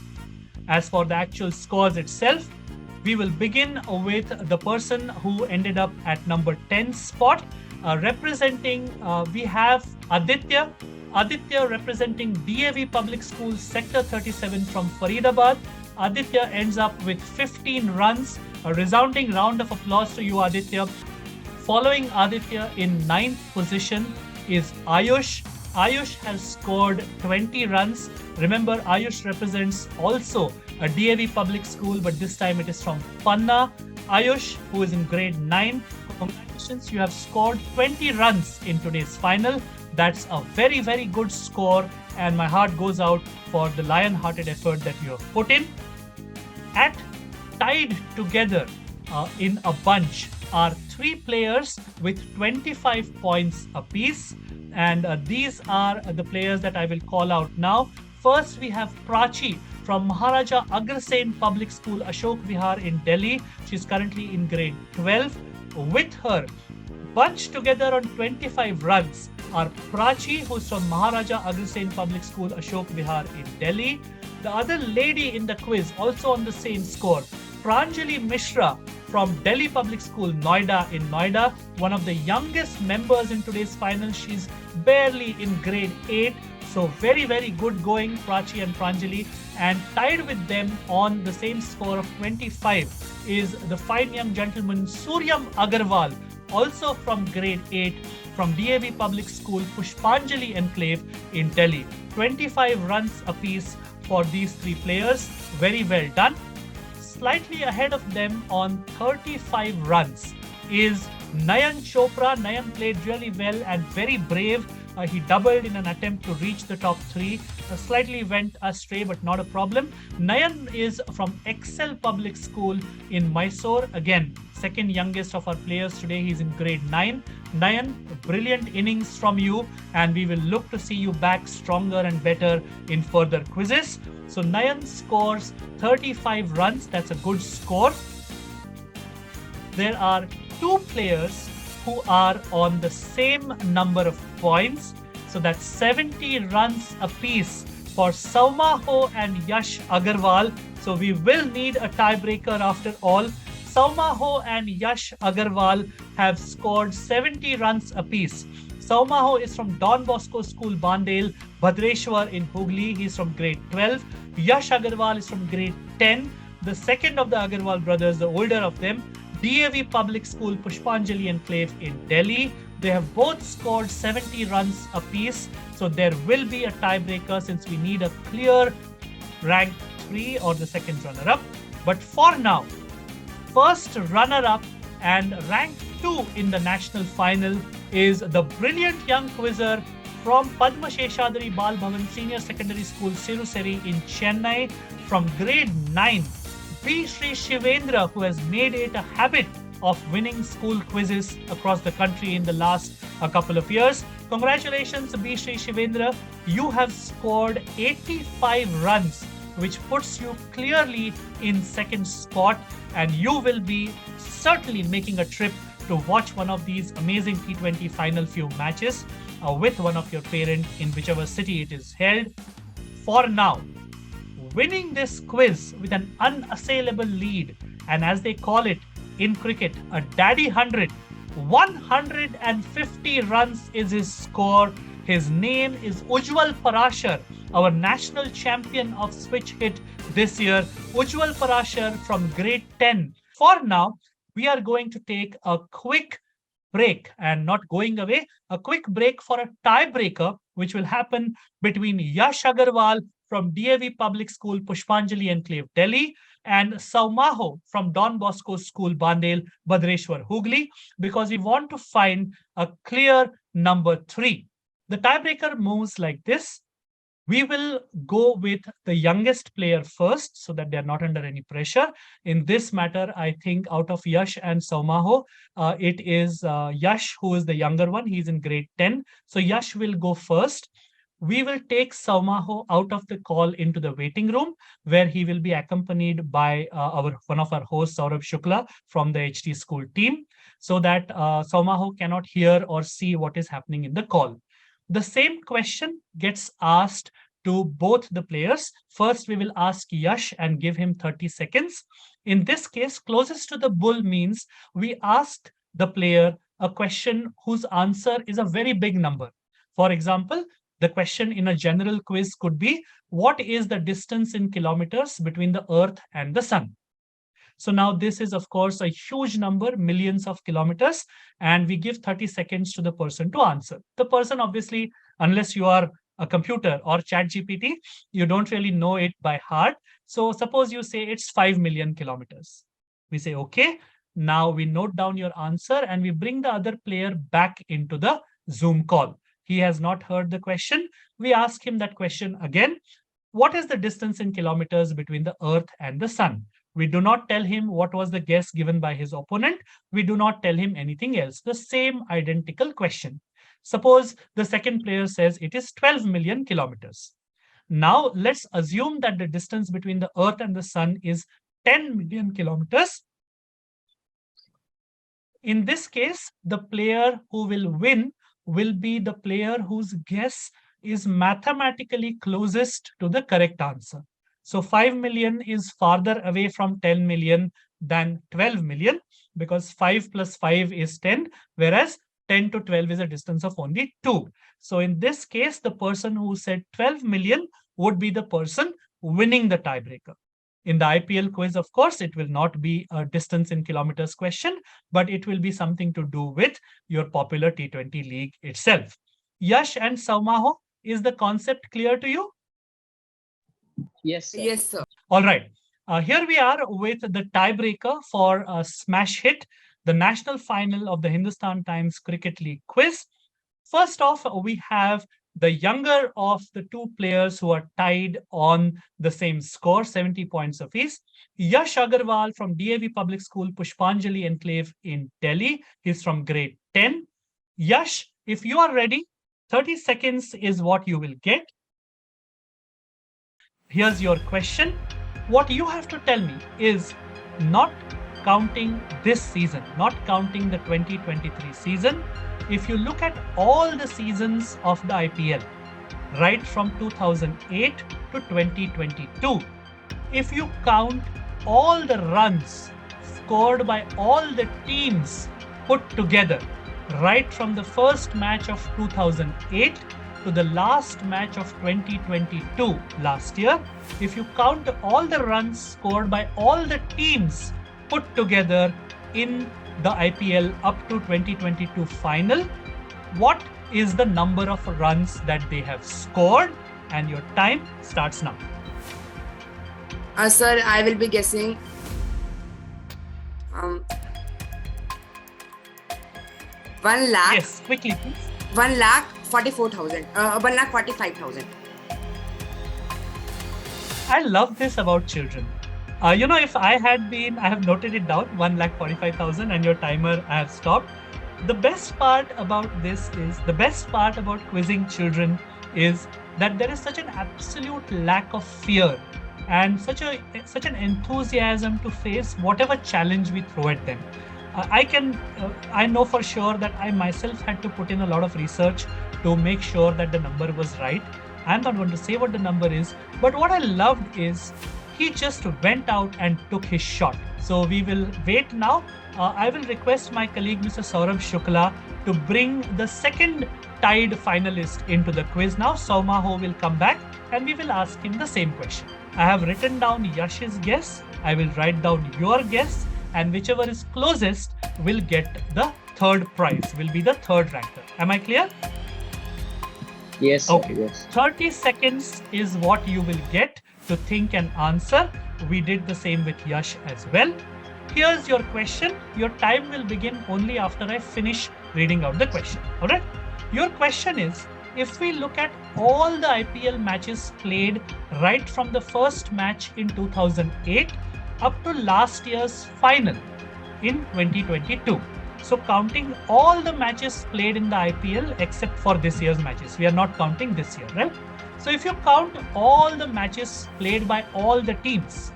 As for the actual scores itself, we will begin with the person who ended up at number 10 spot. Representing, we have Aditya. Aditya representing DAV Public School Sector 37 from Faridabad. Aditya ends up with 15 runs. A resounding round of applause to you, Aditya. Following Aditya in 9th position is Ayush. Ayush has scored 20 runs. Remember, Ayush represents also a DAV public school, but this time it is from Panna. Ayush, who is in grade 9, congratulations, you have scored 20 runs in today's final. That's a very, very good score, and my heart goes out for the lion-hearted effort that you have put in. At tied together in a bunch are 3 players with 25 points apiece, and these are the players that I will call out now. First, we have Prachi from Maharaja Agrasen Public School, Ashok Vihar in Delhi. She's currently in grade 12. With her, bunched together on 25 runs, are Prachi, who's from Maharaja Agrasen Public School, Ashok Vihar in Delhi. The other lady in the quiz, also on the same score, Pranjali Mishra from Delhi Public School, Noida in Noida, one of the youngest members in today's final. She's barely in grade 8. So very, very good going, Prachi and Pranjali. And tied with them on the same score of 25 is the fine young gentleman Suryam Agarwal, also from grade 8 from DAV Public School, Pushpanjali Enclave in Delhi. 25 runs apiece for these 3 players. Very well done. Slightly ahead of them on 35 runs is Nayan Chopra. Nayan played really well and very brave. He doubled in an attempt to reach the top 3. Slightly went astray, but not a problem. Nayan is from Excel Public School in Mysore. Again, second youngest of our players today. He's in grade 9. Nayan, brilliant innings from you, and we will look to see you back stronger and better in further quizzes. So Nayan scores 35 runs. That's a good score. There are 2 players who are on the same number of points. So that's 70 runs apiece for Saumaho and Yash Agarwal. So we will need a tiebreaker after all. Saumaho and Yash Agarwal have scored 70 runs apiece. Saumaho is from Don Bosco School, Bandale, Bhadreshwar in Hooghly. He's from grade 12. Yash Agarwal is from grade 10. The second of the Agarwal brothers, the older of them, DAV Public School, Pushpanjali Enclave in Delhi. They have both scored 70 runs apiece. So there will be a tiebreaker since we need a clear rank 3 or the second runner-up. But for now, first runner-up and rank 2 in the national final is the brilliant young quizzer from Padma Sheshadri Bal Bhavan Senior Secondary School, Siruseri in Chennai from grade 9. B. Sri Shivendra, who has made it a habit of winning school quizzes across the country in the last couple of years. Congratulations, B. Sri Shivendra. You have scored 85 runs, which puts you clearly in second spot, and you will be certainly making a trip to watch one of these amazing T20 final few matches with one of your parents in whichever city it is held. For now, winning this quiz with an unassailable lead, and as they call it in cricket, a daddy 100, 150 runs is his score. His name is Ujjwal Parashar, our national champion of switch hit this year. Ujjwal Parashar from grade 10. For now, we are going to take a quick break, and not going away, a quick break for a tiebreaker, which will happen between Yash Agarwal from DAV Public School, Pushpanjali Enclave, Delhi, and Saumaho from Don Bosco School, Bandel, Badreshwar, Hooghly, because we want to find a clear number 3. The tiebreaker moves like this. We will go with the youngest player first so that they're not under any pressure. In this matter, I think out of Yash and Saumaho, it is Yash who is the younger one. He's in grade 10. So Yash will go first. We will take Saumaho out of the call into the waiting room, where he will be accompanied by one of our hosts, Saurabh Shukla, from the HT school team, so that Saumaho cannot hear or see what is happening in the call. The same question gets asked to both the players. First, we will ask Yash and give him 30 seconds. In this case, closest to the bull means we ask the player a question whose answer is a very big number. For example, the question in a general quiz could be, what is the distance in kilometers between the Earth and the Sun? So now this is, of course, a huge number, millions of kilometers, and we give 30 seconds to the person to answer. The person, obviously, unless you are a computer or ChatGPT, you don't really know it by heart. So suppose you say it's 5 million kilometers. We say, okay, now we note down your answer and we bring the other player back into the Zoom call. He has not heard the question. We ask him that question again. What is the distance in kilometers between the Earth and the Sun? We do not tell him what was the guess given by his opponent. We do not tell him anything else. The same identical question. Suppose the second player says it is 12 million kilometers. Now let's assume that the distance between the Earth and the Sun is 10 million kilometers. In this case, the player who will win will be the player whose guess is mathematically closest to the correct answer. So 5 million is farther away from 10 million than 12 million, because 5 plus 5 is 10, whereas 10 to 12 is a distance of only 2. So in this case, the person who said 12 million would be the person winning the tiebreaker. In the IPL quiz, of course, it will not be a distance in kilometers question, but it will be something to do with your popular T20 league itself. Yash and Saumaho, is the concept clear to you? Yes, sir. Yes, sir. All right. Here we are with the tiebreaker for Smash Hit, the national final of the Hindustan Times Cricket League quiz. First off, we have the younger of the two players who are tied on the same score, 70 points apiece. Yash Agarwal from DAV Public School, Pushpanjali Enclave in Delhi. He's from grade 10. Yash, if you are ready, 30 seconds is what you will get. Here's your question. What you have to tell me is, not counting this season, not counting the 2023 season, if you look at all the seasons of the IPL, right from 2008 to 2022, if you count all the runs scored by all the teams put together, right from the first match of 2008 to the last match of 2022 last year, if you count all the runs scored by all the teams put together in the IPL up to 2022 final, what is the number of runs that they have scored? And your time starts now. Sir, I will be guessing 1 lakh. Yes, quickly, please. 1,44,000. 1,45,000. I love this about children. If I have noted it down, 1,45,000, and your timer I have stopped. The best part about quizzing children is that there is such an absolute lack of fear and such an enthusiasm to face whatever challenge we throw at them. I know for sure that I myself had to put in a lot of research to make sure that the number was right. I'm not going to say what the number is, but what I loved is he just went out and took his shot. So we will wait now. I will request my colleague Mr. Saurabh Shukla to bring the second tied finalist into the quiz now. Saumaho will come back and we will ask him the same question. I have written down Yash's guess. I will write down your guess, and whichever is closest will get the third prize, will be the third ranker. Am I clear? Yes, sir. Okay. Yes. 30 seconds is what you will get to think and answer. We did the same with Yash as well. Here's your question. Your time will begin only after I finish reading out the question. All right. Your question is, if we look at all the IPL matches played right from the first match in 2008 up to last year's final in 2022. So counting all the matches played in the IPL except for this year's matches. We are not counting this year, right? So if you count all the matches played by all the teams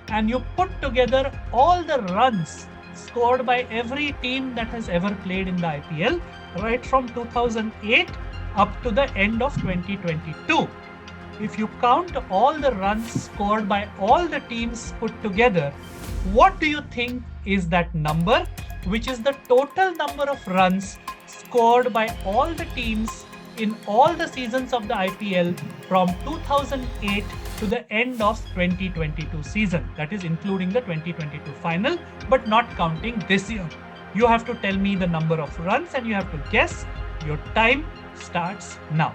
and you put together all the runs scored by every team that has ever played in the IPL right from 2008 up to the end of 2022. If you count all the runs scored by all the teams put together, what do you think is that number, which is the total number of runs scored by all the teams in all the seasons of the IPL from 2008 to the end of 2022 season? That is including the 2022 final, but not counting this year. You have to tell me the number of runs and you have to guess. Your time starts now.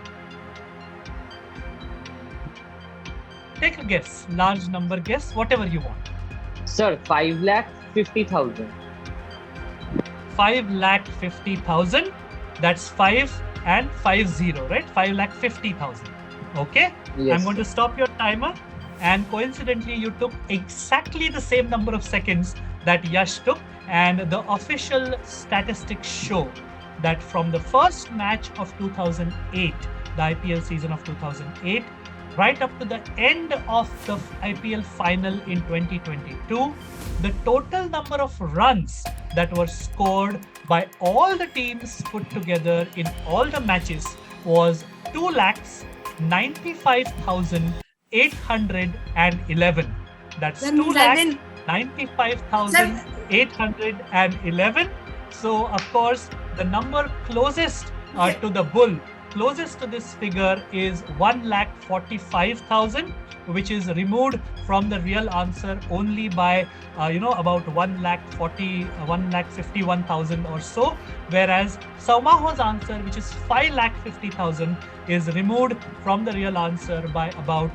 Take a guess, large number guess, whatever you want. Sir, 5,50,000. 5,50,000. That's 5 and 50, right? 5,50,000. Okay. Yes, I'm going to stop your timer. And coincidentally, you took exactly the same number of seconds that Yash took. And the official statistics show that from the first match of 2008, the IPL season of 2008, right up to the end of the IPL final in 2022, the total number of runs that were scored by all the teams put together in all the matches was 2,95,811. That's 2,95,811. So, of course, the number closest to the bull, closest to this figure, is 1,45,000, which is removed from the real answer only by about 1,51,000 or so, whereas Saumaho's answer, which is 5,50,000, is removed from the real answer by about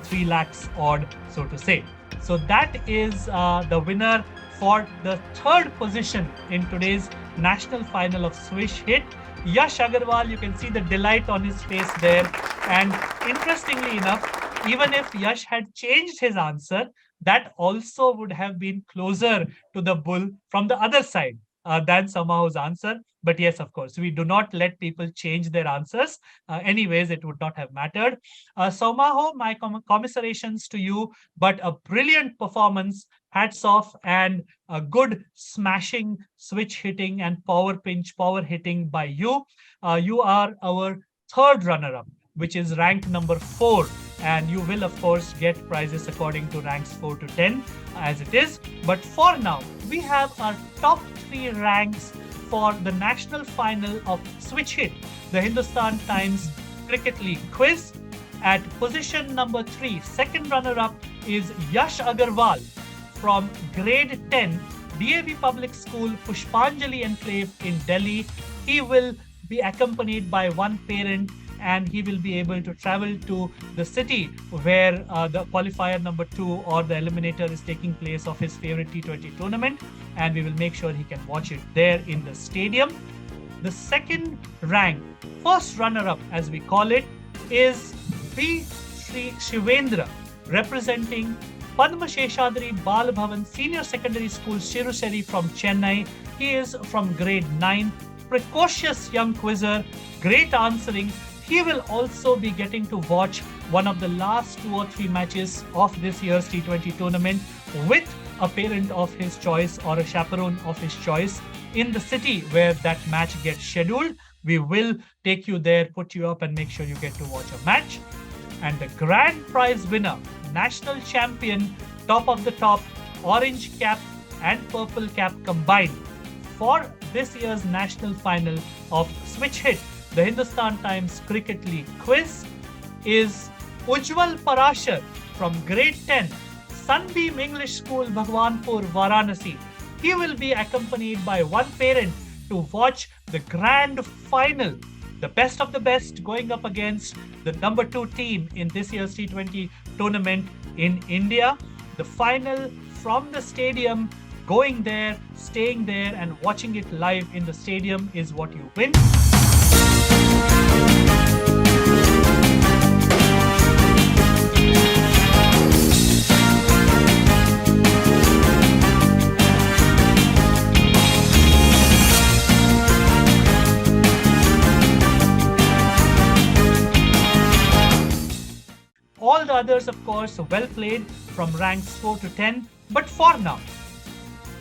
3 lakhs odd, so to say. So that is the winner for the third position in today's national final of Swish Hit. Yash Agarwal, you can see the delight on his face there. And interestingly enough, even if Yash had changed his answer, that also would have been closer to the bull from the other side than Saumaho's answer. But yes, of course, we do not let people change their answers. Anyways, it would not have mattered. Saumaho, my commiserations to you, but a brilliant performance. Hats off, and a good smashing, switch hitting and power pinch, power hitting by you. You are our third runner-up, which is rank number 4. And you will, of course, get prizes according to ranks 4 to 10 as it is. But for now, we have our top 3 ranks for the national final of Switch Hit, the Hindustan Times Cricket League quiz. At position number 3, second runner-up is Yash Agarwal from grade 10, DAV Public School, Pushpanjali Enclave in Delhi. He will be accompanied by one parent, and he will be able to travel to the city where the qualifier number 2 or the eliminator is taking place of his favorite T20 tournament, and we will make sure he can watch it there in the stadium. The second rank, first runner-up as we call it, is B. Sri Shivendra, representing Padma Sheshadri Bal Bhavan Senior Secondary School, Shiruseri from Chennai. He is from grade 9. Precocious young quizzer, great answering. He will also be getting to watch one of the last 2 or 3 matches of this year's T20 tournament with a parent of his choice or a chaperone of his choice in the city where that match gets scheduled. We will take you there, put you up, and make sure you get to watch a match. And the grand prize winner, national champion, top of the top, orange cap and purple cap combined for this year's national final of Switch Hit, the Hindustan Times Cricket League quiz, is Ujjwal Parashar from grade 10, Sunbeam English School, Bhagwanpur, Varanasi. He will be accompanied by one parent to watch the grand final, the best of the best going up against the number 2 team in this year's T20 tournament in India. The final from the stadium, going there, staying there, and watching it live in the stadium is what you win. All the others, of course, well played from ranks 4 to 10. But for now,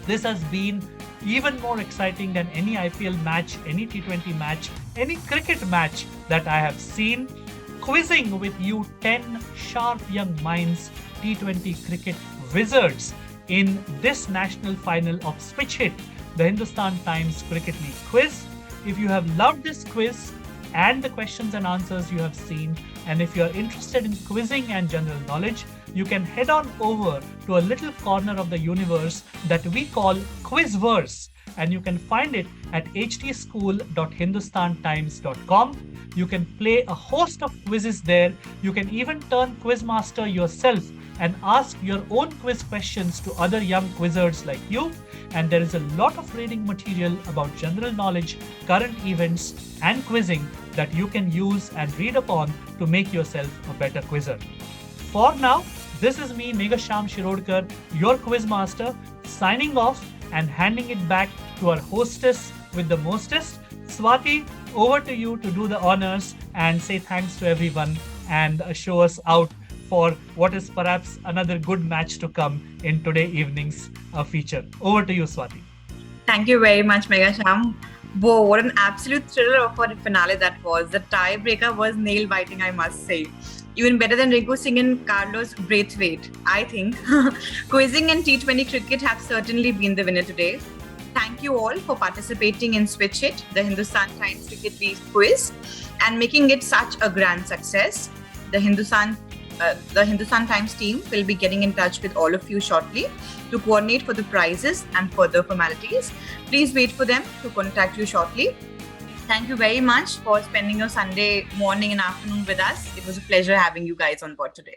this has been even more exciting than any IPL match, any T20 match, any cricket match that I have seen. Quizzing with you 10 sharp young minds, T20 cricket wizards in this national final of Switch Hit, the Hindustan Times Cricket League quiz. If you have loved this quiz and the questions and answers you have seen, and if you are interested in quizzing and general knowledge, you can head on over to a little corner of the universe that we call Quizverse, and you can find it at htschool.hindustantimes.com. You can play a host of quizzes there. You can even turn quizmaster yourself and ask your own quiz questions to other young quizzers like you. And there is a lot of reading material about general knowledge, current events, and quizzing that you can use and read upon to make yourself a better quizzer. For now, this is me, Meghasham Shirodkar, your quizmaster, signing off and handing it back to our hostess with the mostest. Swati, over to you to do the honors and say thanks to everyone and show us out for what is perhaps another good match to come in today evening's feature. Over to you, Swati. Thank you very much, Meghasham. Whoa, what an absolute thriller of a finale that was. The tiebreaker was nail-biting, I must say. Even better than Rinku Singh and Carlos Braithwaite, I think. Quizzing and T20 cricket have certainly been the winner today. Thank you all for participating in Switch It, the Hindustan Times Cricket League quiz, and making it such a grand success. The Hindustan Times team will be getting in touch with all of you shortly to coordinate for the prizes and further formalities. Please wait for them to contact you shortly. Thank you very much for spending your Sunday morning and afternoon with us. It was a pleasure having you guys on board today.